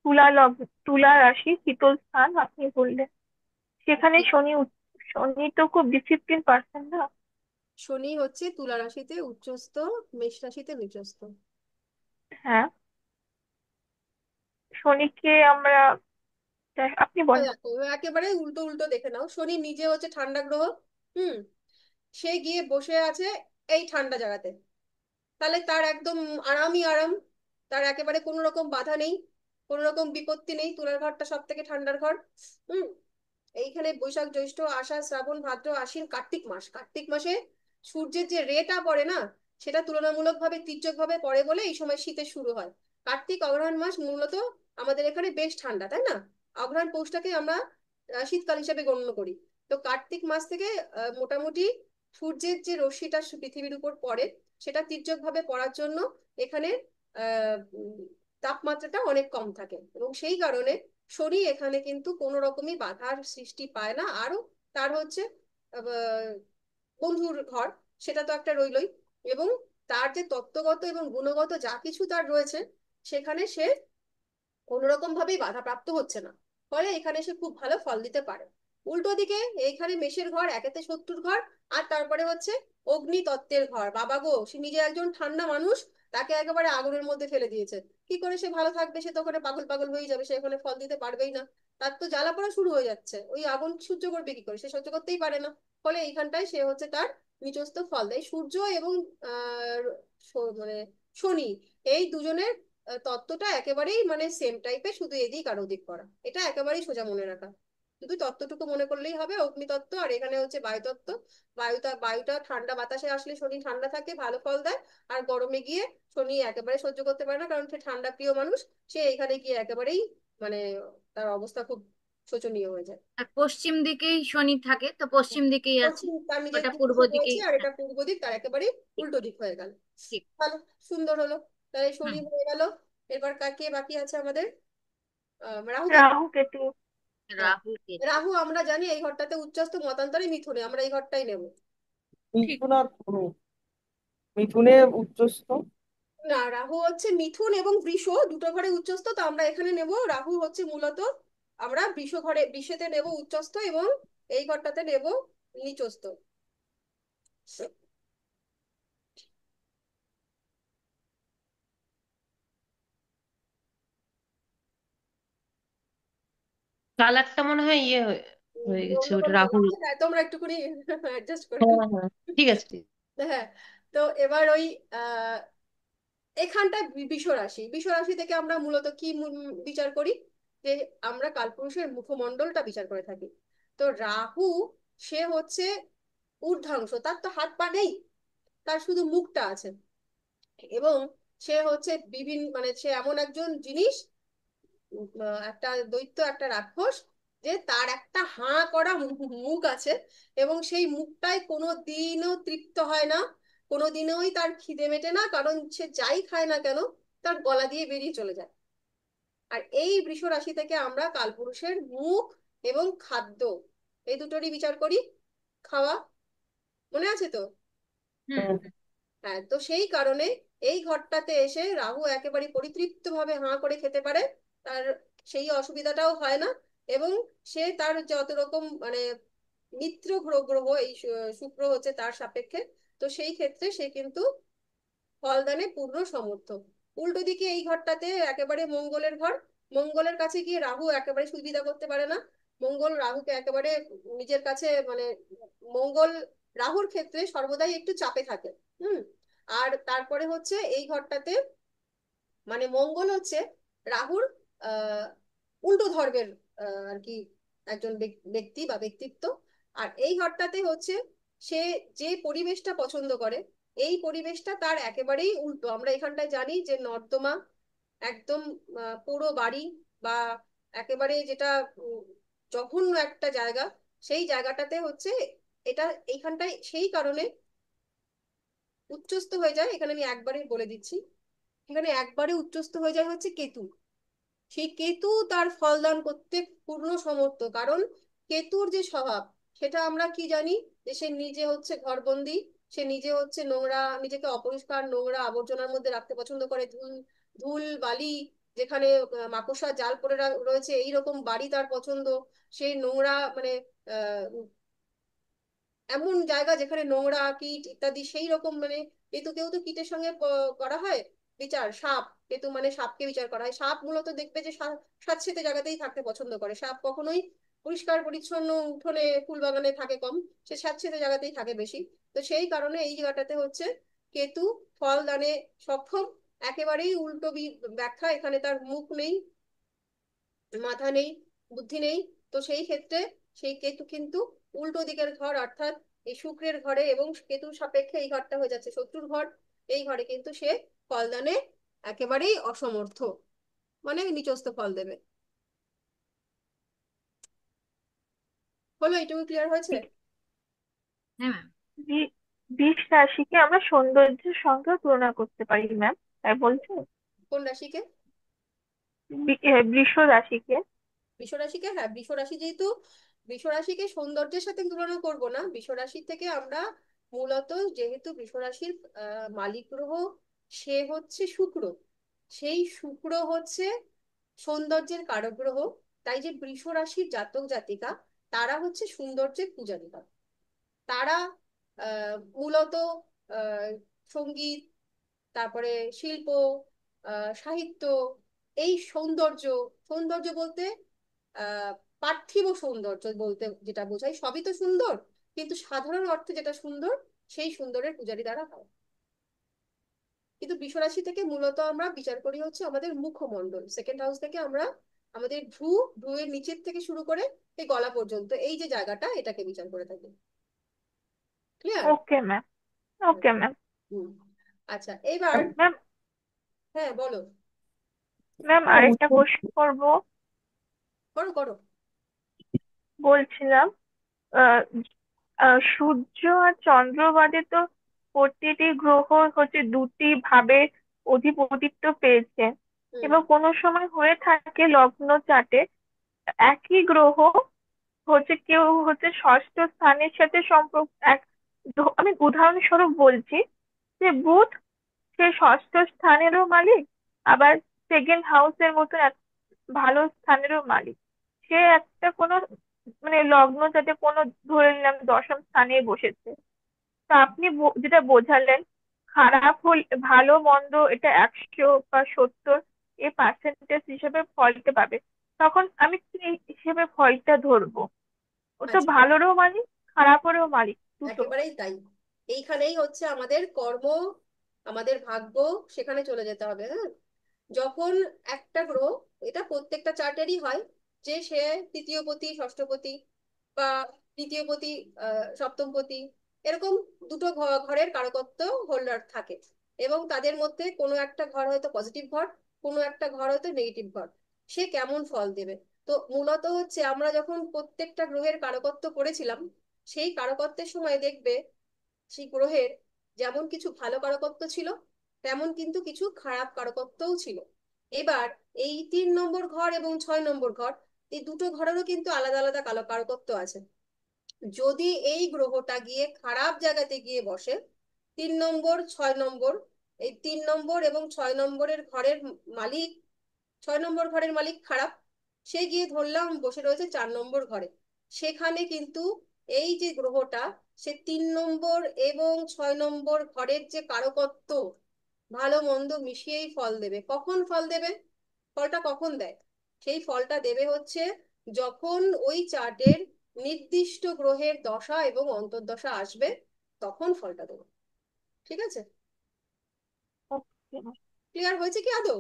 তুলা লগ্ন, তুলা রাশি শীতল স্থান আপনি বললেন, সেখানে শনি শনি তো খুব ডিসিপ্লিন পার্সন না। শনি হচ্ছে তুলা রাশিতে উচ্চস্থ, মেষ রাশিতে নিচস্থ। হ্যাঁ, শনিকে আমরা, আপনি বলেন। দেখো, একেবারে উল্টো উল্টো দেখে নাও। শনি নিজে হচ্ছে ঠান্ডা গ্রহ। হুম। সে গিয়ে বসে আছে এই ঠান্ডা জায়গাতে, তাহলে তার একদম আরামই আরাম। তার একেবারে কোনো রকম বাধা নেই, কোনো রকম বিপত্তি নেই। তুলার ঘরটা সব থেকে ঠান্ডার ঘর। হুম। এইখানে বৈশাখ জ্যৈষ্ঠ আষাঢ় শ্রাবণ ভাদ্র আশ্বিন কার্তিক মাস, কার্তিক মাসে সূর্যের যে রেটা পড়ে না, সেটা তুলনামূলকভাবে তীর্যকভাবে পড়ে বলে এই সময় শীতের শুরু হয়। কার্তিক অগ্রহায়ণ মাস মূলত আমাদের এখানে বেশ ঠান্ডা, তাই না? অগ্রহায়ণ পৌষটাকে আমরা শীতকাল হিসেবে গণ্য করি। তো কার্তিক মাস থেকে মোটামুটি সূর্যের যে রশ্মিটা পৃথিবীর উপর পড়ে, সেটা তীর্যকভাবে পড়ার জন্য এখানে তাপমাত্রাটা অনেক কম থাকে, এবং সেই কারণে শনি এখানে কিন্তু কোনো রকমই বাধার সৃষ্টি পায় না। আরো তার হচ্ছে আহ, বন্ধুর ঘর, সেটা তো একটা রইলই। এবং তার যে তত্ত্বগত এবং গুণগত যা কিছু তার রয়েছে, সেখানে সে কোনো রকম ভাবেই বাধাপ্রাপ্ত হচ্ছে না। ফলে এখানে সে খুব ভালো ফল দিতে পারে। উল্টো দিকে এইখানে মেষের ঘর, একেতে শত্রুর ঘর, আর তারপরে হচ্ছে অগ্নি তত্ত্বের ঘর। বাবা গো, সে নিজে একজন ঠান্ডা মানুষ, তাকে একেবারে আগুনের মধ্যে ফেলে দিয়েছে। কি করে সে ভালো থাকবে? সে তো ওখানে পাগল পাগল হয়ে যাবে, সে ওখানে ফল দিতে পারবেই না। তার তো জ্বালা পোড়া শুরু হয়ে যাচ্ছে, ওই আগুন সহ্য করবে কি করে? সে সহ্য করতেই পারে না। ফলে এইখানটায় সে হচ্ছে তার নিচস্থ ফল দেয়। সূর্য এবং আহ মানে শনি, এই দুজনের তত্ত্বটা একেবারেই মানে সেম টাইপের, শুধু এদিক আর ওদিক করা। এটা একেবারেই সোজা মনে রাখা। শুধু তত্ত্বটুকু মনে করলেই হবে, অগ্নিতত্ত্ব। আর এখানে হচ্ছে বায়ুতত্ত্ব। বায়ুটা ঠান্ডা বাতাসে আসলে শনি ঠান্ডা থাকে, ভালো ফল দেয়। আর গরমে গিয়ে শনি একেবারে সহ্য করতে পারে না, কারণ সে ঠান্ডা প্রিয় মানুষ। সে এখানে গিয়ে একেবারেই মানে তার অবস্থা খুব শোচনীয় হয়ে যায়। আর পশ্চিম দিকেই শনি থাকে, তো পশ্চিম দিকেই আছে। পশ্চিম তার নিজের ওটা দিক পূর্ব থেকে রয়েছে, দিকেই, আর হ্যাঁ। এটা পূর্ব দিক, তার একেবারে ঠিক উল্টো দিক হয়ে গেল। ঠিক। ভালো, সুন্দর হলো। তাহলে শনি হুম। হয়ে গেল। এবার কাকে বাকি আছে আমাদের? রাহু কেতু। রাহু কেতু। হ্যাঁ, রাহু কেতু। রাহু আমরা জানি এই ঘরটাতে উচ্চস্থ, মতান্তরে মিথুনে, আমরা এই ঘরটাই নেব। ঠিক। মিথুন আর ধনু, মিথুনে উচ্চস্থ। না, রাহু হচ্ছে মিথুন এবং বৃষ দুটো ঘরে উচ্চস্থ, তো আমরা এখানে নেব রাহু হচ্ছে মূলত, আমরা বৃষ ঘরে, বৃষেতে নেব উচ্চস্থ, এবং এই ঘরটাতে নেব নিচস্থ। কালারটা মনে হয় ইয়ে হয়ে হয়ে গেছে ওটা অন্যরকম হয়ে রাহুল। যাচ্ছে। হ্যাঁ, তোমরা একটুখানি অ্যাডজাস্ট করে হ্যাঁ নাও। হ্যাঁ, ঠিক আছে ঠিক আছে। হ্যাঁ। তো এবার ওই আহ এখানটায় বৃষ রাশি, বৃষ রাশি থেকে আমরা মূলত কি বিচার করি? যে আমরা কালপুরুষের মুখমণ্ডলটা বিচার করে থাকি। তো রাহু, সে হচ্ছে ঊর্ধ্বাংশ, তার তো হাত পা নেই, তার শুধু মুখটা আছে। এবং সে হচ্ছে বিভিন্ন মানে সে এমন একজন জিনিস, একটা দৈত্য, একটা রাক্ষস, যে তার একটা হাঁ করা মুখ আছে। এবং সেই মুখটায় কোনো দিনও তৃপ্ত হয় না, কোনো দিনই তার খিদে মেটে না, কারণ সে যাই খায় না কেন তার গলা দিয়ে বেরিয়ে চলে যায়। আর এই বৃষ রাশি থেকে আমরা কালপুরুষের মুখ এবং খাদ্য, এই দুটোরই বিচার করি। খাওয়া মনে আছে তো? হুম হুম। হুম। হ্যাঁ, তো সেই কারণে এই ঘরটাতে এসে রাহু একেবারে পরিতৃপ্ত ভাবে হাঁ করে খেতে পারে। তার সেই অসুবিধাটাও হয় না। এবং সে তার যত রকম মানে মিত্র গ্রহ গ্রহ এই শুক্র হচ্ছে তার সাপেক্ষে, তো সেই ক্ষেত্রে সে কিন্তু ফলদানে পূর্ণ সমর্থ। উল্টো দিকে এই ঘরটাতে একেবারে মঙ্গলের ঘর, মঙ্গলের কাছে গিয়ে রাহু একেবারে সুবিধা করতে পারে না। মঙ্গল রাহুকে একেবারে নিজের কাছে, মানে মঙ্গল রাহুর ক্ষেত্রে সর্বদাই একটু চাপে থাকে। হুম। আর তারপরে হচ্ছে এই ঘরটাতে, মানে মঙ্গল হচ্ছে রাহুর আহ উল্টো ধর্মের আর কি একজন ব্যক্তি বা ব্যক্তিত্ব। আর এই ঘরটাতে হচ্ছে সে যে পরিবেশটা পছন্দ করে, এই পরিবেশটা তার একেবারেই উল্টো। আমরা এখানটায় জানি যে নর্দমা, একদম পুরো বাড়ি, বা একেবারে যেটা উম, জঘন্য একটা জায়গা, সেই জায়গাটাতে হচ্ছে এটা এইখানটায় সেই কারণে উচ্চস্থ হয়ে যায়। এখানে আমি একবারে বলে দিচ্ছি, এখানে একবারে উচ্চস্থ হয়ে যায় হচ্ছে কেতু। সেই কেতু তার ফলদান করতে পূর্ণ সমর্থ, কারণ কেতুর যে স্বভাব সেটা আমরা কি জানি, যে সে নিজে হচ্ছে ঘরবন্দি, সে নিজে হচ্ছে নোংরা, নিজেকে অপরিষ্কার নোংরা আবর্জনার মধ্যে রাখতে পছন্দ করে। ধুল ধুল বালি, যেখানে মাকড়সার জাল পড়ে রয়েছে এইরকম বাড়ি তার পছন্দ। সেই নোংরা, মানে আহ এমন জায়গা যেখানে নোংরা কীট ইত্যাদি সেই রকম, মানে কেতুকেও তো কীটের সঙ্গে করা হয় বিচার। সাপ, কেতু মানে সাপকে বিচার করা হয়। সাপ মূলত দেখবে যে স্যাঁতসেঁতে জায়গাতেই থাকতে পছন্দ করে। সাপ কখনোই পরিষ্কার পরিচ্ছন্ন উঠোনে ফুল বাগানে থাকে কম, সে স্যাঁতসেঁতে জায়গাতেই থাকে বেশি। তো সেই কারণে এই জায়গাটাতে হচ্ছে কেতু ফল দানে সক্ষম। একেবারেই উল্টো ব্যাখ্যা, এখানে তার মুখ নেই, মাথা নেই, বুদ্ধি নেই। তো সেই ক্ষেত্রে সেই কেতু কিন্তু উল্টো দিকের ঘর, অর্থাৎ এই শুক্রের ঘরে, এবং কেতুর সাপেক্ষে এই ঘরটা হয়ে যাচ্ছে শত্রুর ঘর। এই ঘরে কিন্তু সে ফলদানে একেবারেই অসমর্থ, মানে নিচস্থ ফল দেবে। হলো? এইটুকু ক্লিয়ার হয়েছে? হ্যাঁ ম্যাম। বি- বৃষ রাশিকে আমরা সৌন্দর্যের সঙ্গে তুলনা করতে পারি ম্যাম, তাই বলছো? কোন রাশিকে? বৃষ রাশিকে। বৃষ রাশিকে, হ্যাঁ বৃষ রাশি, যেহেতু বৃষ রাশিকে সৌন্দর্যের সাথে তুলনা করব না, বৃষ রাশি থেকে আমরা মূলত, যেহেতু বৃষ রাশির মালিক গ্রহ সে হচ্ছে শুক্র, সেই শুক্র হচ্ছে সৌন্দর্যের কারক গ্রহ। তাই যে বৃষ রাশির জাতক জাতিকা, তারা হচ্ছে সৌন্দর্যের পূজারীরা। তারা মূলত আহ সঙ্গীত, তারপরে শিল্প, সাহিত্য, এই সৌন্দর্য, সৌন্দর্য বলতে আহ পার্থিব সৌন্দর্য বলতে যেটা বোঝায়, সবই তো সুন্দর, কিন্তু সাধারণ অর্থে যেটা সুন্দর, সেই সুন্দরের পূজারী দ্বারা হয়। কিন্তু বৃষরাশি থেকে মূলত আমরা বিচার করি হচ্ছে আমাদের মুখমণ্ডল, সেকেন্ড হাউস থেকে আমরা আমাদের ভ্রুয়ের নিচের থেকে শুরু করে এই গলা পর্যন্ত এই যে জায়গাটা, এটাকে বিচার করে থাকি। Clear? Okay ma'am. Okay ma'am. হুম। আচ্ছা, এবার ম্যাম, হ্যাঁ বলো। ম্যাম আরেকটা কোশ্চেন করবো। করো করো। বলছিলাম, আহ সূর্য আর চন্দ্র বাদে তো প্রতিটি গ্রহ হচ্ছে দুটি ভাবে অধিপতিত্ব পেয়েছে। হুম। এবং কোনো সময় হয়ে থাকে লগ্ন চার্টে একই গ্রহ হচ্ছে কেউ হচ্ছে ষষ্ঠ স্থানের সাথে সম্পর্ক আমি উদাহরণস্বরূপ বলছি যে বুধ, সে ষষ্ঠ স্থানেরও মালিক, আবার সেকেন্ড হাউসের মতো এক ভালো স্থানেরও মালিক। সে একটা কোনো মানে লগ্ন যাতে কোনো ধরে নিলাম দশম স্থানে বসেছে। তা আপনি যেটা বোঝালেন, খারাপ হল ভালো মন্দ এটা 100 বা 70 এ পার্সেন্টেজ হিসেবে ফলটা পাবে, তখন আমি কি হিসেবে ফলটা ধরবো? ও তো আচ্ছা, ভালোরও মালিক, খারাপেরও মালিক, দুটো। একেবারেই তাই। এইখানেই হচ্ছে আমাদের কর্ম, আমাদের ভাগ্য, সেখানে চলে যেতে হবে। হ্যাঁ, যখন একটা গ্রহ, এটা প্রত্যেকটা চার্টেরই হয়, যে সে তৃতীয়পতি ষষ্ঠপতি, বা তৃতীয়পতি সপ্তমপতি, এরকম দুটো ঘরের কারকত্ব হোল্ডার থাকে, এবং তাদের মধ্যে কোনো একটা ঘর হয়তো পজিটিভ ঘর, কোনো একটা ঘর হয়তো নেগেটিভ ঘর। সে কেমন ফল দেবে? তো মূলত হচ্ছে আমরা যখন প্রত্যেকটা গ্রহের কারকত্ব পড়েছিলাম, সেই কারকত্বের সময় দেখবে সেই গ্রহের যেমন কিছু ভালো কারকত্ব ছিল, তেমন কিন্তু কিছু খারাপ কারকত্বও ছিল। এবার এই 3 নম্বর ঘর এবং 6 নম্বর ঘর, এই দুটো ঘরেরও কিন্তু আলাদা আলাদা কালো কারকত্ব আছে। যদি এই গ্রহটা গিয়ে খারাপ জায়গাতে গিয়ে বসে, 3 নম্বর 6 নম্বর, এই 3 নম্বর এবং 6 নম্বরের ঘরের মালিক, 6 নম্বর ঘরের মালিক খারাপ, সে গিয়ে ধরলাম বসে রয়েছে 4 নম্বর ঘরে, সেখানে কিন্তু এই যে গ্রহটা, সে 3 নম্বর এবং 6 নম্বর ঘরের যে কারকত্ব, ভালো মন্দ মিশিয়েই ফল দেবে। কখন ফল দেবে? ফলটা কখন দেয়? সেই ফলটা দেবে হচ্ছে যখন ওই চার্টের নির্দিষ্ট গ্রহের দশা এবং অন্তর্দশা আসবে তখন ফলটা দেবো। ঠিক আছে? ওকে। ক্লিয়ার হয়েছে কি আদৌ?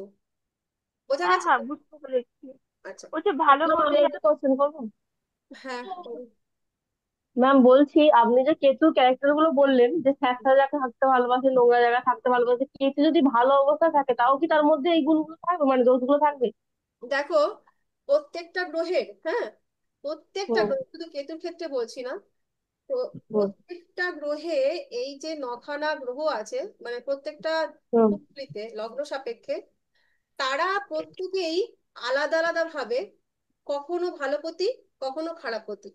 বোঝা হ্যাঁ গেছে হ্যাঁ, তো? বুঝতে পেরেছি। আচ্ছা। ওই যে ভালো ম্যাম বলতে আমি গেলে। একটা কোশ্চেন করবো? হ্যাঁ, বলুন। ম্যাম বলছি, আপনি যে কেতুর ক্যারেক্টার গুলো বললেন যে স্যাঁতসা জায়গায় থাকতে ভালোবাসে, নোংরা জায়গায় থাকতে ভালোবাসে, কেতু যদি ভালো অবস্থায় থাকে তাও কি তার মধ্যে এই গুণগুলো থাকবে, মানে দোষগুলো থাকবে? দেখো, প্রত্যেকটা গ্রহের, হ্যাঁ, প্রত্যেকটা হুম। গ্রহ, শুধু কেতুর ক্ষেত্রে বলছি না, তো হুম। প্রত্যেকটা গ্রহে এই যে নখানা গ্রহ আছে, মানে প্রত্যেকটা হুম। কুণ্ডলীতে লগ্ন সাপেক্ষে তারা প্রত্যেকেই আলাদা আলাদা ভাবে কখনো ভালোপতি, কখনো খারাপপতি।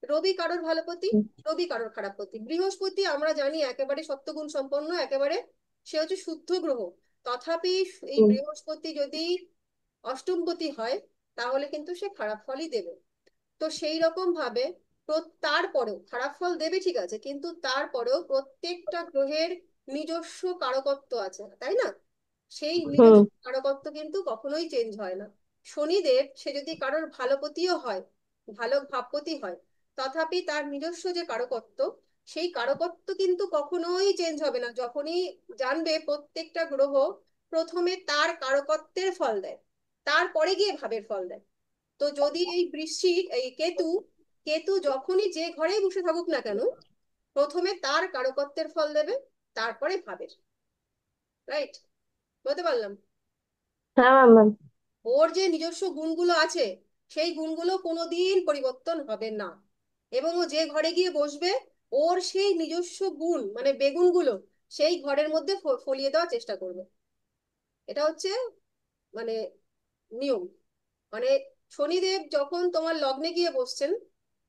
রবি কারোর ভালোপতি, হুম। রবি কারোর খারাপপতি। বৃহস্পতি আমরা জানি একেবারে সপ্তগুণ সম্পন্ন, একেবারে সে হচ্ছে শুদ্ধ গ্রহ। তথাপি এই হুম। বৃহস্পতি যদি অষ্টমপতি হয় তাহলে কিন্তু সে খারাপ ফলই দেবে। তো সেই রকম ভাবে তারপরেও খারাপ ফল দেবে, ঠিক আছে, কিন্তু তারপরেও প্রত্যেকটা গ্রহের নিজস্ব কারকত্ব আছে, তাই না? সেই হুম। নিজস্ব কারকত্ব কিন্তু কখনোই চেঞ্জ হয় না। শনিদেব সে যদি কারোর ভালোপতিও হয়, ভালো ভাবপতি হয়, তথাপি তার নিজস্ব যে কারকত্ব, সেই কারকত্ব কিন্তু কখনোই চেঞ্জ হবে না। যখনই জানবে প্রত্যেকটা গ্রহ প্রথমে তার কারকত্বের ফল দেয়, তারপরে গিয়ে ভাবের ফল দেয়। তো যদি এই বৃশ্চিক, এই কেতু, কেতু যখনই যে ঘরেই বসে থাকুক না কেন, প্রথমে তার কারকত্বের ফল দেবে, তারপরে ভাবের। রাইট? বলতে পারলাম? হ্যাঁ ম্যাম, ম্যাম। ওর যে নিজস্ব গুণগুলো আছে সেই গুণগুলো কোনোদিন পরিবর্তন হবে না। এবং ও যে ঘরে গিয়ে বসবে, ওর সেই নিজস্ব গুণ মানে বেগুনগুলো সেই ঘরের মধ্যে ফলিয়ে দেওয়ার চেষ্টা করবে। এটা হচ্ছে মানে নিয়ম। মানে শনিদেব যখন তোমার লগ্নে গিয়ে বসছেন,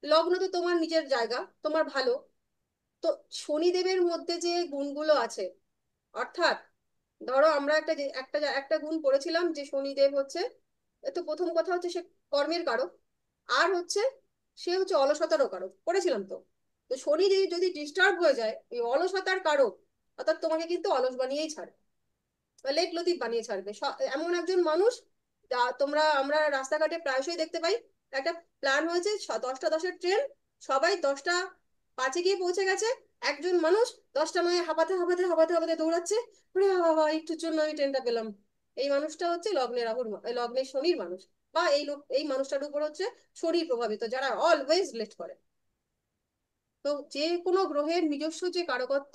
লগ্ন তো তোমার নিজের জায়গা, তোমার ভালো, তো শনিদেবের মধ্যে যে গুণগুলো আছে, অর্থাৎ ধরো আমরা একটা গুণ পড়েছিলাম যে শনিদেব হচ্ছে, তো প্রথম কথা হচ্ছে সে কর্মের কারক, আর হচ্ছে সে হচ্ছে অলসতারও কারক, পড়েছিলাম তো। তো শনি যদি ডিস্টার্ব হয়ে যায়, এই অলসতার কারক, অর্থাৎ তোমাকে কিন্তু অলস বানিয়েই ছাড়বে, লেট লতিফ বানিয়ে ছাড়বে। এমন একজন মানুষ যা আমরা রাস্তাঘাটে প্রায়শই দেখতে পাই, একটা প্ল্যান হয়েছে 10টা 10-এর ট্রেন, সবাই 10টা 5-এ গিয়ে পৌঁছে গেছে, একজন মানুষ 10টা 9-এ হাঁপাতে হাঁপাতে হাঁপাতে হাঁপাতে দৌড়াচ্ছে, ওরে বাবা একটুর জন্য আমি ট্রেনটা পেলাম। এই মানুষটা হচ্ছে লগ্নের রাহুর লগ্নের শনির মানুষ, বা এই মানুষটার উপর হচ্ছে শনি প্রভাবিত, যারা অলওয়েজ লেট করে। তো যে কোনো গ্রহের নিজস্ব যে কারকত্ব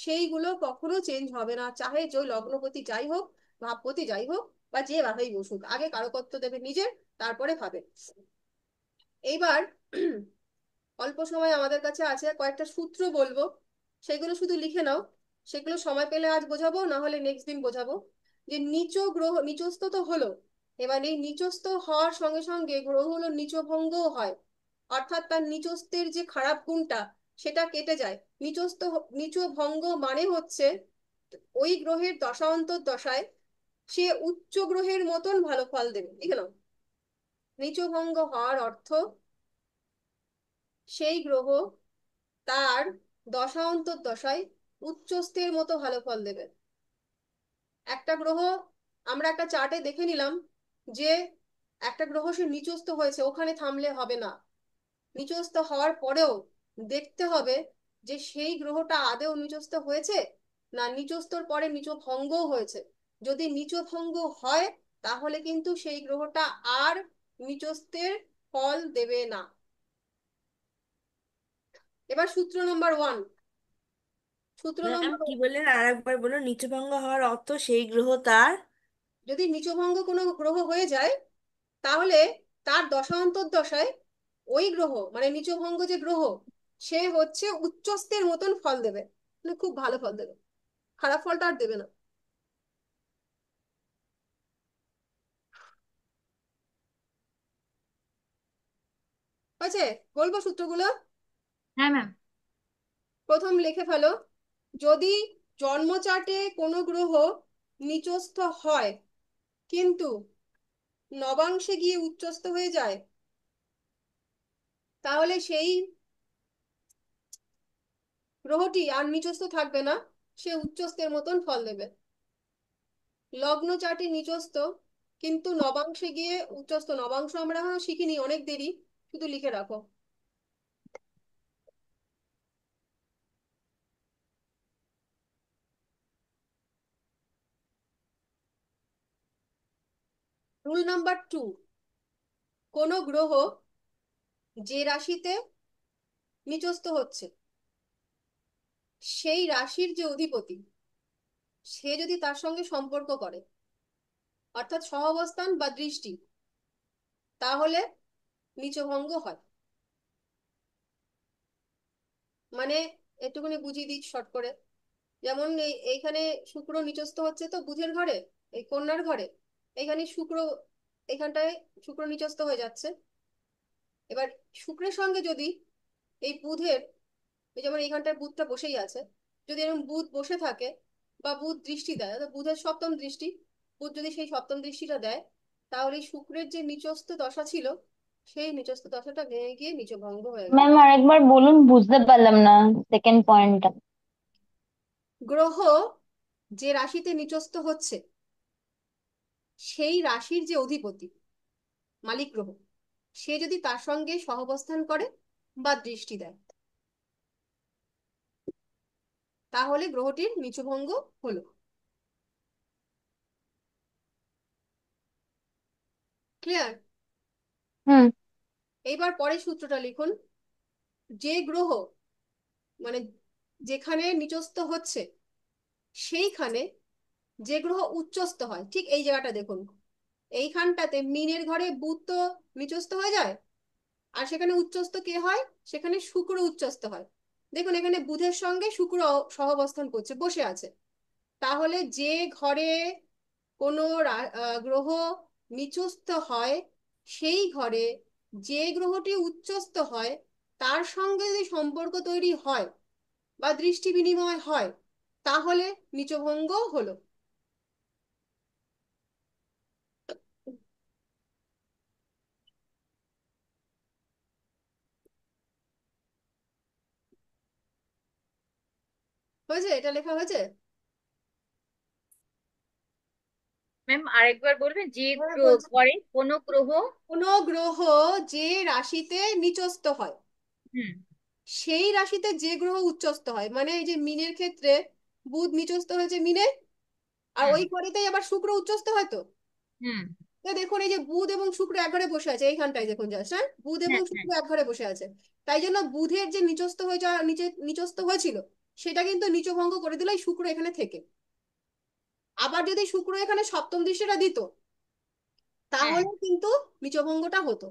সেইগুলো কখনো চেঞ্জ হবে না, চাহে যে লগ্নপতি যাই হোক, ভাবপতি যাই হোক, বা যে বাধাই বসুক, আগে কারকত্ব দেবে নিজের, তারপরে ভাবে। এইবার অল্প সময় আমাদের কাছে আছে, কয়েকটা সূত্র বলবো, সেগুলো শুধু লিখে নাও। সেগুলো সময় পেলে আজ বোঝাবো, না হলে নেক্সট দিন বোঝাবো। যে নিচ গ্রহ নিচস্থ তো হলো, এবার এই নিচস্থ হওয়ার সঙ্গে সঙ্গে গ্রহগুলো নিচভঙ্গও হয়, অর্থাৎ তার নিচস্থের যে খারাপ গুণটা সেটা কেটে যায়। নিচভঙ্গ মানে হচ্ছে ওই গ্রহের দশা অন্তর্দশায় সে উচ্চ গ্রহের মতন ভালো ফল দেবে। ঠিক না? নিচভঙ্গ হওয়ার অর্থ সেই গ্রহ তার দশা অন্তর্দশায় উচ্চস্থের মতো ভালো ফল দেবে। একটা গ্রহ আমরা একটা চার্টে দেখে নিলাম যে একটা গ্রহ সে নিচস্থ হয়েছে, ওখানে থামলে হবে না। নিচস্থ হওয়ার পরেও দেখতে হবে যে সেই গ্রহটা আদেও নিচস্থ হয়েছে, না নিচস্থর পরে নিচভঙ্গও হয়েছে। যদি নিচভঙ্গ হয় তাহলে কিন্তু সেই গ্রহটা আর নিচস্থের ফল দেবে না। এবার সূত্র নম্বর 1। সূত্র ম্যাম নম্বর, কি বললেন, আর একবার বলুন। নিচভঙ্গ হওয়ার অর্থ সেই গ্রহ তার। যদি নিচভঙ্গ কোনো গ্রহ হয়ে যায় তাহলে তার দশা অন্তর্দশায় ওই গ্রহ মানে নিচভঙ্গ যে গ্রহ সে হচ্ছে উচ্চস্থের মতন ফল দেবে, মানে খুব ভালো ফল দেবে, খারাপ ফলটা আর দেবে না। আছে? বলবো সূত্রগুলো? হ্যাঁ ম্যাম। প্রথম লিখে ফেলো। যদি জন্মচার্টে কোনো গ্রহ নিচস্থ হয় কিন্তু নবাংশে গিয়ে উচ্চস্থ হয়ে যায়, তাহলে সেই গ্রহটি আর নিচস্থ থাকবে না, সে উচ্চস্থের মতন ফল দেবে। লগ্ন চার্টে নিচস্থ কিন্তু নবাংশে গিয়ে উচ্চস্থ, নবাংশ আমরা এখনো শিখিনি, অনেক দেরি, শুধু লিখে রাখো। রুল নাম্বার 2, কোনো গ্রহ যে রাশিতে নিচস্থ হচ্ছে সেই রাশির যে অধিপতি সে যদি তার সঙ্গে সম্পর্ক করে, অর্থাৎ সহাবস্থান বা দৃষ্টি, তাহলে নিচভঙ্গ হয়। মানে একটুখানি বুঝিয়ে দিই শর্ট করে। যেমন এইখানে শুক্র নিচস্থ হচ্ছে তো বুধের ঘরে, এই কন্যার ঘরে, এখানে শুক্র, এখানটায় শুক্র নিচস্থ হয়ে যাচ্ছে। এবার শুক্রের সঙ্গে যদি এই বুধের, এই যেমন এইখানটায় বুধটা বসেই আছে, যদি এরকম বুধ বসে থাকে বা বুধ দৃষ্টি দেয়, অর্থাৎ বুধের সপ্তম দৃষ্টি, বুধ যদি সেই সপ্তম দৃষ্টিটা দেয়, তাহলে এই শুক্রের যে নিচস্থ দশা ছিল সেই নিচস্থ দশাটা ভেঙে গিয়ে নিচভঙ্গ হয়ে গেল। ম্যাম আরেকবার বলুন, বুঝতে পারলাম না সেকেন্ড পয়েন্টটা। গ্রহ যে রাশিতে নিচস্থ হচ্ছে সেই রাশির যে অধিপতি, মালিক গ্রহ, সে যদি তার সঙ্গে সহাবস্থান করে বা দৃষ্টি দেয়, তাহলে গ্রহটির নিচভঙ্গ হলো। ক্লিয়ার? হুম। এইবার পরের সূত্রটা লিখুন। যে গ্রহ, মানে যেখানে নিচস্থ হচ্ছে সেইখানে যে গ্রহ উচ্চস্থ হয়, ঠিক এই জায়গাটা দেখুন, এইখানটাতে মিনের ঘরে বুধ তো নিচস্থ হয়ে যায়, আর সেখানে উচ্চস্থ কে হয়? সেখানে শুক্র উচ্চস্থ হয়। দেখুন এখানে বুধের সঙ্গে শুক্র সহাবস্থান করছে, বসে আছে। তাহলে যে ঘরে কোনো গ্রহ নিচস্থ হয় সেই ঘরে যে গ্রহটি উচ্চস্থ হয় তার সঙ্গে যদি সম্পর্ক তৈরি হয় বা দৃষ্টি বিনিময় হয়, তাহলে নিচভঙ্গ হলো। হয়েছে? এটা লেখা হয়েছে? ম্যাম আরেকবার বলবেন, যে হ্যাঁ বলছি। ঘরে কোনো গ্রহ। কোনো গ্রহ যে রাশিতে নিচস্থ হয় হুম। সেই রাশিতে যে গ্রহ উচ্চস্থ হয়, মানে এই যে মিনের ক্ষেত্রে বুধ নিচস্থ হয়েছে মিনে, আর হুম। ওই ঘরেতেই আবার শুক্র উচ্চস্থ হয় তো। হুম। তো দেখুন এই যে বুধ এবং শুক্র এক ঘরে বসে আছে, এইখানটায় দেখুন জাস্ট, হ্যাঁ, বুধ এবং হ্যাঁ, হ্যাঁ। শুক্র এক ঘরে বসে আছে। তাই জন্য বুধের যে নিচস্থ হয়ে যাওয়া, নিচস্থ হয়েছিল, সেটা কিন্তু নিচভঙ্গ করে দিল এই শুক্র এখানে থেকে। আবার যদি শুক্র এখানে সপ্তম দৃষ্টিটা দিত, হ্যাঁ। তাহলে কিন্তু নিচভঙ্গটা হতো।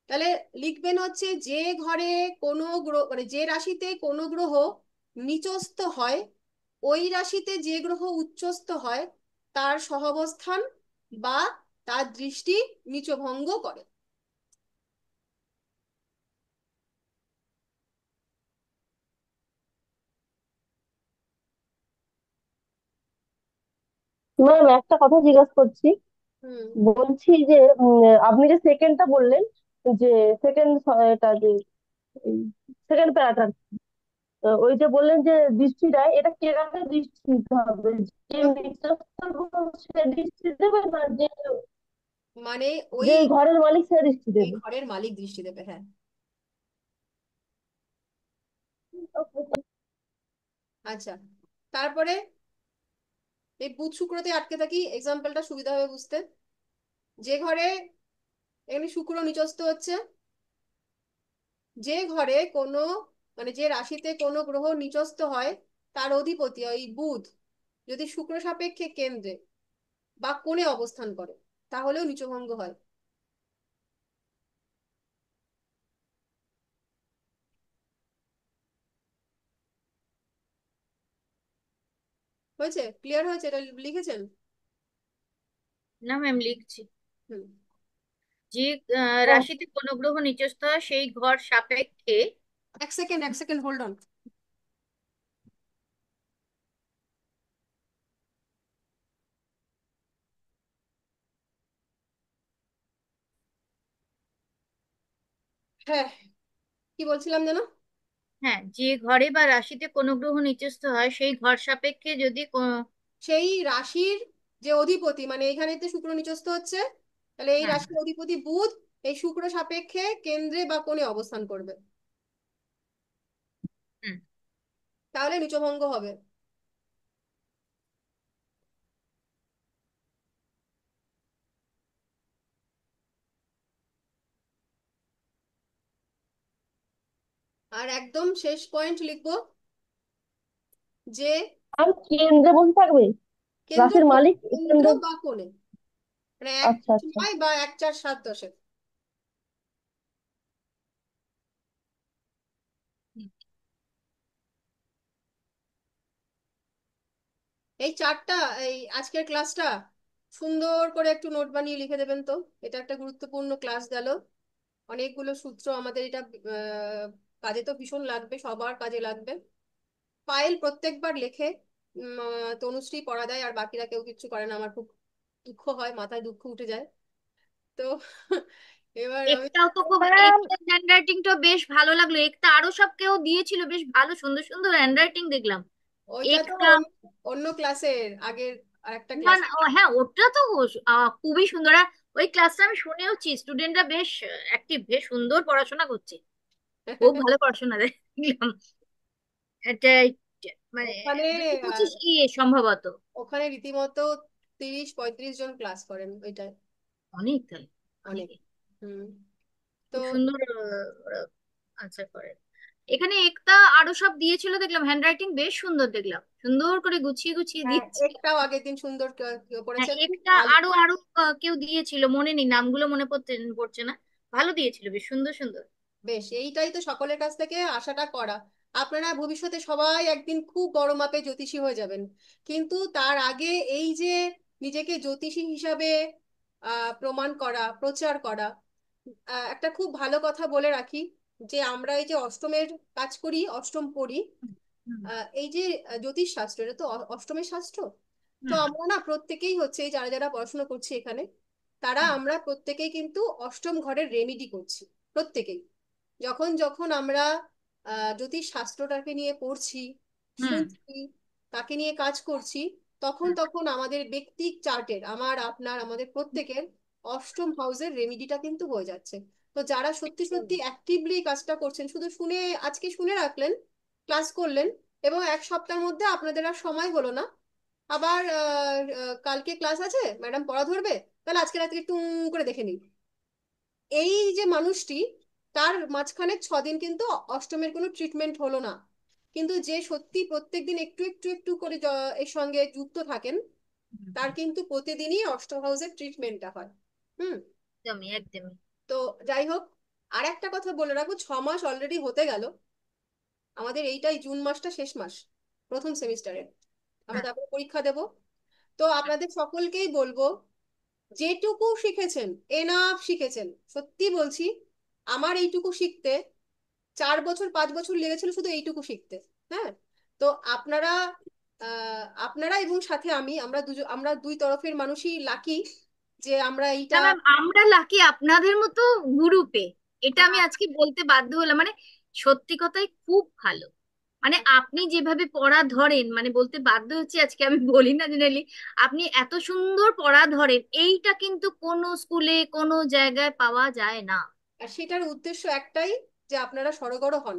তাহলে লিখবেন হচ্ছে যে ঘরে কোনো গ্রহ, মানে যে রাশিতে কোনো গ্রহ নিচস্থ হয় ওই রাশিতে যে গ্রহ উচ্চস্থ হয় তার সহাবস্থান বা তার দৃষ্টি নিচভঙ্গ করে। ম্যাম একটা কথা জিজ্ঞাসা করছি। হুম। বলছি যে আপনি যে সেকেন্ডটা বললেন, যে সেকেন্ড, এটা যে সেকেন্ড প্যারাটা, ওই যে বললেন যে দৃষ্টি দেয়, এটা কে কাকে দৃষ্টি দিতে হবে? যে দেখুন, নিচস্থ গ্রহ সে দৃষ্টি দেবে, না যে মানে ওই যে ঘরের মালিক সে দৃষ্টি ওই দেবে? ঘরের মালিক দৃষ্টি দেবে, হ্যাঁ। আচ্ছা, তারপরে এই বুধ শুক্রতে আটকে থাকি, এক্সাম্পলটা সুবিধা হবে বুঝতে। যে ঘরে এখানে শুক্র নিচস্থ হচ্ছে, যে ঘরে কোনো, মানে যে রাশিতে কোনো গ্রহ নিচস্থ হয় তার অধিপতি ওই বুধ যদি শুক্র সাপেক্ষে কেন্দ্রে বা কোণে অবস্থান করে, তাহলেও নিচভঙ্গ হয়। হয়েছে? ক্লিয়ার হয়েছে? এটা লিখেছেন? না ম্যাম, লিখছি। হুম। যে হ্যাঁ। রাশিতে কোনো গ্রহ নিচস্থ হয় সেই ঘর সাপেক্ষে। এক সেকেন্ড, এক সেকেন্ড, হোল্ড অন। হ্যাঁ, কি বলছিলাম যেন? হ্যাঁ, যে ঘরে বা রাশিতে কোনো গ্রহ নিচস্থ হয় সেই ঘর সাপেক্ষে যদি সেই রাশির যে অধিপতি, মানে এখানেতে শুক্র নিচস্থ হচ্ছে, তাহলে এই হ্যাঁ রাশির অধিপতি বুধ এই শুক্র সাপেক্ষে কেন্দ্রে বা কোণে অবস্থান করবে, হুম। তাহলে নিচভঙ্গ হবে। আর একদম শেষ পয়েন্ট লিখবো যে আর কেন্দ্রে বসে থাকবে, কেন্দ্র রাশির মালিক কেন্দ্র কেন্দ্র। বা কোণে, মানে এক আচ্ছা আচ্ছা। নয় বা 1 4 7 10। এই চারটা, এই আজকের ক্লাসটা সুন্দর করে একটু নোট বানিয়ে লিখে দেবেন তো। এটা একটা গুরুত্বপূর্ণ ক্লাস গেল, অনেকগুলো সূত্র আমাদের এটা কাজে তো ভীষণ লাগবে, সবার কাজে লাগবে। পায়েল প্রত্যেকবার লেখে, তনুশ্রী পড়া দেয়, আর বাকিরা কেউ কিচ্ছু করে না, আমার খুব দুঃখ হয়, মাথায় দুঃখ উঠে যায়। তো এবার আমি একটাও তো খুব, ম্যাম একটার হ্যান্ড রাইটিংটা বেশ ভালো লাগলো, একটা আরো সব কেউ দিয়েছিল, বেশ ভালো সুন্দর সুন্দর হ্যান্ড রাইটিং দেখলাম। ওইটা তো একটা অন্য ক্লাসের আগের আরেকটা না ক্লাস। না, হ্যাঁ ওটা তো খুবই সুন্দর। আর ওই ক্লাসটা আমি শুনেওছি, স্টুডেন্টরা বেশ অ্যাক্টিভ, বেশ সুন্দর পড়াশোনা করছে, খুব ভালো পড়াশোনা দেখলাম। এটা মানে ওখানে 2025 সম্ভবত। ওখানে রীতিমতো 30 35 জন ক্লাস করেন ওইটায়, অনেক তাই, অনেক। অনেকে হুম। তো খুব সুন্দর আনসার করে। এখানে একটা আরো সব দিয়েছিল দেখলাম, হ্যান্ড রাইটিং বেশ সুন্দর দেখলাম, সুন্দর করে গুছিয়ে গুছিয়ে হ্যাঁ, দিচ্ছে। একটাও আগের দিন সুন্দর হ্যাঁ করেছে, খুব একটা ভালো। আরো আরো কেউ দিয়েছিল, মনে নেই নামগুলো, মনে পড়ছে না। ভালো দিয়েছিল, বেশ সুন্দর সুন্দর। বেশ, এইটাই তো সকলের কাছ থেকে আশাটা করা। আপনারা ভবিষ্যতে সবাই একদিন খুব বড় মাপে জ্যোতিষী হয়ে যাবেন, কিন্তু তার আগে এই যে নিজেকে জ্যোতিষী হিসাবে প্রমাণ করা, প্রচার করা। একটা খুব ভালো কথা বলে রাখি, যে আমরা এই যে অষ্টমের কাজ করি, অষ্টম পড়ি, হুম এই যে জ্যোতিষ শাস্ত্র, এটা তো অষ্টমের শাস্ত্র। তো হুম আমরা না প্রত্যেকেই হচ্ছে, এই যারা যারা পড়াশোনা করছি এখানে, তারা হুম আমরা প্রত্যেকেই কিন্তু অষ্টম ঘরের রেমিডি করছি, প্রত্যেকেই। যখন যখন আমরা জ্যোতিষ শাস্ত্রটাকে নিয়ে পড়ছি, হুম শুনছি, তাকে নিয়ে কাজ করছি, তখন হুম তখন আমাদের ব্যক্তিক চার্টের, আমার আপনার আমাদের প্রত্যেকের অষ্টম হাউসের রেমিডিটা কিন্তু হয়ে যাচ্ছে। তো যারা সত্যি হুম। সত্যি অ্যাক্টিভলি কাজটা করছেন, শুধু শুনে, আজকে শুনে রাখলেন, ক্লাস করলেন, এবং 1 সপ্তাহের মধ্যে আপনাদের আর সময় হলো না, আবার কালকে ক্লাস আছে, ম্যাডাম পড়া ধরবে, তাহলে আজকে রাত্রে একটু করে দেখে নিই, এই যে মানুষটি, তার মাঝখানে 6 দিন কিন্তু অষ্টমের কোনো ট্রিটমেন্ট হলো না। কিন্তু যে সত্যি প্রত্যেকদিন একটু একটু একটু করে এর সঙ্গে যুক্ত থাকেন, তার কিন্তু প্রতিদিনই অষ্টম হাউসের ট্রিটমেন্টটা হয়। হুম। একদমই একদমই। তো যাই হোক, আর একটা কথা বলে রাখবো, 6 মাস অলরেডি হতে গেল, আমাদের এইটাই জুন মাসটা শেষ মাস প্রথম সেমিস্টারের, আমরা হ্যাঁ তারপরে পরীক্ষা দেব। তো হ্যাঁ আপনাদের সকলকেই বলবো, যেটুকু শিখেছেন এনাফ শিখেছেন, সত্যি বলছি, আমার এইটুকু শিখতে 4 বছর 5 বছর লেগেছিল, শুধু এইটুকু শিখতে। হ্যাঁ। তো আপনারা আপনারা এবং সাথে আমি, আমরা দুজন, আমরা দুই তরফের মানুষই লাকি যে আমরা এইটা। না ম্যাম, আমরা লাকি আপনাদের মতো গুরু পেয়ে, এটা আমি আজকে বলতে বাধ্য হলাম। মানে সত্যি কথাই খুব ভালো, মানে আপনি যেভাবে পড়া ধরেন, মানে বলতে বাধ্য হচ্ছে আজকে, আমি বলি না জেনারেলি, আপনি এত সুন্দর পড়া ধরেন, এইটা কিন্তু কোনো স্কুলে কোনো জায়গায় পাওয়া যায় না। আর সেটার উদ্দেশ্য একটাই, যে আপনারা সড়গড় হন,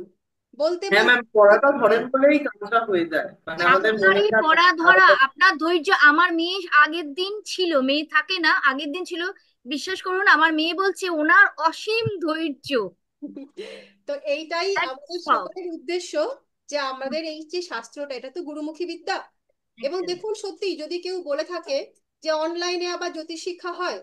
বলতে হ্যাঁ বলতে ম্যাম, পড়াটা ধরেন বলেই কাজটা হয়ে যায়, মানে আমাদের আপনার মনে এই থাকে। পড়া ধরা, আপনার ধৈর্য, আমার মেয়ে আগের দিন ছিল, মেয়ে থাকে না, আগের দিন ছিল, বিশ্বাস করুন আমার মেয়ে বলছে ওনার অসীম ধৈর্য। তো এইটাই আমাদের পাও সকলের উদ্দেশ্য, যে আমাদের এই যে শাস্ত্রটা, এটা তো গুরুমুখী বিদ্যা। এবং একদমই। দেখুন, সত্যি যদি কেউ বলে থাকে যে অনলাইনে আবার জ্যোতিষ শিক্ষা হয়,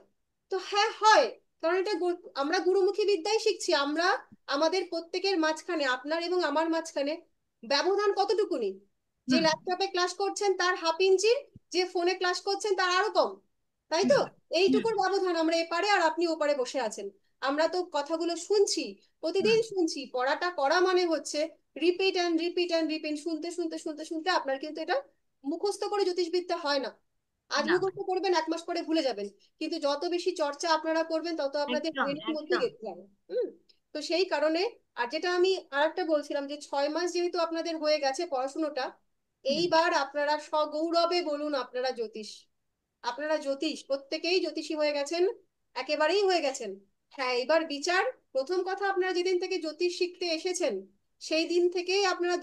তো হ্যাঁ হয়, কারণ এটা আমরা গুরুমুখী বিদ্যাই শিখছি। আমরা আমাদের প্রত্যেকের মাঝখানে, আপনার এবং আমার মাঝখানে ব্যবধান কতটুকুনি, যে হুম ল্যাপটপে ক্লাস করছেন তার হাফ ইঞ্চির, যে ফোনে ক্লাস করছেন তার আরো কম, তাই হুম তো? হুম এইটুকুর ব্যবধান, আমরা এপারে আর আপনি ওপারে বসে আছেন। আমরা তো কথাগুলো শুনছি, প্রতিদিন হুম। শুনছি, পড়াটা করা মানে হচ্ছে repeat and repeat and repeat, শুনতে শুনতে শুনতে শুনতে আপনার কিন্তু এটা মুখস্থ করে জ্যোতিষবিদ্যা হয় না। আজ না মুখস্থ করবেন, 1 মাস পরে ভুলে যাবেন, কিন্তু যত বেশি চর্চা আপনারা করবেন, তত আপনাদের একদম ব্রেনের মধ্যে একদম। গেঁথে যাবে। হুম। তো সেই কারণে, আর যেটা আমি আরেকটা বলছিলাম, যে 6 মাস যেহেতু আপনাদের হয়ে গেছে পড়াশুনোটা, হুম এইবার আপনারা সগৌরবে বলুন আপনারা জ্যোতিষ, আপনারা জ্যোতিষ, প্রত্যেকেই জ্যোতিষী হয়ে গেছেন, একেবারেই হয়ে গেছেন। হ্যাঁ, এবার বিচার। প্রথম কথা, আপনারা যেদিন থেকে জ্যোতিষ শিখতে এসেছেন সেই দিন থেকেই আপনারা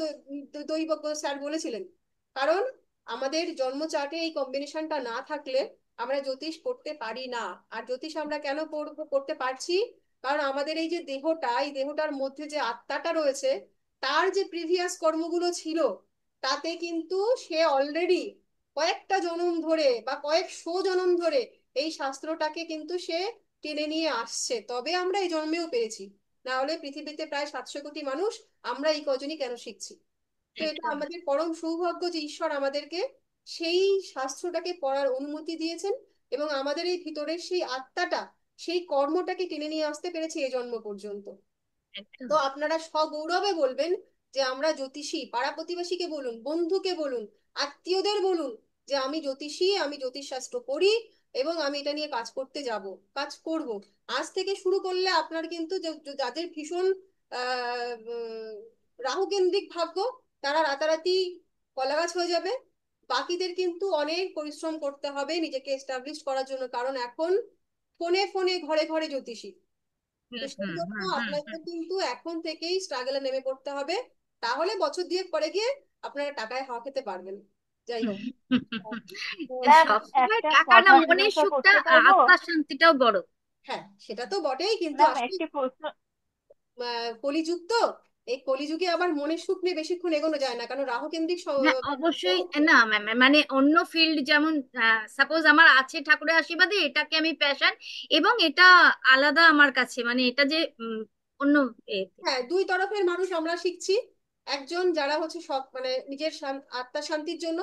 দৈবজ্ঞ স্যার বলেছিলেন। কারণ আমাদের জন্ম চার্টে এই কম্বিনেশনটা না থাকলে আমরা জ্যোতিষ পড়তে পারি না। আর জ্যোতিষ আমরা কেন পড়তে পারছি? কারণ আমাদের এই যে দেহটা, এই দেহটার মধ্যে যে আত্মাটা রয়েছে, তার যে প্রিভিয়াস কর্মগুলো ছিল, তাতে কিন্তু সে অলরেডি কয়েকটা জনম ধরে বা কয়েকশো জনম ধরে এই শাস্ত্রটাকে কিন্তু সে টেনে নিয়ে আসছে, তবে আমরা এই জন্মেও পেরেছি। না হলে পৃথিবীতে প্রায় 700 কোটি মানুষ, আমরা এই কজনই কেন শিখছি? তো এটা একদম। আমাদের পরম সৌভাগ্য যে ঈশ্বর আমাদেরকে সেই শাস্ত্রটাকে পড়ার অনুমতি দিয়েছেন, এবং আমাদের এই ভিতরের সেই আত্মাটা, সেই কর্মটাকে টেনে নিয়ে আসতে পেরেছে এ জন্ম পর্যন্ত। একদম। তো আপনারা সগৌরবে বলবেন যে আমরা জ্যোতিষী, পাড়া প্রতিবেশীকে বলুন, বন্ধুকে বলুন, আত্মীয়দের বলুন যে আমি জ্যোতিষী, আমি জ্যোতিষ শাস্ত্র পড়ি এবং আমি এটা নিয়ে কাজ করতে যাব, কাজ করব। আজ থেকে শুরু করলে আপনার কিন্তু যাদের ভীষণ রাহুকেন্দ্রিক ভাগ্য, তারা রাতারাতি কলাগাছ হয়ে যাবে। বাকিদের কিন্তু অনেক পরিশ্রম করতে হবে নিজেকে এস্টাবলিশ করার জন্য, কারণ এখন ফোনে ফোনে ঘরে ঘরে জ্যোতিষী। তো হুম সেই হুম জন্য হুম হুম আপনাদের হুম। কিন্তু এখন থেকেই স্ট্রাগলে নেমে পড়তে হবে। তাহলে বছর দুয়েক পরে গিয়ে আপনারা টাকায় হাওয়া খেতে পারবেন। যাই হোক। ম্যাম, সবসময় একটা টাকা না, কথা মনের জিজ্ঞাসা সুখটা, করতে পারবো? আত্মার শান্তিটাও বড়। হ্যাঁ, সেটা তো বটেই, কিন্তু ম্যাম, আসলে একটি প্রশ্ন। কলিযুগ তো, এই কলিযুগে আবার মনের সুখ নিয়ে বেশিক্ষণ এগোনো যায় না, কারণ রাহুকেন্দ্রিক হ্যাঁ অবশ্যই। না মানে অন্য ফিল্ড যেমন সাপোজ আমার আছে ঠাকুরের আশীর্বাদে এটাকে আমি প্যাশন, এবং এটা আলাদা আমার কাছে, মানে এটা যে অন্য এতে। হ্যাঁ, দুই তরফের মানুষ আমরা শিখছি। একজন যারা হচ্ছে সব মানে নিজের আত্মার শান্তির জন্য,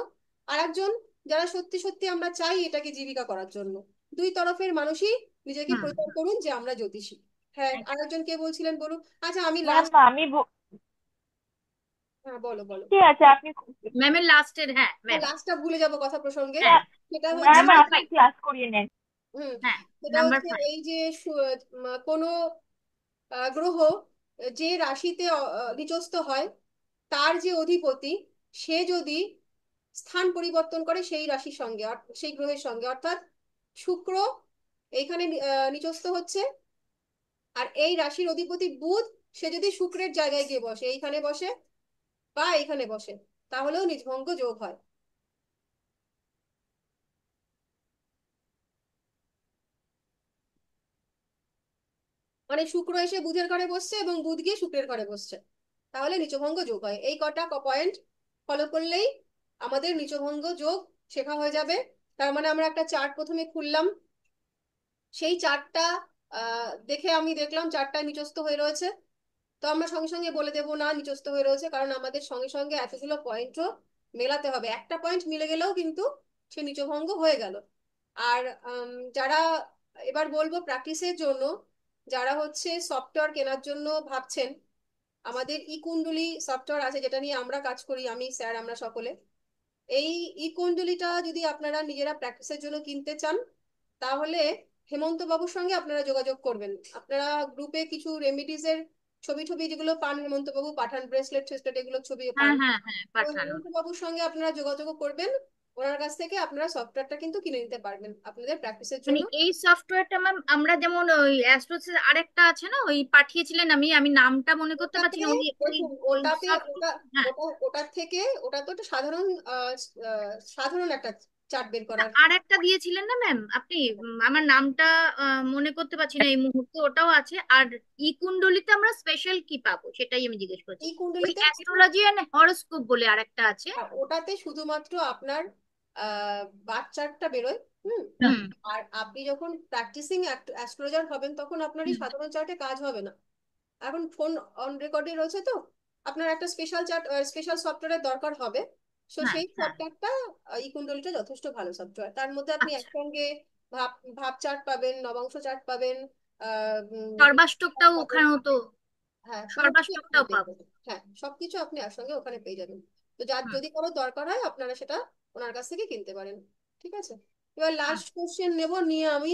আর একজন যারা সত্যি সত্যি আমরা চাই এটাকে জীবিকা করার জন্য। দুই তরফের মানুষই নিজেকে হুম। প্রচার করুন যে আমরা জ্যোতিষী। হ্যাঁ, আরেকজন কে বলছিলেন বলুন। আচ্ছা, আমি ম্যাম, লাস্ট। হ্যাঁ, বলো বলো। ঠিক আছে, আপনি। ম্যামের লাস্টের, হ্যাঁ ম্যাম। লাস্টটা ভুলে যাব কথা প্রসঙ্গে। হ্যাঁ, সেটা হচ্ছে, ম্যাম, নাম্বার আপনি 5। ক্লাস করিয়ে নেন। হুম, হ্যাঁ, সেটা নাম্বার হচ্ছে 5। এই যে কোনো গ্রহ যে রাশিতে নিচস্থ হয়, তার যে অধিপতি, সে যদি স্থান পরিবর্তন করে সেই রাশির সঙ্গে, সেই গ্রহের সঙ্গে, অর্থাৎ শুক্র এইখানে নিচস্থ হচ্ছে, আর এই রাশির অধিপতি বুধ, সে যদি শুক্রের জায়গায় গিয়ে বসে, এইখানে বসে বা এইখানে বসে, তাহলেও নিজভঙ্গ যোগ হয়। মানে শুক্র এসে বুধের ঘরে বসছে এবং বুধ গিয়ে শুক্রের ঘরে বসছে, তাহলে নিচভঙ্গ যোগ হয়। এই কটা পয়েন্ট ফলো করলেই আমাদের নিচভঙ্গ যোগ শেখা হয়ে যাবে। তার মানে আমরা একটা চার্ট প্রথমে খুললাম, সেই চার্টটা দেখে আমি দেখলাম চার্টটা নিচস্থ হয়ে রয়েছে। তো আমরা সঙ্গে সঙ্গে বলে দেবো না নিচস্থ হয়ে রয়েছে, কারণ আমাদের সঙ্গে সঙ্গে এতগুলো পয়েন্টও মেলাতে হবে। একটা পয়েন্ট মিলে গেলেও কিন্তু সে নিচভঙ্গ হয়ে গেল। আর যারা, এবার বলবো প্র্যাকটিসের জন্য, যারা হচ্ছে সফটওয়্যার কেনার জন্য ভাবছেন, আমাদের ই কুণ্ডলী সফটওয়্যার আছে যেটা নিয়ে আমরা কাজ করি, আমি স্যার আমরা সকলে। এই ই কুণ্ডলীটা যদি আপনারা নিজেরা প্র্যাকটিসের জন্য কিনতে চান, তাহলে হেমন্ত বাবুর সঙ্গে আপনারা যোগাযোগ করবেন। আপনারা গ্রুপে কিছু রেমিডিজের ছবি ছবি যেগুলো পান, হেমন্ত বাবু পাঠান, ব্রেসলেট ট্রেসলেট এগুলো ছবি পান। হ্যাঁ হ্যাঁ হ্যাঁ, তো পাঠানো। হেমন্ত বাবুর সঙ্গে আপনারা যোগাযোগ করবেন, ওনার কাছ থেকে আপনারা সফটওয়্যারটা কিন্তু কিনে নিতে পারবেন আপনাদের প্র্যাকটিসের মানে জন্য। এই সফটওয়্যারটা ম্যাম, আমরা যেমন ওই অ্যাস্ট্রোসের আরেকটা আছে না, ওই পাঠিয়েছিলেন, আমি আমি নামটা মনে করতে ওটাতে পারছি না, ওই ওই দেখুন, ওই ওটাতে ওটা সফট। হ্যাঁ। ওটার থেকে, ওটা তো একটা সাধারণ সাধারণ একটা চার্ট বের না, করার। আর একটা দিয়েছিলেন না ম্যাম আপনি, আমার নামটা মনে করতে পারছি না এই মুহূর্তে, ওটাও আছে। আর ই কুণ্ডলিতে আমরা স্পেশাল কি পাবো সেটাই আমি জিজ্ঞেস করছি। এই ওই কুণ্ডলিতে অ্যাস্ট্রোলজি এন্ড হরোস্কোপ বলে আরেকটা আছে। ওটাতে শুধুমাত্র আপনার বার্থ চার্টটা বেরোয়। হুম। হুম আর আপনি যখন প্র্যাকটিসিং অ্যাস্ট্রোলজার হবেন, তখন আপনার এই হুম। সাধারণ চার্টে কাজ হবে না। এখন ফোন অন রেকর্ডে রয়েছে, তো আপনার একটা স্পেশাল চার্ট, স্পেশাল সফটওয়্যারের দরকার হবে। সো হ্যাঁ সেই হ্যাঁ। সফটওয়্যারটা, ই কুণ্ডলিটা যথেষ্ট ভালো সফটওয়্যার। তার মধ্যে আপনি আচ্ছা, একসঙ্গে ভাব ভাব চার্ট পাবেন, নবাংশ চার্ট পাবেন, chart সর্বাষ্টকটাও পাবেন। ওখানেও তো, হ্যাঁ, কোনো কিছু আপনি সর্বাষ্টকটাও পেয়ে পাবো। যাবেন। হ্যাঁ, সবকিছু আপনি একসঙ্গে ওখানে পেয়ে যাবেন। তো যার হুম যদি কোনো দরকার হয় আপনারা সেটা ওনার কাছ থেকে কিনতে পারেন। ঠিক আছে, এবার হুম। লাস্ট কোশ্চেন নেব, নিয়ে আমি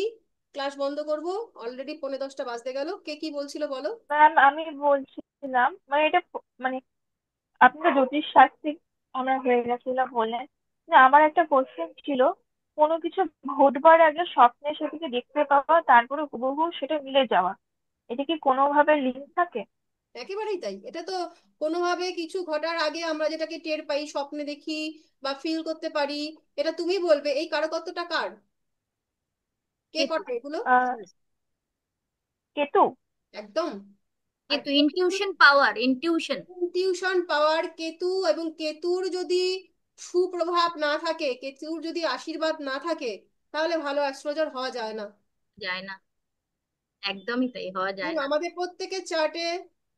ক্লাস বন্ধ করব। অলরেডি 9:45 বাজতে গেল। কে কি বলছিল বলো। ম্যাম, আমি বলছিলাম, মানে এটা মানে আপনি তো জ্যোতিষ শাস্ত্রী আমরা হয়ে গেছিল বললেন, না আমার একটা কোশ্চেন ছিল কোনো কিছু ঘটবার আগে স্বপ্নে সেটাকে দেখতে পাওয়া, তারপরে হুবহু সেটা মিলে যাওয়া, এটা কি কোনোভাবে লিঙ্ক থাকে? একেবারেই তাই। এটা তো কোনোভাবে কিছু ঘটার আগে আমরা যেটাকে টের পাই, স্বপ্নে দেখি বা ফিল করতে পারি, এটা তুমি বলবে এই কারকত্বটা কার, কে কেতু। করে এগুলো? আহ কেতু। একদম। আর Ketu intuition power, intuition. Tuition power Ketu, এবং কেতুর যদি সুপ্রভাব না থাকে, কেতুর যদি আশীর্বাদ না থাকে, তাহলে ভালো অ্যাস্ট্রোলজার হওয়া যায় না। যায় না, একদমই তাই, হওয়া এবং যায় না। আমাদের প্রত্যেকের চার্টে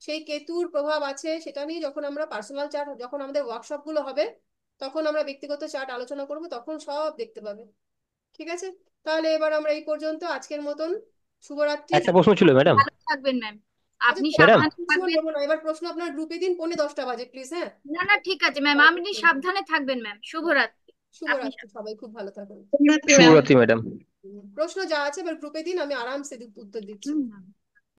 সেই কেতুর প্রভাব আছে, সেটা নিয়ে যখন আমরা পার্সোনাল চার্ট, যখন আমাদের ওয়ার্কশপ গুলো হবে, তখন আমরা ব্যক্তিগত চার্ট আলোচনা করব, তখন সব দেখতে পাবে। ঠিক আছে, তাহলে এবার আমরা এই পর্যন্ত আজকের মতন। শুভরাত্রি। একটা প্রশ্ন ছিল ম্যাডাম। ভালো থাকবেন ম্যাম, আচ্ছা, আপনি ম্যাডাম সাবধানে প্রশ্ন থাকবেন। নেবো না এবার, প্রশ্ন আপনার গ্রুপে দিন 9:45 প্লিজ। হ্যাঁ, না না, ঠিক আছে ম্যাম, আপনি সাবধানে থাকবেন ম্যাম, শুভরাত্রি। আপনি শুভরাত্রি, সবাই খুব ভালো থাকুন। শুভরাত্রি ম্যাম। শুভরাত্রি ম্যাডাম। প্রশ্ন যা আছে এবার গ্রুপে দিন, আমি আরামসে উত্তর দিচ্ছি। হুম।